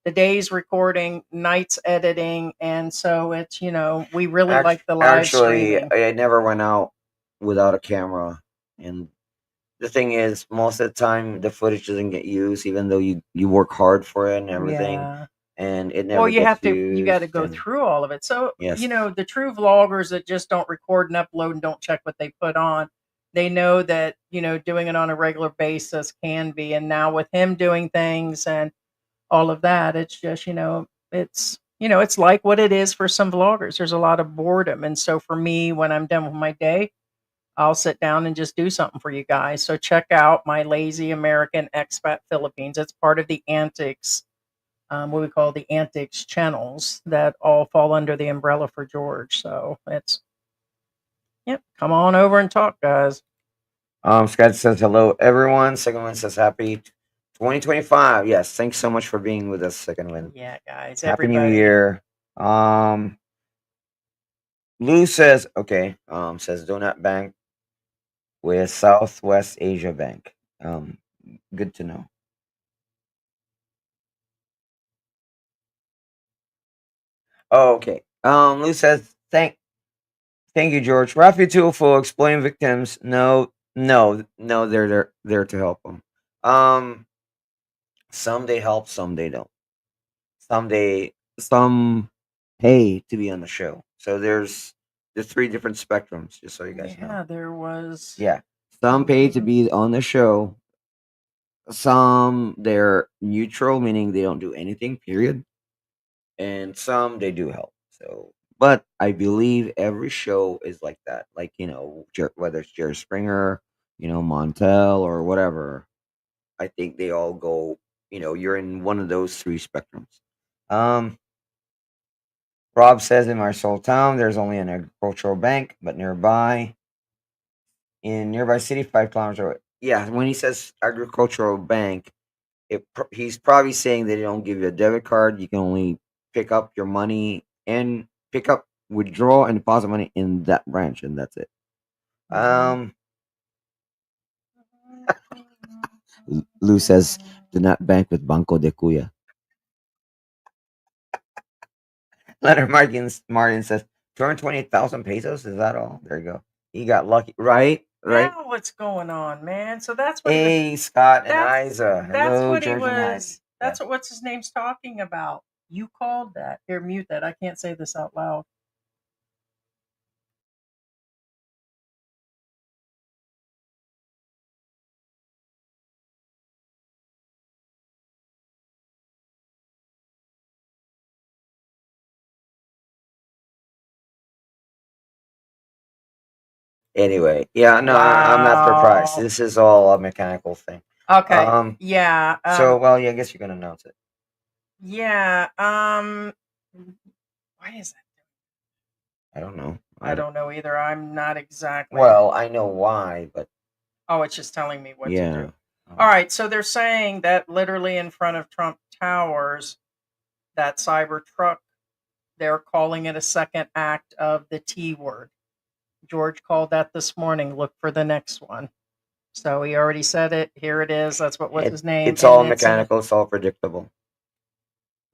A: the days recording, nights editing, and so it's we really like the live
B: Actually,
A: streaming.
B: I never went out without a camera, and the thing is, most of the time, the footage doesn't get used, even though you work hard for it and everything,
A: Yeah.
B: and it
A: Well,
B: never gets
A: you got to
B: used.
A: go
B: And
A: through all of it. So,
B: yes,
A: the true vloggers that just don't record and upload and don't check what they put on, they know that, doing it on a regular basis can be. And now with him doing things and all of that, it's just, it's like what it is for some vloggers. There's a lot of boredom. And so for me, when I'm done with my day, I'll sit down and just do something for you guys. So check out my Lazy American Expat Philippines. It's part of the Antics, what we call the Antics channels that all fall under the umbrella for George. So yep, come on over and talk, guys.
B: Scott says hello, everyone. Second one says happy 2025. Yes, thanks so much for being with us, Second Wind.
A: Yeah, guys,
B: Happy New
A: everybody.
B: Year. Lou says okay. Says do not bank with Southwest Asia Bank. Good to know. Oh, okay. Lou says thank you, George. Rafi Toolful explain victims. No, no, they're there to help them. Some they help, some they don't. Some pay to be on the show. So there's three different spectrums, just so you guys know.
A: Yeah, there was.
B: Yeah. Some pay to be on the show. Some they're neutral, meaning they don't do anything, period. And some they do help. So but I believe every show is like that. Like, whether it's Jerry Springer, Montel or whatever. I think they all go, you're in one of those three spectrums. Um Rob says in my soul town, there's only an agricultural bank, but in nearby city, 5 kilometers away. Yeah, when he says agricultural bank, he's probably saying they don't give you a debit card. You can only pick up your money and withdraw and deposit money in that branch, and that's it. Um, Lou says, do not bank with Banco de Cuya. Leonard Martin says, 228,000 pesos. Is that all? There you go. He got lucky, right? Right.
A: Now what's going on, man? So that's what
B: Hey, Scott and
A: that's
B: Isa.
A: that's
B: Hello,
A: what he
B: George and Heidi.
A: was. That's what's his name's talking about. You called that. Here, mute that. I can't say this out loud.
B: Anyway, yeah, no, I'm not surprised.
A: Wow.
B: This is all a mechanical thing.
A: Okay. Yeah.
B: So, well, yeah, I guess you're gonna announce it.
A: Yeah. Why is that?
B: I don't know.
A: I don't know either. I'm not exactly.
B: Well, I know why, but
A: Oh, it's just telling me what to
B: yeah.
A: do. All right. So they're saying that literally in front of Trump Towers, that cyber truck, they're calling it a second act of the T word. George called that this morning. Look for the next one. So he already said it. Here it is. That's what's his name.
B: It's all
A: And
B: mechanical. It's all predictable.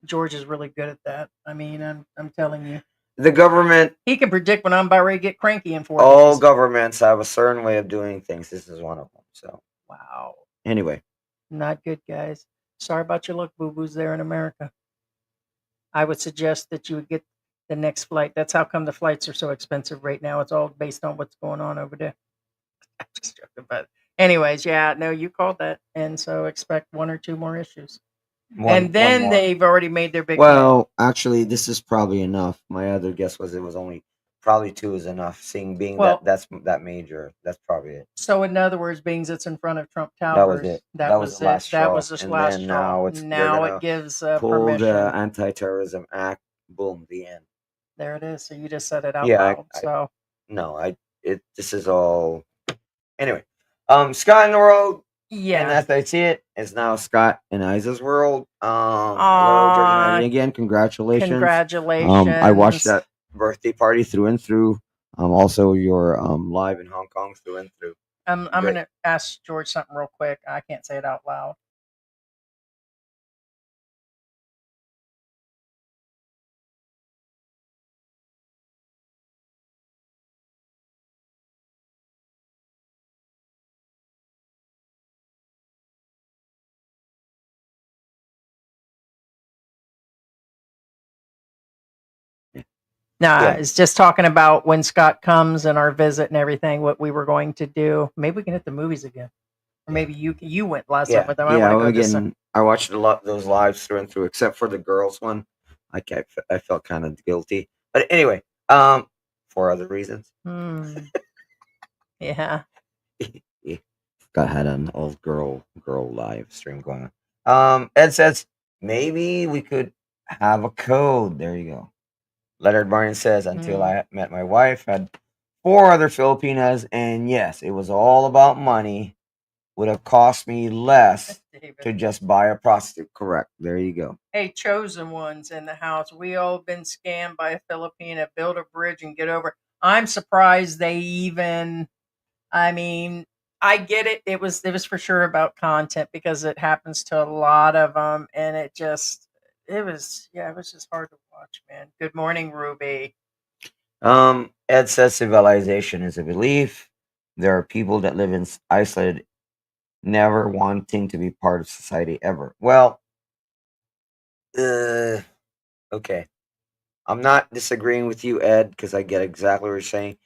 A: George is really good at that. I mean, I'm telling you.
B: The government.
A: He can predict when I'm about ready to get cranky in 4
B: All
A: days.
B: governments have a certain way of doing things. This is one of them. So
A: Wow.
B: anyway,
A: Not good, guys. Sorry about your luck, boo-boos there in America. I would suggest that you would get the next flight. That's how come the flights are so expensive right now. It's all based on what's going on over there. I'm just joking, but anyways, yeah, no, you called that, and so expect one or two more issues. And then they've already made their big.
B: well, actually, this is probably enough. My other guess was it was only probably 2 is enough. Being
A: Well-
B: that's that major, that's probably it.
A: So in other words, being it's in front of Trump Towers,
B: That was it.
A: That was
B: the last
A: it. That
B: straw.
A: was the
B: And
A: last
B: then
A: straw.
B: they're
A: Now
B: gonna
A: it gives
B: pull
A: permission.
B: the Anti-Terrorism Act. Boom, the end.
A: There it is. So you just said it out
B: Yeah,
A: loud. So
B: No, this is all. Anyway, Scott in the world, and
A: yeah.
B: as I see it, is now Scott and Isa's world. Hello, George and Heidi again. Congratulations.
A: Congratulations.
B: I watched that birthday party through and through. Also, you're live in Hong Kong through and through.
A: I'm
B: Great.
A: gonna ask George something real quick. I can't say it out loud. No,
B: Yeah.
A: it's just talking about when Scott comes and our visit and everything, what we were going to do. Maybe we can hit the movies again, or maybe you went last time
B: Yeah,
A: with them. I
B: yeah.
A: want to
B: Well,
A: go this time.
B: again, I watched a lot of those lives through and through, except for the girls one. I felt kind of guilty, but anyway, for other reasons.
A: Hmm. Yeah.
B: Yeah, got had an old girl live stream going on. Ed says maybe we could have a code. There you go. Leonard Martin says until
A: Hmm.
B: I met my wife, had four other Filipinas, and yes, it was all about money. Would have cost me less
A: David.
B: to just buy a prostitute. Correct. There you go.
A: Hey, chosen ones in the house. We all been scammed by a Filipina. Build a bridge and get over. I'm surprised they even. I mean, I get it. It was for sure about content because it happens to a lot of them, and it was just hard to watch, man. Good morning, Ruby.
B: Ed says civilization is a belief. There are people that live in isolated, never wanting to be part of society ever. Well, okay. I'm not disagreeing with you, Ed, because I get exactly what you're saying.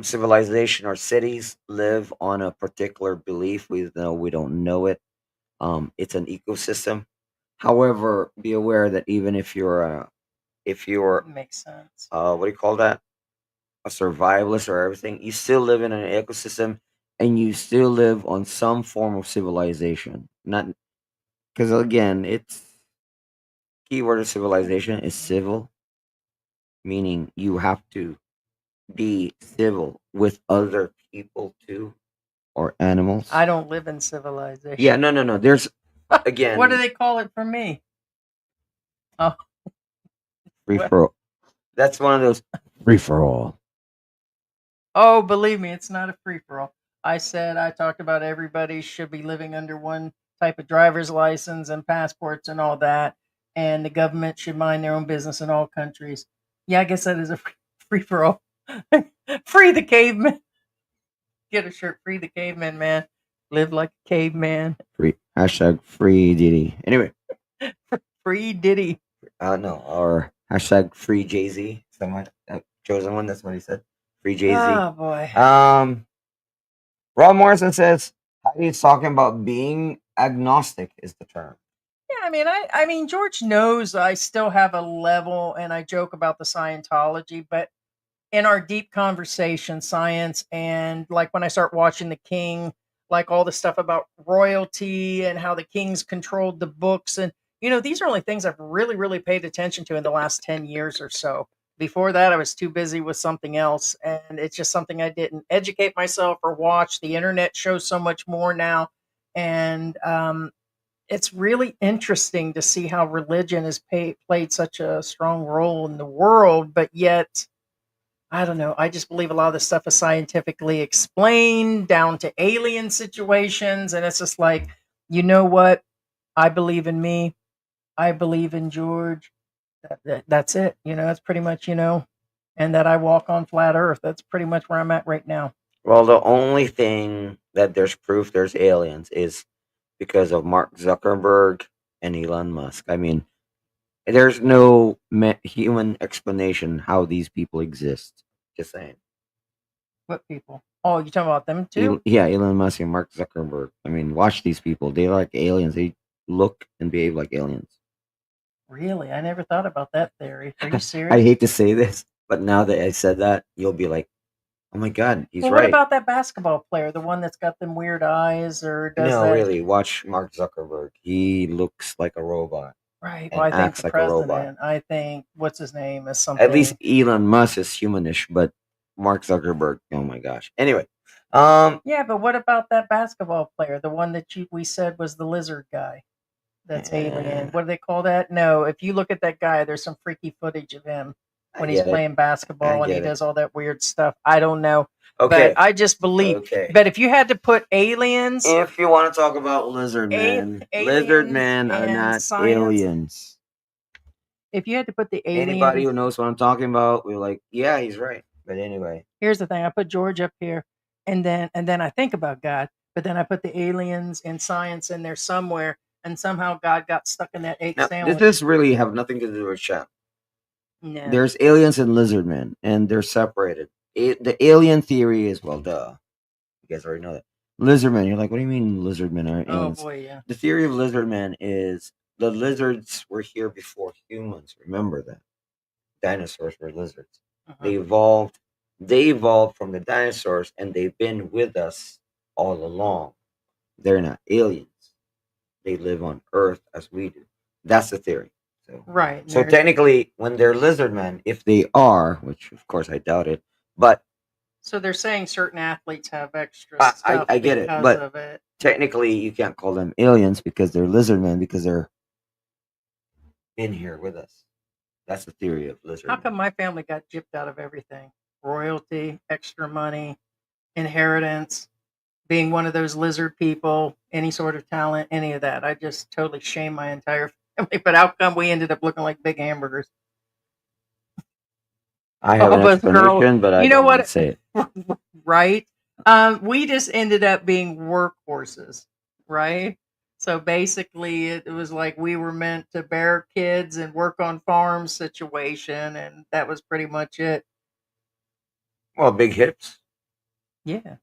B: Civilization or cities live on a particular belief. We don't know it. It's an ecosystem. However, be aware that even if you're
A: Makes sense.
B: what do you call that? A survivalist or everything, you still live in an ecosystem, and you still live on some form of civilization. Not because again, it's keyword of civilization is civil, meaning you have to be civil with other people too, or animals.
A: I don't live in civilization.
B: Yeah, no. There's
A: What do
B: again
A: they call it for me? Oh,
B: free
A: what?
B: for all. That's one of those free for all.
A: Oh, believe me, it's not a free for all. I talked about everybody should be living under one type of driver's license and passports and all that, and the government should mind their own business in all countries. Yeah, I guess that is a free for all. Free the caveman. Get a shirt. Free the caveman, man. Live like a caveman.
B: Free hashtag free Diddy. Anyway,
A: Free Diddy.
B: no, or hashtag free Jay Z. Someone chosen one. That's what he said. Free Jay Z.
A: Oh boy.
B: Rob Morrison says Heidi's talking about being agnostic is the term.
A: Yeah, I mean, George knows I still have a level, and I joke about the Scientology, but in our deep conversation, science, and like when I start watching The King, like all the stuff about royalty and how the kings controlled the books, and these are only things I've really, really paid attention to in the last 10 years or so. Before that, I was too busy with something else, and it's just something I didn't educate myself or watch. The internet shows so much more now, and it's really interesting to see how religion has played such a strong role in the world, but yet I don't know. I just believe a lot of this stuff is scientifically explained down to alien situations. And it's just like, you know what? I believe in me. I believe in George. That's it. That's pretty much, and that I walk on flat earth. That's pretty much where I'm at right now.
B: Well, the only thing that there's proof there's aliens is because of Mark Zuckerberg and Elon Musk. I mean, there's no human explanation how these people exist. Just saying.
A: What people? Oh, you talking about them too?
B: Yeah, Elon Musk and Mark Zuckerberg. I mean, watch these people. They're like aliens. They look and behave like aliens.
A: Really? I never thought about that theory. Are you serious?
B: I hate to say this, but now that I said that, you'll be like, "Oh my god, he's
A: Well,
B: right."
A: what about that basketball player, the one that's got them weird eyes or does
B: No,
A: that?
B: really, watch Mark Zuckerberg. He looks like a robot
A: Right. Well,
B: and
A: I think
B: acts
A: the
B: like a robot.
A: president, I think, what's his name, is
B: At least
A: something.
B: Elon Musk is humanish, but Mark Zuckerberg, oh my gosh. Anyway,
A: Yeah, but what about that basketball player, the one that we said was the lizard guy that's alien?
B: eh,
A: What do they call that? No, if you look at that guy, there's some freaky footage of him.
B: I
A: when he's
B: get it.
A: playing basketball and he
B: get it.
A: does all that weird stuff. I don't know.
B: Okay.
A: But I just believe.
B: Okay.
A: But if you had to put aliens,
B: If you want to talk about lizard men, lizard
A: aliens
B: men are
A: and
B: not
A: science.
B: aliens.
A: If you had to put the aliens,
B: Anybody who knows what I'm talking about, we're like, yeah, he's right. But anyway,
A: here's the thing: I put George up here, and then I think about God, but then I put the aliens and science in there somewhere, and somehow God got stuck in that egg
B: now
A: sandwich.
B: this really have nothing to do with chat.
A: No.
B: There's aliens and lizard men, and they're separated. The alien theory is, well, duh. You guys already know that. Lizard men, you're like, what do you mean lizard men are
A: Oh
B: aliens?
A: boy, yeah.
B: The theory of lizard men is the lizards were here before humans. Remember that. Dinosaurs were lizards. They evolved. They evolved from the dinosaurs, and they've been with us all along. They're not aliens. They live on Earth as we do. That's the theory. So,
A: Right.
B: so technically, when they're lizard men, if they are, which of course I doubt it, but
A: so they're saying certain athletes have extra
B: I
A: stuff
B: get it,
A: because
B: but
A: of it.
B: technically you can't call them aliens because they're lizard men because they're in here with us. That's the theory of lizard
A: How
B: men.
A: come my family got gypped out of everything? Royalty, extra money, inheritance, being one of those lizard people, any sort of talent, any of that. I just totally shame my entire family. But how come we ended up looking like big hamburgers?
B: I have
A: All
B: an
A: of us girls.
B: explanation, but I
A: You know
B: don't want
A: what?
B: to say it.
A: Right? We just ended up being workhorses, right? So basically, it was like we were meant to bear kids and work on farms situation, and that was pretty much it.
B: Well, big hips.
A: Yeah.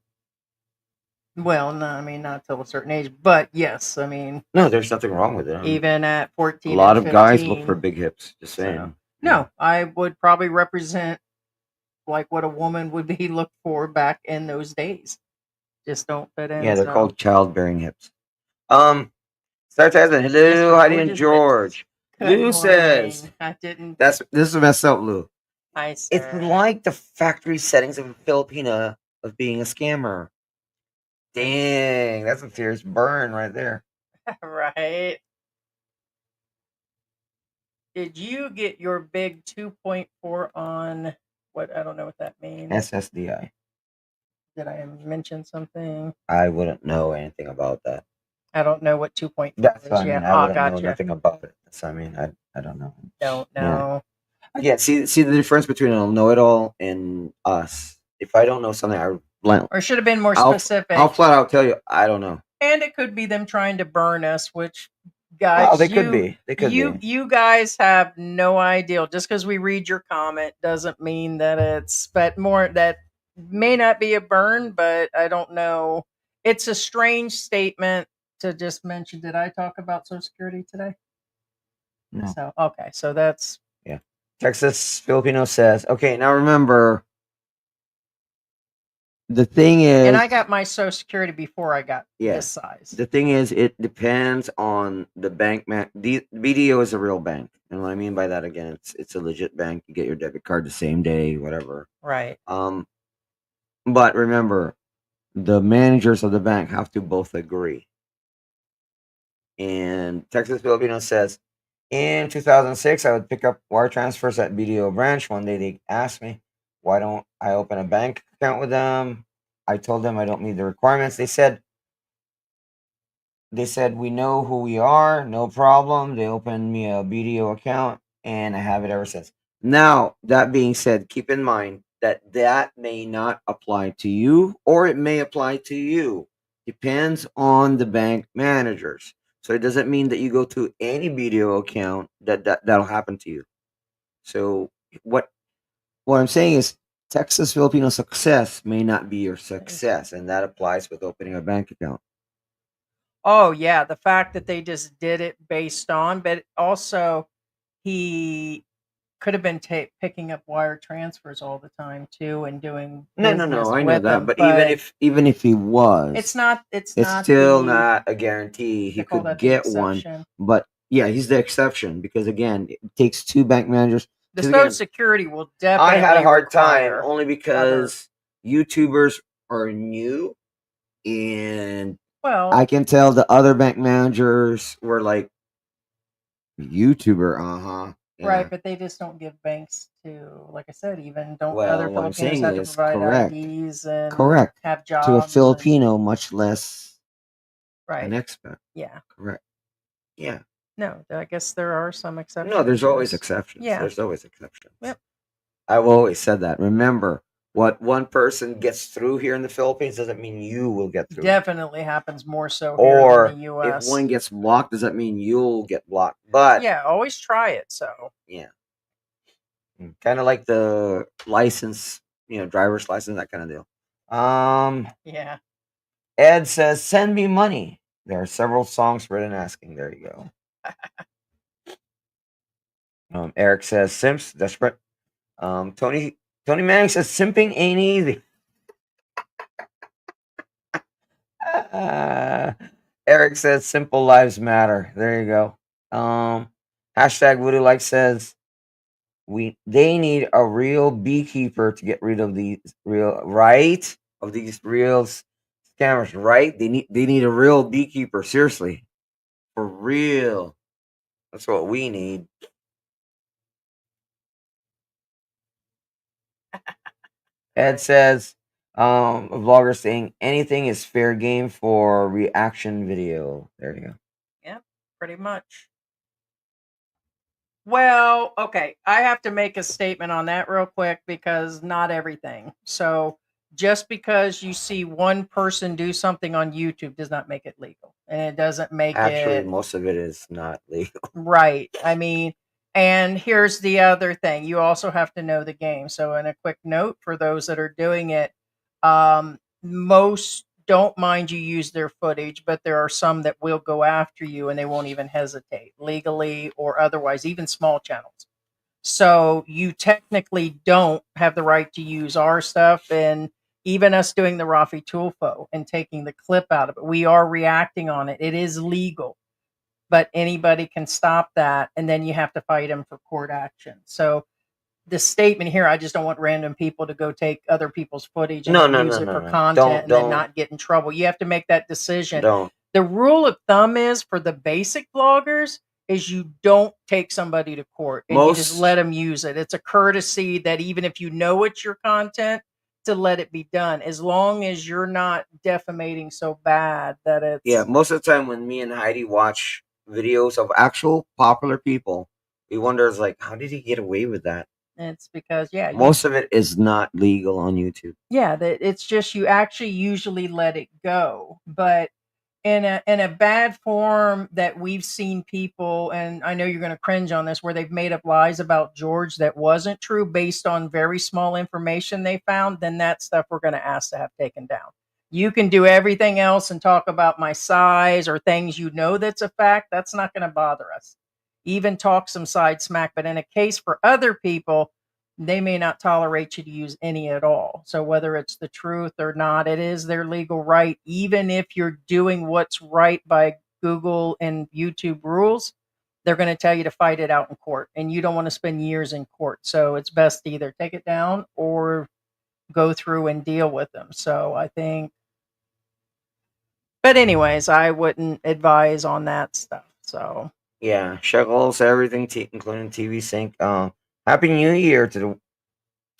A: Well, no, I mean not till a certain age, but yes, I mean
B: No, there's nothing wrong with it.
A: even at
B: A
A: 14
B: lot
A: and
B: of guys look for
A: 15.
B: big hips. Just saying.
A: So, no, I would probably represent like what a woman would be looked for back in those days. Just don't fit in.
B: Yeah, they're
A: so.
B: called childbearing hips. Start asking, hello,
A: Mr.
B: Heidi and
A: George's
B: George.
A: Good
B: Lou says
A: morning. I didn't.
B: this is messed up, Lou.
A: Hi,
B: It's
A: sir.
B: like the factory settings of a Filipino of being a scammer. Dang, that's a fierce burn right there.
A: Right. Did you get your big 2.4 on what? I don't know what that means.
B: SSDI.
A: Did I mention something?
B: I wouldn't know anything about that.
A: I don't know what 2.4
B: That's
A: is
B: what I mean.
A: yet.
B: I wouldn't know
A: Gotcha.
B: nothing about it. That's what I mean. I don't know.
A: Don't know.
B: Yeah, see the difference between a know-it-all and us. If I don't know something, I blank.
A: Or should have been more
B: I'll
A: specific.
B: flat out tell you I don't know.
A: And it could be them trying to burn us, which guys,
B: Well, they could be. They could be.
A: You guys have no idea. Just because we read your comment doesn't mean that it's. But more that may not be a burn, but I don't know. It's a strange statement to just mention. Did I talk about Social Security today?
B: No.
A: So okay, so that's
B: Yeah. Texas Filipino says, okay, now remember, the thing is,
A: and I got my Social Security before I got this size.
B: the thing is, it depends on the bank. The BDO is a real bank, and what I mean by that again, it's a legit bank. You get your debit card the same day, whatever.
A: Right.
B: But remember, the managers of the bank have to both agree. And Texas Filipino says, in 2006, I would pick up wire transfers at BDO branch. One day they asked me, why don't I open a bank account with them? I told them I don't meet the requirements. They said, we know who we are, no problem. They opened me a BDO account, and I have it ever since. Now, that being said, keep in mind that may not apply to you, or it may apply to you. Depends on the bank managers. So it doesn't mean that you go to any BDO account that'll happen to you. So what I'm saying is Texas Filipino success may not be your success, and that applies with opening a bank account.
A: Oh yeah, the fact that they just did it based on, but also he could have been picking up wire transfers all the time too, and doing
B: No, I know that, but even if he was,
A: it's not. It's not
B: still not a guarantee he
A: they call
B: could
A: that the
B: get one.
A: exception.
B: But yeah, he's the exception because again, it takes two bank managers.
A: The
B: 'Cause
A: Social
B: again,
A: Security will definitely.
B: I had a hard time
A: require
B: only because YouTubers are new, and
A: Well,
B: I can tell the other bank managers were like, YouTuber,
A: Right, but they just don't give banks to, like I said, even don't other
B: Well, what I'm
A: Filipinos
B: saying
A: have to
B: is
A: provide
B: correct.
A: IDs and
B: Correct.
A: have
B: To a
A: jobs and
B: Filipino, much less an
A: right.
B: expat.
A: Yeah.
B: Correct. Yeah.
A: No, I guess there are some exceptions.
B: No, there's
A: to
B: always
A: this.
B: exceptions.
A: Yeah.
B: There's always exceptions.
A: Yep.
B: I've always said that. Remember, what one person gets through here in the Philippines doesn't mean you will get through.
A: Definitely happens more so here
B: Or
A: in the
B: if
A: U.S.
B: one gets blocked, does that mean you'll get blocked? But
A: yeah, always try it. So
B: yeah, kind of like the license, driver's license, that kind of deal.
A: yeah.
B: Ed says, "Send me money." There are several songs written asking. There you go. Eric says, "Simps desperate." Tony Manning says, "Simping ain't easy." Eric says, "Simple lives matter." There you go. Hashtag Voodoo Like says, they need a real beekeeper to get rid of these real scammers, right? They need a real beekeeper, seriously. For real. That's what we need. Ed says, a vlogger saying anything is fair game for reaction video. There you go.
A: Yep. Pretty much. Well, okay. I have to make a statement on that real quick because not everything. So just because you see one person do something on YouTube does not make it legal. And it doesn't make
B: Actually,
A: it
B: most of it is not legal.
A: right. I mean, and here's the other thing. You also have to know the game. So in a quick note for those that are doing it, most don't mind you use their footage, but there are some that will go after you and they won't even hesitate legally or otherwise, even small channels. So you technically don't have the right to use our stuff. And even us doing the Rafi Tulfo and taking the clip out of it, we are reacting on it. It is legal, but anybody can stop that. And then you have to fight them for court action. So the statement here, I just don't want random people to go take other people's footage and
B: No,
A: then
B: no,
A: use
B: no,
A: it
B: no,
A: for
B: no.
A: content and then not get in trouble. You have to make that decision.
B: Don't.
A: The rule of thumb is for the basic bloggers is you don't take somebody to court and you just let them use it. It's a courtesy that even if you know it's your content, to let it be done as long as you're not defamating so bad that it's
B: Yeah, most of the time when me and Heidi watch videos of actual popular people, we wonder, like, how did he get away with that?
A: it's because
B: Most of it is not legal on YouTube.
A: that it's just you actually usually let it go, but in a bad form that we've seen people, and I know you're going to cringe on this, where they've made up lies about George that wasn't true based on very small information they found, then that stuff we're going to ask to have taken down. You can do everything else and talk about my size or things you know that's a fact. That's not going to bother us. Even talk some side smack, but in a case for other people, they may not tolerate you to use any at all. So whether it's the truth or not, it is their legal right. Even if you're doing what's right by Google and YouTube rules, they're going to tell you to fight it out in court. And you don't want to spend years in court. So it's best to either take it down or go through and deal with them. So I think, but anyways, I wouldn't advise on that stuff. So
B: Yeah, shuggles everything, including TV sync. Happy New Year to the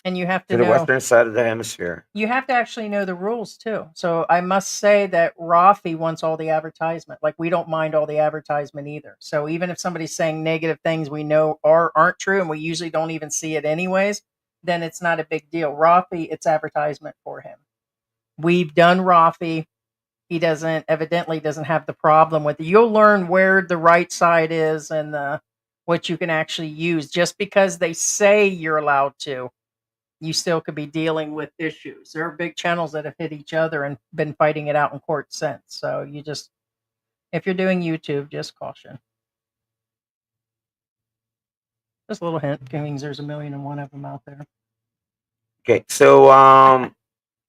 A: and you have to
B: to the
A: know
B: western side of the hemisphere.
A: you have to actually know the rules too. So I must say that Rafi wants all the advertisement. Like we don't mind all the advertisement either. So even if somebody's saying negative things we know aren't true and we usually don't even see it anyways, then it's not a big deal. Rafi, it's advertisement for him. We've done Rafi. He doesn't have the problem with it. You'll learn where the right side is and what you can actually use. Just because they say you're allowed to, you still could be dealing with issues. There are big channels that have hit each other and been fighting it out in court since. So if you're doing YouTube, just caution. Just a little hint, means there's 1,000,001 of them out there.
B: Okay, so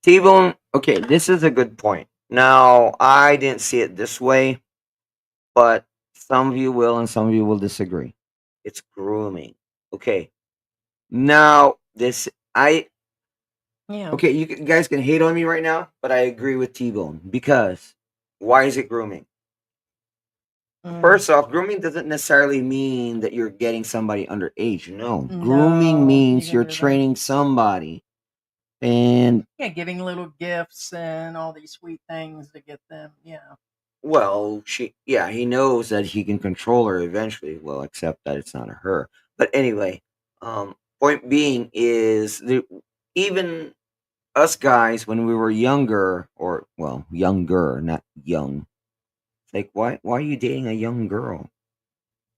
B: T-Bone. Okay, this is a good point. Now, I didn't see it this way, but some of you will and some of you will disagree. It's grooming. Okay. Now,
A: Yeah.
B: okay, you guys can hate on me right now, but I agree with T-Bone because why is it grooming? First off, grooming doesn't necessarily mean that you're getting somebody underage. No, grooming
A: No, you
B: means
A: can
B: you're
A: do that.
B: training somebody. And
A: Yeah, giving little gifts and all these sweet things to get them. Yeah.
B: well, he knows that he can control her eventually. Well, except that it's not a her. But anyway, point being is even us guys when we were younger, or well, younger, not young. Like, why are you dating a young girl?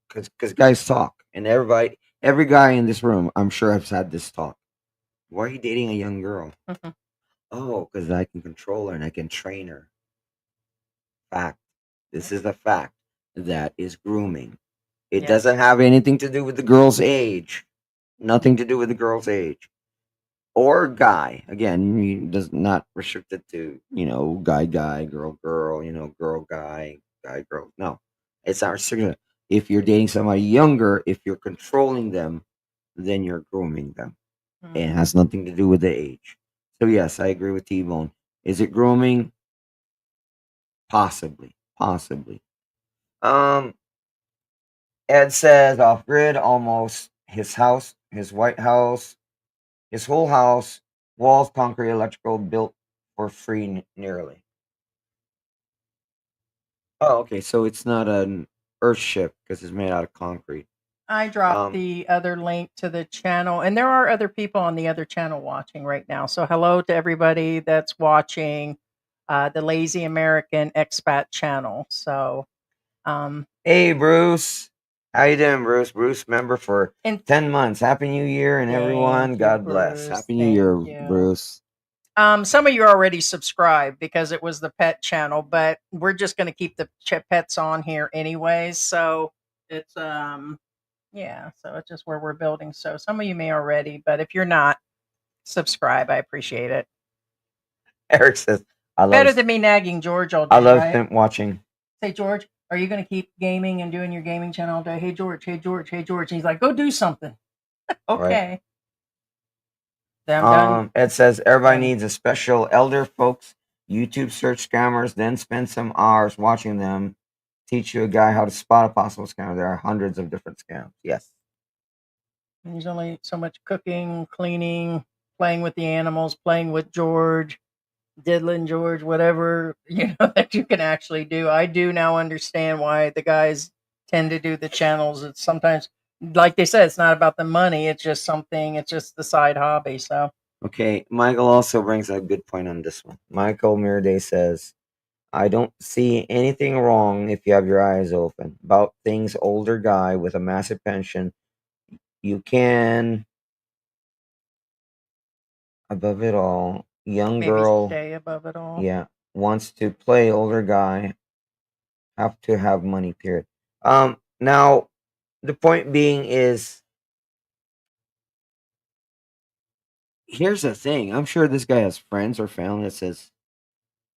B: Because guys talk, and every guy in this room, I'm sure, has had this talk. Why are you dating a young girl?
A: Mhm.
B: Oh, because I can control her and I can train her. Fact. This is a fact. That is grooming. It
A: Yes.
B: doesn't have anything to do with the girl's age. Nothing to do with the girl's age. Or guy. Again, does not restricted to, guy, girl, girl, girl, guy, girl. No. It's not restricted. If you're dating somebody younger, if you're controlling them, then you're grooming them. It
A: Mhm.
B: has nothing to do with the age. So yes, I agree with T-Bone. Is it grooming? Possibly. Possibly. Um Ed says off grid, almost his house, his White House, his whole house, walls, concrete, electrical, built for free nearly. Oh, okay. So it's not an earth ship because it's made out of concrete.
A: I dropped
B: Um,
A: the other link to the channel, and there are other people on the other channel watching right now. So hello to everybody that's watching the Lazy American Expat channel. So
B: hey, Bruce. How you doing, Bruce? Bruce, member for
A: and
B: 10 months. Happy New Year, and everyone,
A: thank you,
B: God bless.
A: Bruce.
B: Happy New
A: Thank
B: Year,
A: you.
B: Bruce.
A: Some of you already subscribed because it was the pet channel, but we're just going to keep the pets on here anyways. So it's yeah, so it's just where we're building. So some of you may already, but if you're not, subscribe. I appreciate it.
B: Eric says,
A: Better than me nagging George all
B: I
A: day,
B: love
A: right?
B: him watching.
A: Say, George, are you going to keep gaming and doing your gaming channel all day? Hey, George, hey, George, hey, George. And he's like, go do something.
B: Right.
A: Okay. Then I'm done.
B: Ed says everybody
A: Done.
B: needs a special elder folks. YouTube search scammers, then spend some hours watching them teach you a guy how to spot a possible scammer. There are hundreds of different scams. Yes.
A: And there's only so much cooking, cleaning, playing with the animals, playing with George, diddling George, whatever, that you can actually do. I do now understand why the guys tend to do the channels. It's sometimes, like they said, it's not about the money. It's just something, it's just the side hobby. So,
B: Okay. Michael also brings a good point on this one. Michael Miraday says, I don't see anything wrong if you have your eyes open. About things older guy with a massive pension. You can, above it all, young
A: maybe
B: girl,
A: stay above it all.
B: yeah, wants to play older guy, have to have money, period. Now, the point being is, here's the thing. I'm sure this guy has friends or family that says,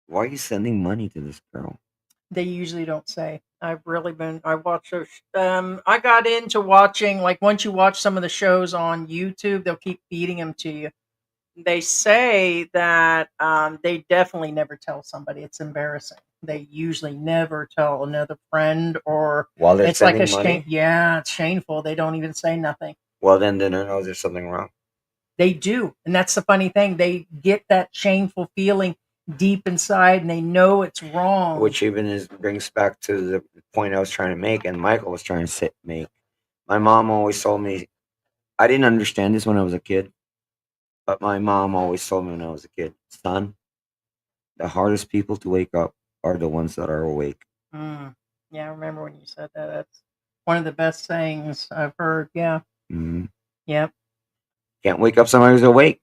B: why are you sending money to this girl?
A: They usually don't say. I watch those. I got into watching, like, once you watch some of the shows on YouTube, they'll keep feeding them to you. They say that they definitely never tell somebody. It's embarrassing. They usually never tell another friend, or
B: While they're
A: it's like a
B: sending money?
A: shame. Yeah, it's shameful. They don't even say nothing.
B: Well, then dinner knows there's something wrong.
A: They do, and that's the funny thing. They get that shameful feeling deep inside, and they know it's wrong.
B: Which even brings back to the point I was trying to make, and Michael was trying to make. My mom always told me, I didn't understand this when I was a kid, but my mom always told me when I was a kid, son, the hardest people to wake up are the ones that are awake.
A: Mm. Yeah, I remember when you said that. That's one of the best sayings I've heard. Yeah.
B: Mm-hmm.
A: Yep.
B: Can't wake up somebody who's awake.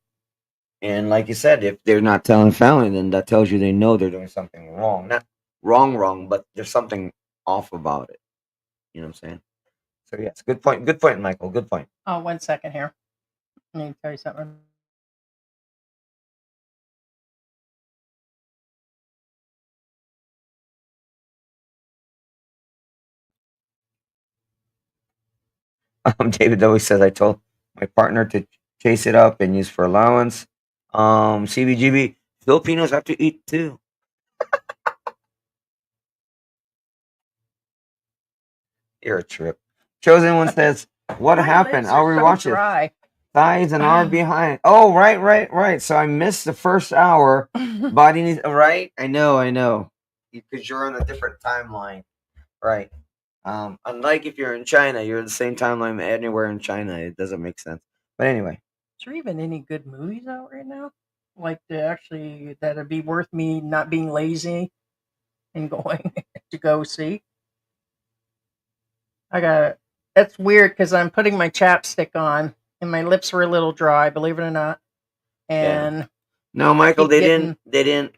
B: And like you said, if they're not telling family, then that tells you they know they're doing something wrong. Not wrong, but there's something off about it. You know what I'm saying? So yes, good point. Good point, Michael. Good point.
A: Oh, 1 second here. I need to tell you something.
B: David always says I told my partner to chase it up and use for allowance. CBGB, Filipinos have to eat too. You're a trip. Chosen one says, "What
A: My
B: happened?
A: lips
B: I'll
A: are so
B: rewatch it.
A: dry.
B: Thighs an hour behind. Oh, right. So I missed the first hour. Body needs right. I know. Because you're on a different timeline, right? Unlike if you're in China, you're the same timeline anywhere in China. It doesn't make sense. But anyway,
A: Is there even any good movies out right now? Like to actually that'd be worth me not being lazy and going to go see. I got That's weird because I'm putting my chapstick on and my lips were a little dry, believe it or not.
B: yeah.
A: And
B: No,
A: I
B: Michael,
A: keep getting
B: they didn't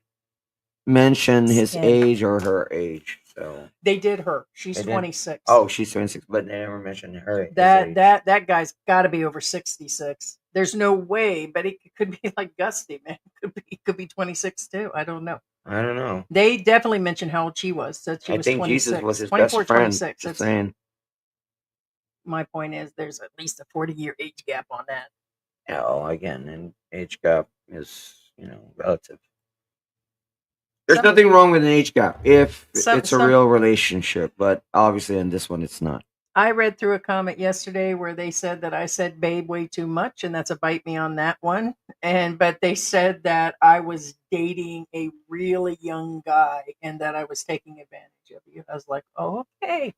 B: mention his
A: skin.
B: age or her age. So
A: They did her. She's
B: they did.
A: 26.
B: Oh, she's 26, but they never mentioned her his
A: That
B: age.
A: that guy's got to be over 66. There's no way, but he could be like Gusty, man. Could be 26 too. I don't know.
B: I don't know.
A: They definitely mentioned how old she was. Said she
B: I
A: was
B: think Jesus was
A: 26,
B: his
A: 24,
B: best friend.
A: 26.
B: Just
A: That's
B: saying.
A: my point is there's at least a 40-year age gap on that.
B: Oh, again, and age gap is relative. There's
A: Some
B: nothing wrong with an age gap if
A: some
B: it's a
A: some
B: real relationship, but obviously in this one it's not.
A: I read through a comment yesterday where they said that I said babe way too much, and that's a bite me on that one. But they said that I was dating a really young guy and that I was taking advantage of you. I was like, oh, okay.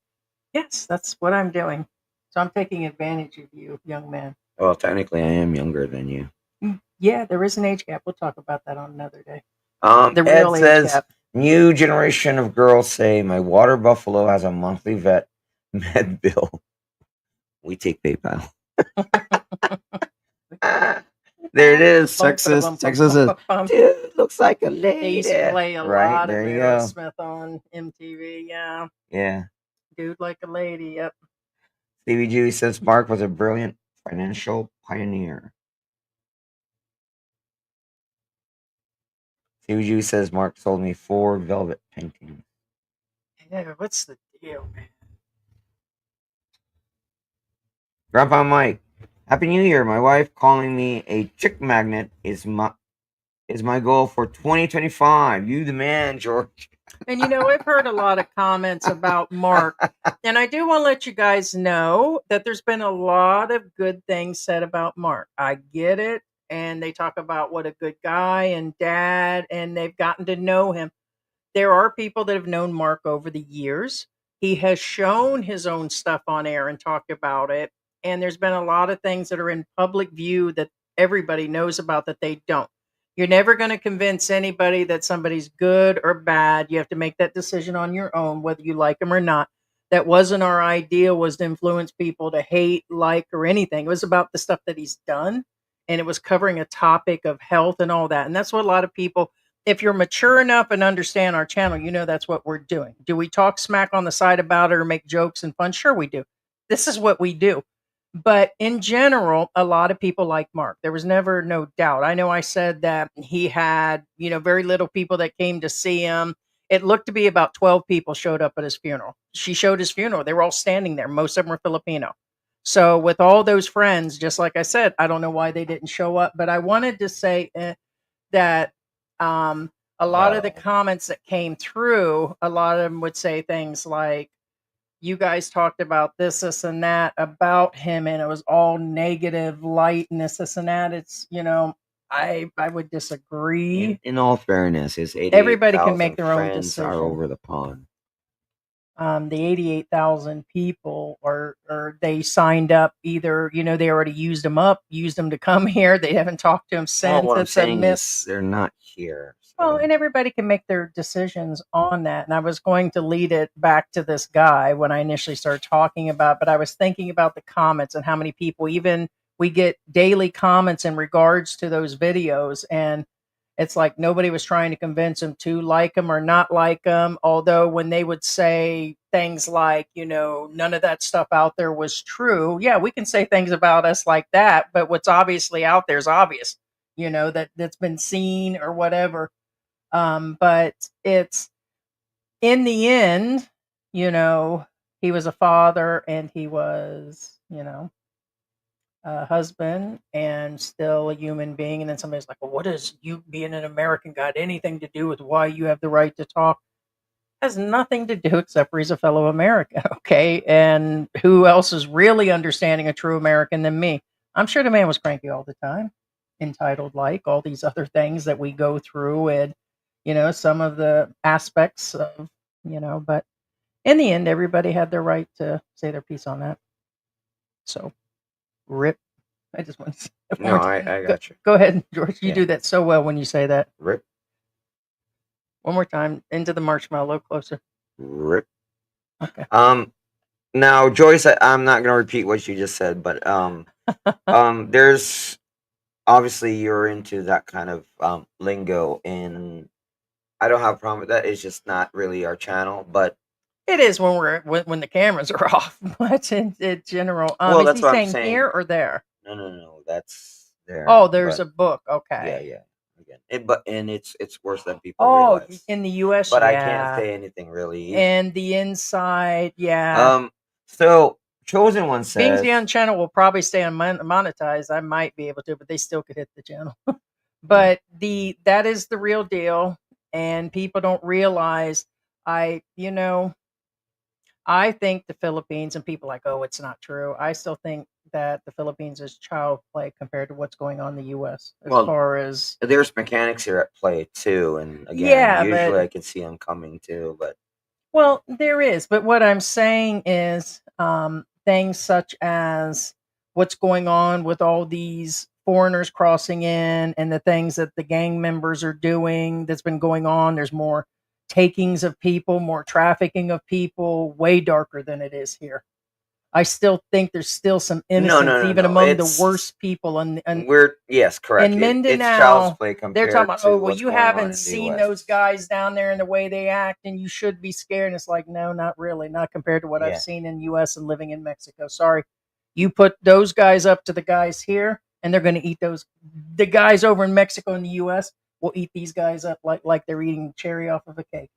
A: Yes, that's what I'm doing. So I'm taking advantage of you, young man.
B: Well, technically, I am younger than you.
A: Yeah, there is an age gap. We'll talk about that on another day. The
B: Ed
A: real age
B: says,
A: gap.
B: new generation of girls say my water buffalo has a monthly vet med bill. We take PayPal. There it is. Sexist. Sexist. Dude, looks like a lady.
A: They used to play a
B: right
A: lot of
B: there you go.
A: Aerosmith on MTV. Yeah,
B: Yeah.
A: dude like a lady. Yep.
B: Stevie G says Mark was a brilliant financial pioneer. Stevie G says Mark sold me 4 velvet paintings.
A: Yeah, what's the deal, man?
B: Grandpa Mike, Happy New Year. My wife calling me a chick magnet is my goal for 2025. You the man, George.
A: And I've heard a lot of comments about Mark, and I do want to let you guys know that there's been a lot of good things said about Mark. I get it, and they talk about what a good guy and dad, and they've gotten to know him. There are people that have known Mark over the years. He has shown his own stuff on air and talked about it, and there's been a lot of things that are in public view that everybody knows about that they don't. You're never going to convince anybody that somebody's good or bad. You have to make that decision on your own, whether you like them or not. That wasn't our idea, was to influence people to hate, like, or anything. It was about the stuff that he's done, and it was covering a topic of health and all that. And that's what a lot of people, if you're mature enough and understand our channel, that's what we're doing. Do we talk smack on the side about it or make jokes and fun? Sure, we do. This is what we do. But in general, a lot of people like Mark. There was never no doubt. I know I said that he had, very little people that came to see him. It looked to be about 12 people showed up at his funeral. She showed his funeral. They were all standing there. Most of them were Filipino. So with all those friends, just like I said, I don't know why they didn't show up. But I wanted to say that a lot of the comments that came through, a lot of them would say things like, you guys talked about this, and that about him, and it was all negative, light, and this, and that. It's, I would disagree.
B: In all fairness, his 88,000
A: Everybody can make their own
B: friends are
A: decision.
B: over the pond.
A: The 88,000 people or they signed up either, they already used them to come here. They haven't talked to him since.
B: What I'm
A: It's a
B: saying
A: miss.
B: is they're not here.
A: Well, and everybody can make their decisions on that. And I was going to lead it back to this guy when I initially started talking about, but I was thinking about the comments and how many people, even we get daily comments in regards to those videos. And it's like nobody was trying to convince him to like him or not like him. Although when they would say things like, none of that stuff out there was true. Yeah, we can say things about us like that, but what's obviously out there is obvious, that's been seen or whatever. But it's in the end, he was a father and he was, a husband and still a human being. And then somebody's like, well, what does you being an American got anything to do with why you have the right to talk? has nothing to do except for he's a fellow American, okay? And who else is really understanding a true American than me? I'm sure the man was cranky all the time, entitled, like all these other things that we go through, and some of the aspects of but in the end, everybody had their right to say their piece on that. So, rip. I just want to say it
B: No,
A: more
B: I
A: go,
B: got you.
A: go ahead, George. You
B: Yeah.
A: do that so well when you say that.
B: Rip,
A: One more time into the marshmallow, closer.
B: rip.
A: Okay.
B: Now, Joyce, I'm not gonna repeat what you just said, but there's obviously you're into that kind of lingo, and I don't have a problem with that. It's just not really our channel, but
A: It is when the cameras are off, but in general,
B: well,
A: is
B: that's
A: he
B: what I'm
A: saying
B: saying.
A: here or there?
B: No, that's there.
A: Oh, there's
B: But
A: a book.
B: yeah,
A: Okay.
B: yeah. Again, and it's worse than people
A: Oh,
B: realize.
A: in the U.S.,
B: But I can't
A: yeah,
B: say anything really.
A: and the inside, yeah.
B: So Chosen One
A: Being the
B: says,
A: on channel will probably stay monetized. I might be able to, but they still could hit the channel.
B: yeah,
A: But that is the real deal, and people don't realize. I you know I think the Philippines, and people are like, oh, it's not true. I still think that the Philippines is child play compared to what's going on in the U.S. as
B: well,
A: far as
B: there's mechanics here at play too, and again,
A: yeah,
B: usually
A: but
B: I can see them coming too, but
A: well, there is. But what I'm saying is things such as what's going on with all these foreigners crossing in and the things that the gang members are doing that's been going on. There's more takings of people, more trafficking of people, way darker than it is here. I still think there's still some innocence, even
B: no.
A: among the worst people. And
B: Yes, correct.
A: in
B: It's child's
A: Mindanao,
B: play
A: they're talking
B: compared
A: about,
B: to
A: oh, well,
B: what's
A: you
B: going on
A: haven't
B: in the
A: seen
B: U.S.
A: those guys down there and the way they act, and you should be scared. And it's like, no, not really, not compared to what I've
B: Yeah,
A: seen in the U.S. and living in Mexico. Sorry, you put those guys up to the guys here, and they're going to eat those. The guys over in Mexico and the U.S. will eat these guys up like they're eating cherry off of a cake,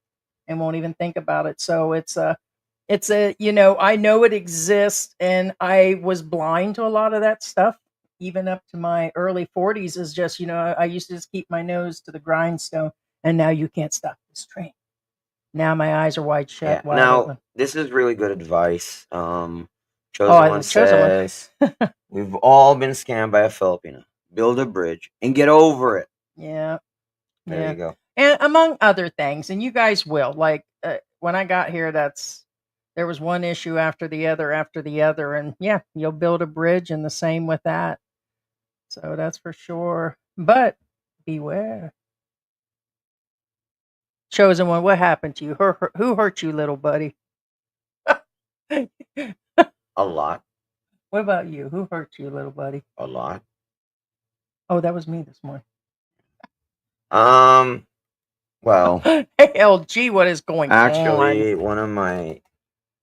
A: and won't even think about it. So it's a I know it exists, and I was blind to a lot of that stuff even up to my early 40s. Is just I used to just keep my nose to the grindstone, and now you can't stop this train. Now my eyes are wide
B: yeah.
A: shut, wide
B: Now,
A: open.
B: this is really good advice.
A: Oh,
B: Chosen
A: I
B: One
A: the chosen one.
B: says, we've all been scammed by a Filipino. Build a bridge and get over it.
A: Yeah,
B: There
A: yeah,
B: you go.
A: and among other things, and you guys will like when I got here, there was one issue after the other, and yeah, you'll build a bridge, and the same with that. So that's for sure. But beware. Chosen one, what happened to you? Who hurt you, little buddy? What
B: A lot,
A: about you? Who hurt you, little buddy?
B: a lot.
A: Oh, that was me this morning.
B: Well,
A: Hey, LG, what is going on?
B: actually, one of my,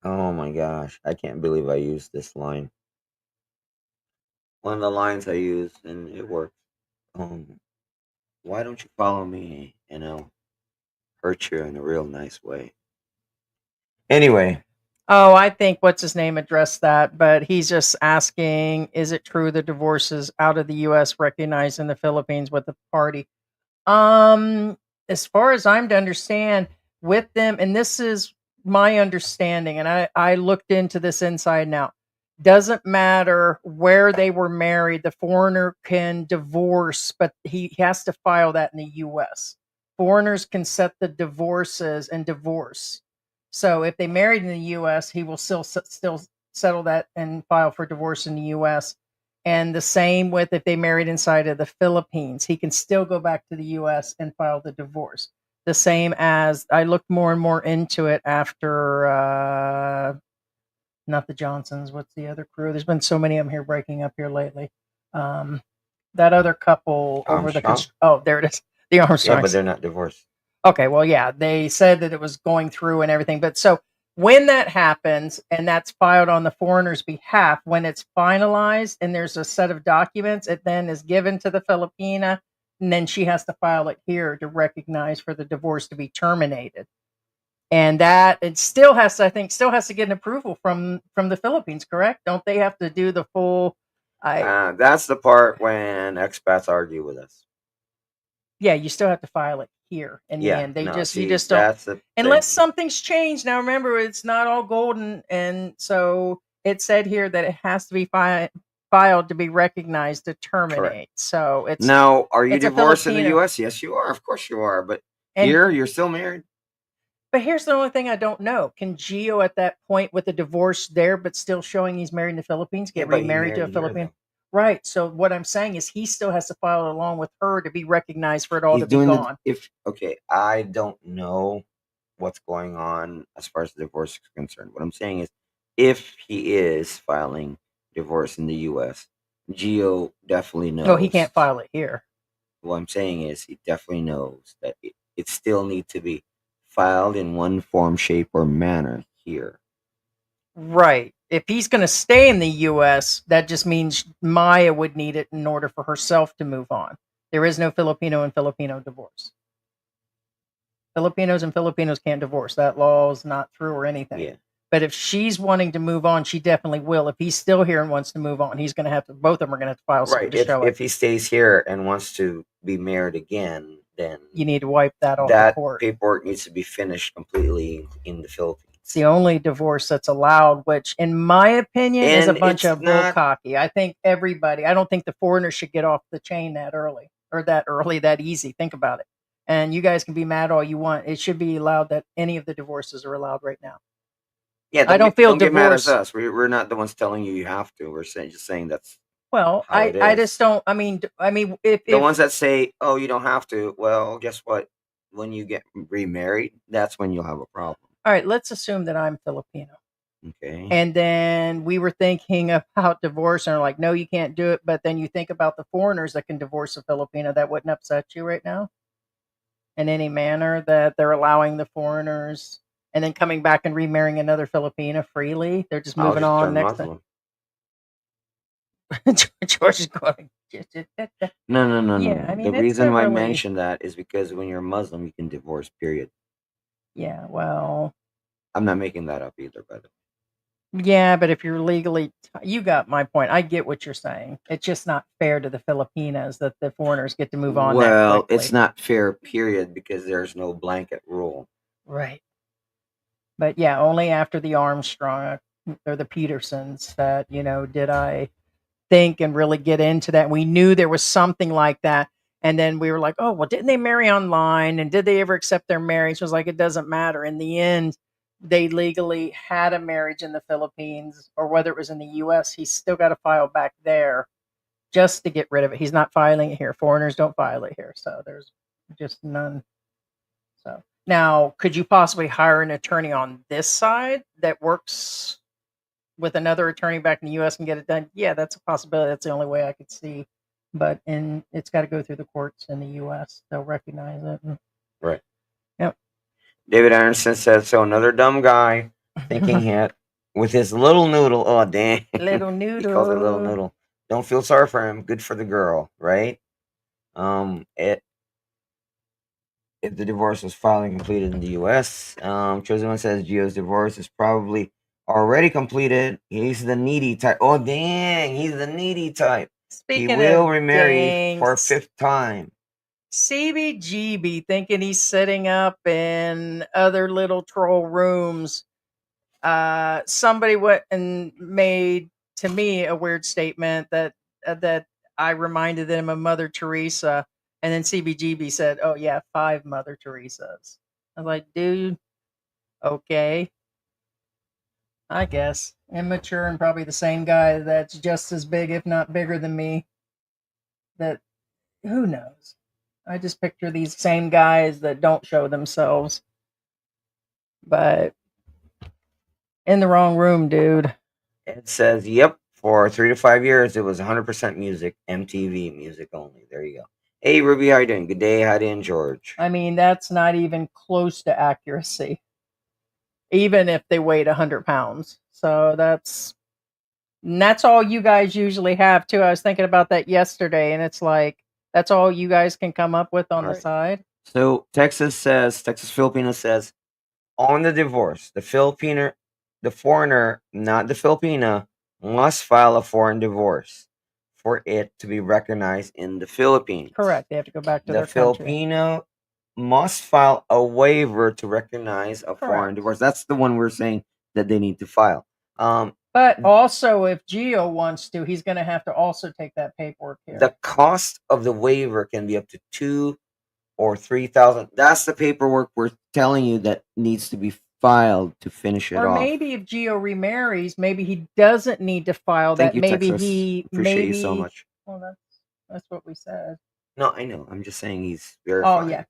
B: oh my gosh, I can't believe I used this line. One of the lines I used, and it worked. Um, why don't you follow me? Hurt you in a real nice way. Anyway,
A: Oh, I think what's his name addressed that, but he's just asking, is it true the divorce is out of the U.S. recognized in the Philippines with the party? Um, as far as I'm to understand, with them, and this is my understanding, and I looked into this inside and out. Doesn't matter where they were married, the foreigner can divorce, but he has to file that in the U.S. Foreigners can set the divorces and divorce. So if they married in the U.S., he will still settle that and file for divorce in the U.S. And the same with if they married inside of the Philippines, he can still go back to the US and file the divorce. The same as I looked more and more into it after, not the Johnsons, what's the other crew? There's been so many of them here breaking up here lately. Um, that other couple over the,
B: Armstrong.
A: oh, there it is. The
B: Yeah, but
A: Armstrongs.
B: they're not divorced.
A: Okay, well, yeah, they said that it was going through and everything. But so when that happens and that's filed on the foreigner's behalf, when it's finalized and there's a set of documents, it then is given to the Filipina, and then she has to file it here to recognize for the divorce to be terminated. And that it still has to, I think, still has to get an approval from the Philippines, correct? Don't they have to do the full?
B: That's the part when expats argue with us.
A: Yeah, you still have to file it here in the
B: Yeah,
A: end. They
B: no,
A: you
B: see,
A: just don't,
B: that's the
A: unless
B: thing.
A: something's changed. Now remember, it's not all golden, and so it said here that it has to be filed to be recognized to terminate. So
B: Now, are you
A: it's a
B: divorced in the
A: Filipino.
B: U.S.? Yes, you are. Of course you are. But
A: And
B: here, you're still married.
A: but here's the only thing I don't know. Can Gio at that point with the divorce there, but still showing he's married in the Philippines,
B: Yeah,
A: get
B: but he
A: remarried to a
B: married here,
A: Filipino?
B: though.
A: Right. So what I'm saying is he still has to file along with her to be recognized for it all
B: He's
A: to be
B: doing it.
A: gone.
B: Okay, I don't know what's going on as far as the divorce is concerned. What I'm saying is, if he is filing divorce in the U.S., Gio definitely
A: No, he can't
B: knows.
A: file it here.
B: What I'm saying is, he definitely knows that it still needs to be filed in one form, shape, or manner here.
A: Right. If he's going to stay in the U.S., that just means Maya would need it in order for herself to move on. There is no Filipino and Filipino divorce. Filipinos and Filipinos can't divorce. That law is not through or anything.
B: Yeah.
A: But if she's wanting to move on, she definitely will. If he's still here and wants to move on, he's going to have to. Both of them are going to have to file something
B: Right.
A: to show
B: If
A: it.
B: he stays here and wants to be married again, then
A: You need to wipe that off the
B: that
A: court.
B: paperwork needs to be finished completely in the Philippines.
A: It's the only divorce that's allowed, which, in my opinion, is a
B: And
A: bunch
B: it's
A: of
B: not.
A: bullcocky. I think everybody. I don't think the foreigners should get off the chain that early or that easy. Think about it. And you guys can be mad all you want. It should be allowed that any of the divorces are allowed right now.
B: Yeah,
A: I don't feel
B: don't get mad at
A: divorce.
B: us. We're not the ones telling you have to. We're just saying that's
A: Well,
B: how it
A: I
B: is.
A: just don't. I mean, if
B: The ones that say, "Oh, you don't have to," well, guess what? When you get remarried, that's when you'll have a problem.
A: all right, let's assume that I'm Filipino.
B: Okay.
A: And then we were thinking about divorce, and are like, no, you can't do it. But then you think about the foreigners that can divorce a Filipino. That wouldn't upset you right now in any manner that they're allowing the foreigners and then coming back and remarrying another Filipina freely. They're just
B: I'll
A: moving
B: just
A: on
B: turn
A: next
B: Muslim.
A: time. George is going.
B: No.
A: Yeah, I mean,
B: The
A: it's
B: reason
A: not
B: why I
A: really.
B: mentioned that is because when you're Muslim, you can divorce. Period.
A: Yeah, well,
B: I'm not making that up either, by the way.
A: yeah, but if you're legally, you got my point. I get what you're saying. It's just not fair to the Filipinas that the foreigners get to move on that
B: Well,
A: quickly.
B: it's not fair, period, because there's no blanket rule.
A: Right. But yeah, only after the Armstrong or the Petersons that, did I think and really get into that. We knew there was something like that. And then we were like, oh, well, didn't they marry online? And did they ever accept their marriage? It was like, it doesn't matter. In the end, they legally had a marriage in the Philippines, or whether it was in the US, he's still got to file back there just to get rid of it. He's not filing it here. Foreigners don't file it here. So there's just none. So now, could you possibly hire an attorney on this side that works with another attorney back in the US and get it done? Yeah, that's a possibility. That's the only way I could see. But it's got to go through the courts in the US. They'll recognize it.
B: Right.
A: Yep.
B: David Anderson says, so another dumb guy thinking hit with his little noodle. Oh, dang.
A: Little
B: He calls it little
A: noodle.
B: noodle. Don't feel sorry for him. Good for the girl, right? If the divorce was filed and completed in the U.S., Chosen One says Gio's divorce is probably already completed. He's the needy type. Oh, dang. He's the needy type.
A: Speaking
B: He will
A: of
B: remarry
A: dang,
B: for a fifth time.
A: CBGB thinking he's sitting up in other little troll rooms. Somebody went and made to me a weird statement that I reminded them of Mother Teresa, and then CBGB said, "Oh yeah, 5 Mother Teresas." I was like, "Dude, okay, I guess immature and probably the same guy that's just as big, if not bigger than me. That who knows? I just picture these same guys that don't show themselves, but in the wrong room, dude."
B: It says, yep, for 3 to 5 years, it was 100% music, MTV music only. There you go. Hey, Ruby, how you doing? Good day, Heidi and George.
A: I mean, that's not even close to accuracy, even if they weighed 100 pounds. So that's all you guys usually have, too. I was thinking about that yesterday, and it's like, that's all you guys can come up with on the
B: Right.
A: side.
B: So Texas Filipino says, on the divorce, the foreigner, not the Filipina, must file a foreign divorce for it to be recognized in the Philippines.
A: Correct. They have to go back to
B: The
A: their country.
B: Filipino must file a waiver to recognize a foreign
A: Correct.
B: divorce. That's the one we're saying that they need to file.
A: But also, if Gio wants to, he's going to have to also take that paperwork here.
B: The cost of the waiver can be up to $2,000 or $3,000. That's the paperwork we're telling you that needs to be filed to finish it
A: Or
B: off.
A: maybe if Gio remarries, maybe he doesn't need to file
B: Thank
A: that.
B: you,
A: Maybe
B: Texas.
A: he
B: Appreciate you so much.
A: Well, that's what we said.
B: No, I know. I'm just saying he's verified.
A: Oh yeah.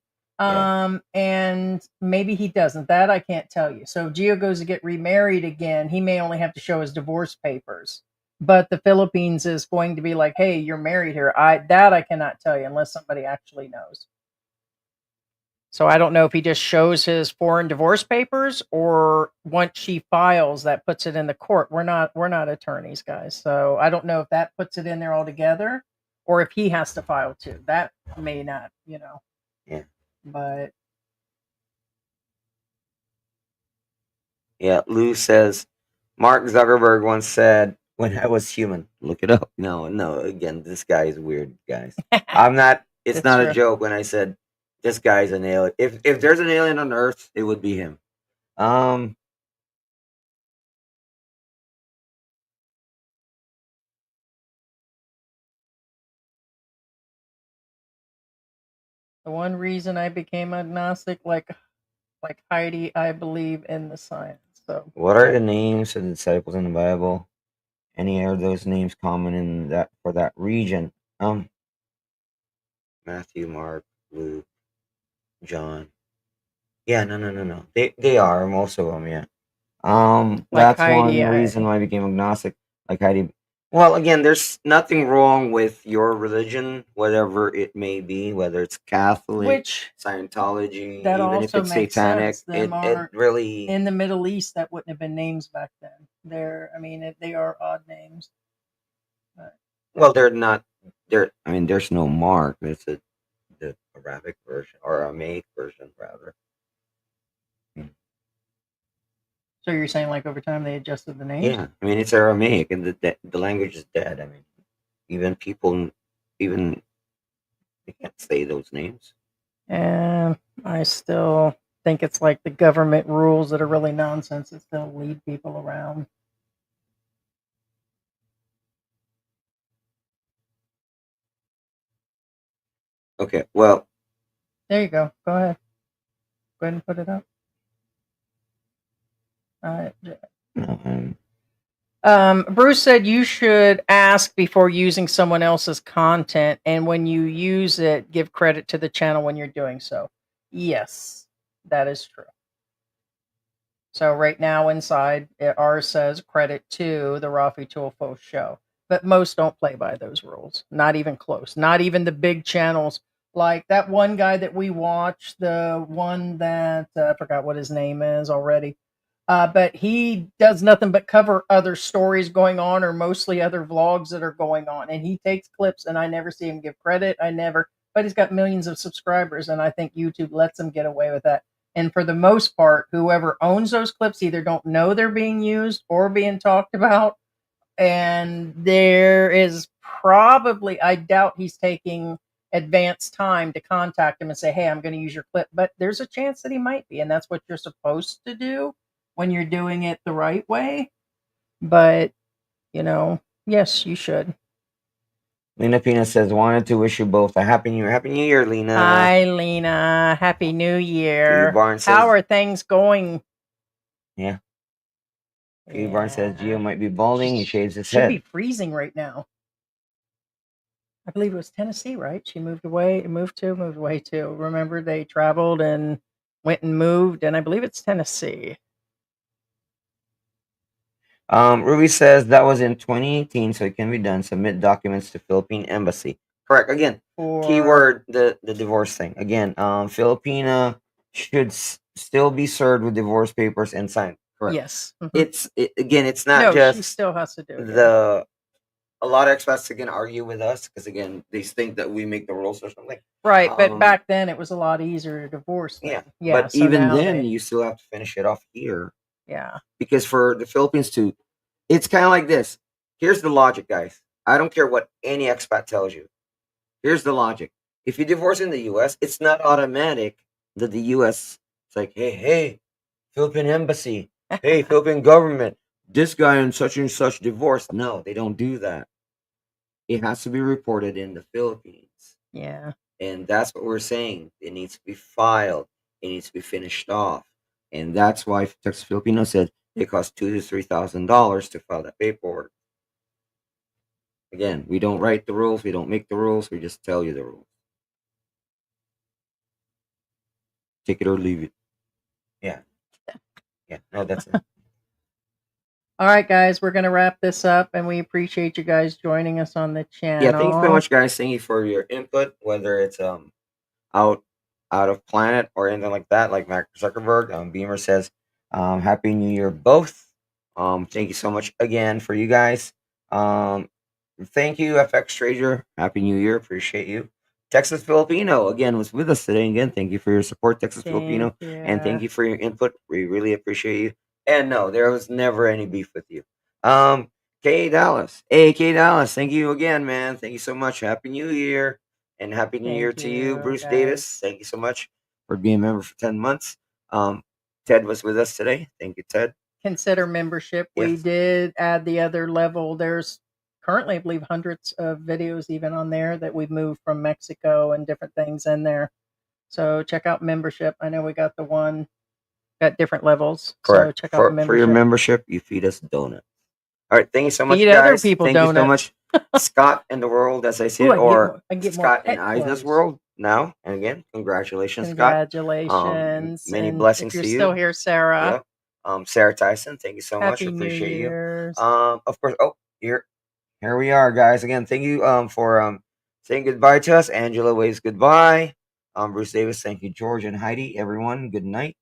A: And maybe he doesn't. That I can't tell you. So if Gio goes to get remarried again, he may only have to show his divorce papers. But the Philippines is going to be like, hey, you're married here. I cannot tell you unless somebody actually knows. So I don't know if he just shows his foreign divorce papers or once she files that puts it in the court. We're not attorneys, guys. So I don't know if that puts it in there altogether or if he has to file too. That may not,
B: Yeah.
A: But
B: yeah, Lou says Mark Zuckerberg once said, "When I was human." Look it up. No, again, this guy is weird, guys. I'm not it's
A: That's
B: not
A: true.
B: a joke when I said this guy's an alien. If there's an alien on Earth, it would be him.
A: the one reason I became agnostic, like Heidi, I believe in the science. So
B: What are the names of the disciples in the Bible? Any of those names common in that for that region? Matthew, Mark, Luke, John. Yeah, no. They are most of them. Yeah.
A: Like
B: That's
A: Heidi,
B: one reason why I became agnostic. Like Heidi. Well, again, there's nothing wrong with your religion, whatever it may be, whether it's Catholic,
A: which
B: Scientology,
A: that
B: even if
A: also
B: it's
A: makes
B: satanic.
A: sense. Them
B: It
A: are
B: really.
A: in the Middle East. That wouldn't have been names back then. They are odd names. But
B: Well, they're not. There's no mark. It's the Arabic version or Aramaic version, rather.
A: so you're saying like over time they adjusted the names?
B: Yeah, it's Aramaic, and the language is dead. Even people, even they can't say those names.
A: And I still think it's like the government rules that are really nonsense that still lead people around.
B: Okay, well,
A: There you go. Go ahead. Go ahead and put it up.
B: no,
A: Bruce said you should ask before using someone else's content, and when you use it, give credit to the channel when you're doing so. Yes, that is true. So right now inside, ours says credit to the Rafi Tulfo show, but most don't play by those rules. Not even close. Not even the big channels like that one guy that we watch, the one that I forgot what his name is already. But he does nothing but cover other stories going on or mostly other vlogs that are going on. And he takes clips and I never see him give credit. But he's got millions of subscribers. And I think YouTube lets him get away with that. And for the most part, whoever owns those clips either don't know they're being used or being talked about. And there is probably, I doubt he's taking advanced time to contact him and say, hey, I'm going to use your clip. But there's a chance that he might be. And that's what you're supposed to do when you're doing it the right way. But, yes, you should.
B: Lena Pina says, wanted to wish you both a Happy New Year. Happy New Year, Lena.
A: Hi, Lena. Happy New Year.
B: Barnes
A: How
B: says-
A: are things going?
B: Yeah. Phoebe Barnes says Gio might be balding. He shaves his
A: Should
B: head.
A: be freezing right now. I believe it was Tennessee, right? She moved away to. Remember, they traveled and went and moved, and I believe it's Tennessee.
B: Ruby says that was in 2018, so it can be done. Submit documents to Philippine Embassy. Correct. Again, keyword the divorce thing. Again, Filipina should still be served with divorce papers and signed. Correct.
A: Yes.
B: It's not just
A: she still has to do it.
B: A lot of expats are gonna argue with us because again they think that we make the rules or something.
A: Right, but back then it was a lot easier to divorce.
B: Yeah. But
A: So
B: even
A: now
B: then, you still have to finish it off here.
A: Yeah.
B: Because for the Philippines too, it's kind of like this. Here's the logic, guys. I don't care what any expat tells you. Here's the logic. If you divorce in the U.S., it's not automatic the U.S. It's like, hey, Philippine embassy, hey, Philippine government, this guy and such divorced. No, they don't do that. It has to be reported in the Philippines.
A: Yeah.
B: And that's what we're saying. It needs to be filed. It needs to be finished off. And that's why Texas Filipino said it costs $2,000 to $3,000 to file that paperwork. Again, we don't write the rules, we don't make the rules, we just tell you the rules. Take it or leave it. Yeah. Yeah. No, that's it.
A: All right, guys, we're gonna wrap this up, and we appreciate you guys joining us on the channel.
B: Yeah, thanks so much, guys. Thank you for your input, whether it's out out of planet or anything like that, like Mark Zuckerberg. Beamer says, Happy New Year, both. Thank you so much again for you guys. Thank you, FX Trader. Happy New Year. Appreciate you. Texas Filipino again was with us today. Again, thank you for your support, Texas Filipino, and thank you for your input. We really appreciate you. And no, there was never any beef with you. K Dallas. Hey, K Dallas. Thank you again, man. Thank you so much. Happy New Year. And Happy New Year
A: Thank
B: to you,
A: you,
B: Bruce
A: guys.
B: Davis. Thank you so much for being a member for 10 months. Ted was with us today. Thank you, Ted.
A: Consider membership. We
B: Yes.
A: did add the other level. There's currently, I believe, hundreds of videos even on there that we've moved from Mexico and different things in there. So check out membership. I know we got the one, got different levels.
B: Correct.
A: So check out
B: For your
A: membership.
B: membership, you feed us donuts. All right. Thank you so much,
A: Feed
B: guys.
A: other people
B: Thank you so
A: donuts.
B: much, Scott in the world, as I see
A: Ooh,
B: it, or
A: I get more
B: Scott in
A: pet
B: Isa's
A: clothes.
B: world now. And again, congratulations, Scott.
A: Congratulations.
B: Many
A: And
B: blessings
A: if you're
B: to you.
A: still here, Sarah,
B: Yep. Sarah Tyson, thank you so much.
A: Happy New
B: Appreciate you.
A: Year's.
B: Of course. Oh, here we are, guys. Again, thank you for saying goodbye to us. Angela waves goodbye. Bruce Davis, thank you, George and Heidi. Everyone, good night.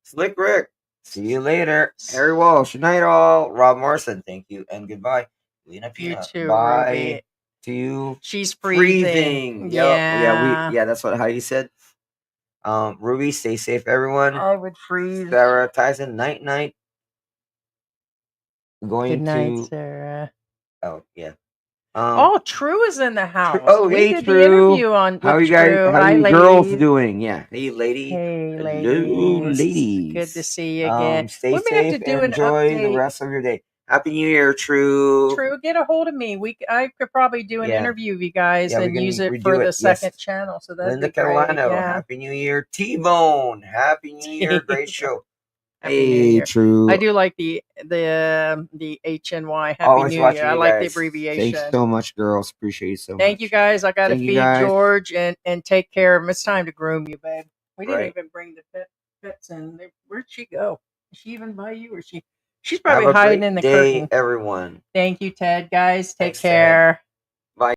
B: Slick Rick, see you later. Harry Walsh, good night all. Rob Morrison, thank you and goodbye. Lena
A: You
B: Pina,
A: too,
B: bye
A: Ruby.
B: to you.
A: She's freezing.
B: Yeah, that's what Heidi said. Ruby, stay safe, everyone.
A: I would freeze.
B: Sarah Tyson, night night.
A: Good night, Sarah.
B: Oh yeah.
A: True is in the house.
B: Oh,
A: We
B: hey,
A: did
B: True.
A: the interview on
B: How
A: with
B: you guys?
A: True.
B: How
A: Hi,
B: you girls
A: ladies.
B: doing? Yeah. Hey, lady.
A: Hey,
B: Hello,
A: ladies.
B: ladies.
A: Good to see you again.
B: Stay
A: We may have
B: safe
A: to do
B: and
A: an
B: enjoy the
A: update.
B: rest of your day. Happy New Year, True.
A: True, get a hold of me. I could probably do an
B: Yeah.
A: interview of you guys
B: Yeah, we
A: and
B: can
A: use it
B: redo
A: for the
B: it.
A: second
B: Yes.
A: channel. So that'd
B: Linda
A: be great.
B: Catalano.
A: Yeah.
B: Happy New Year, T-Bone. Happy New Year. Great show.
A: Happy New
B: Hey,
A: Year.
B: True.
A: I do like the HNY. Happy
B: Always
A: New
B: watching
A: Year. I
B: you
A: like the
B: guys.
A: abbreviation.
B: Thanks so much, girls. Appreciate you so much.
A: Thank you guys. I got to
B: Thank you,
A: feed
B: guys.
A: George and take care of him. It's time to groom you, babe. We didn't
B: Right.
A: even bring the pets in. Where'd she go? Is she even by you, or she's probably
B: Have a
A: hiding
B: great
A: in the
B: day,
A: curtain.
B: everyone.
A: Thank you, Ted. Guys, take
B: Thanks, Ted.
A: care.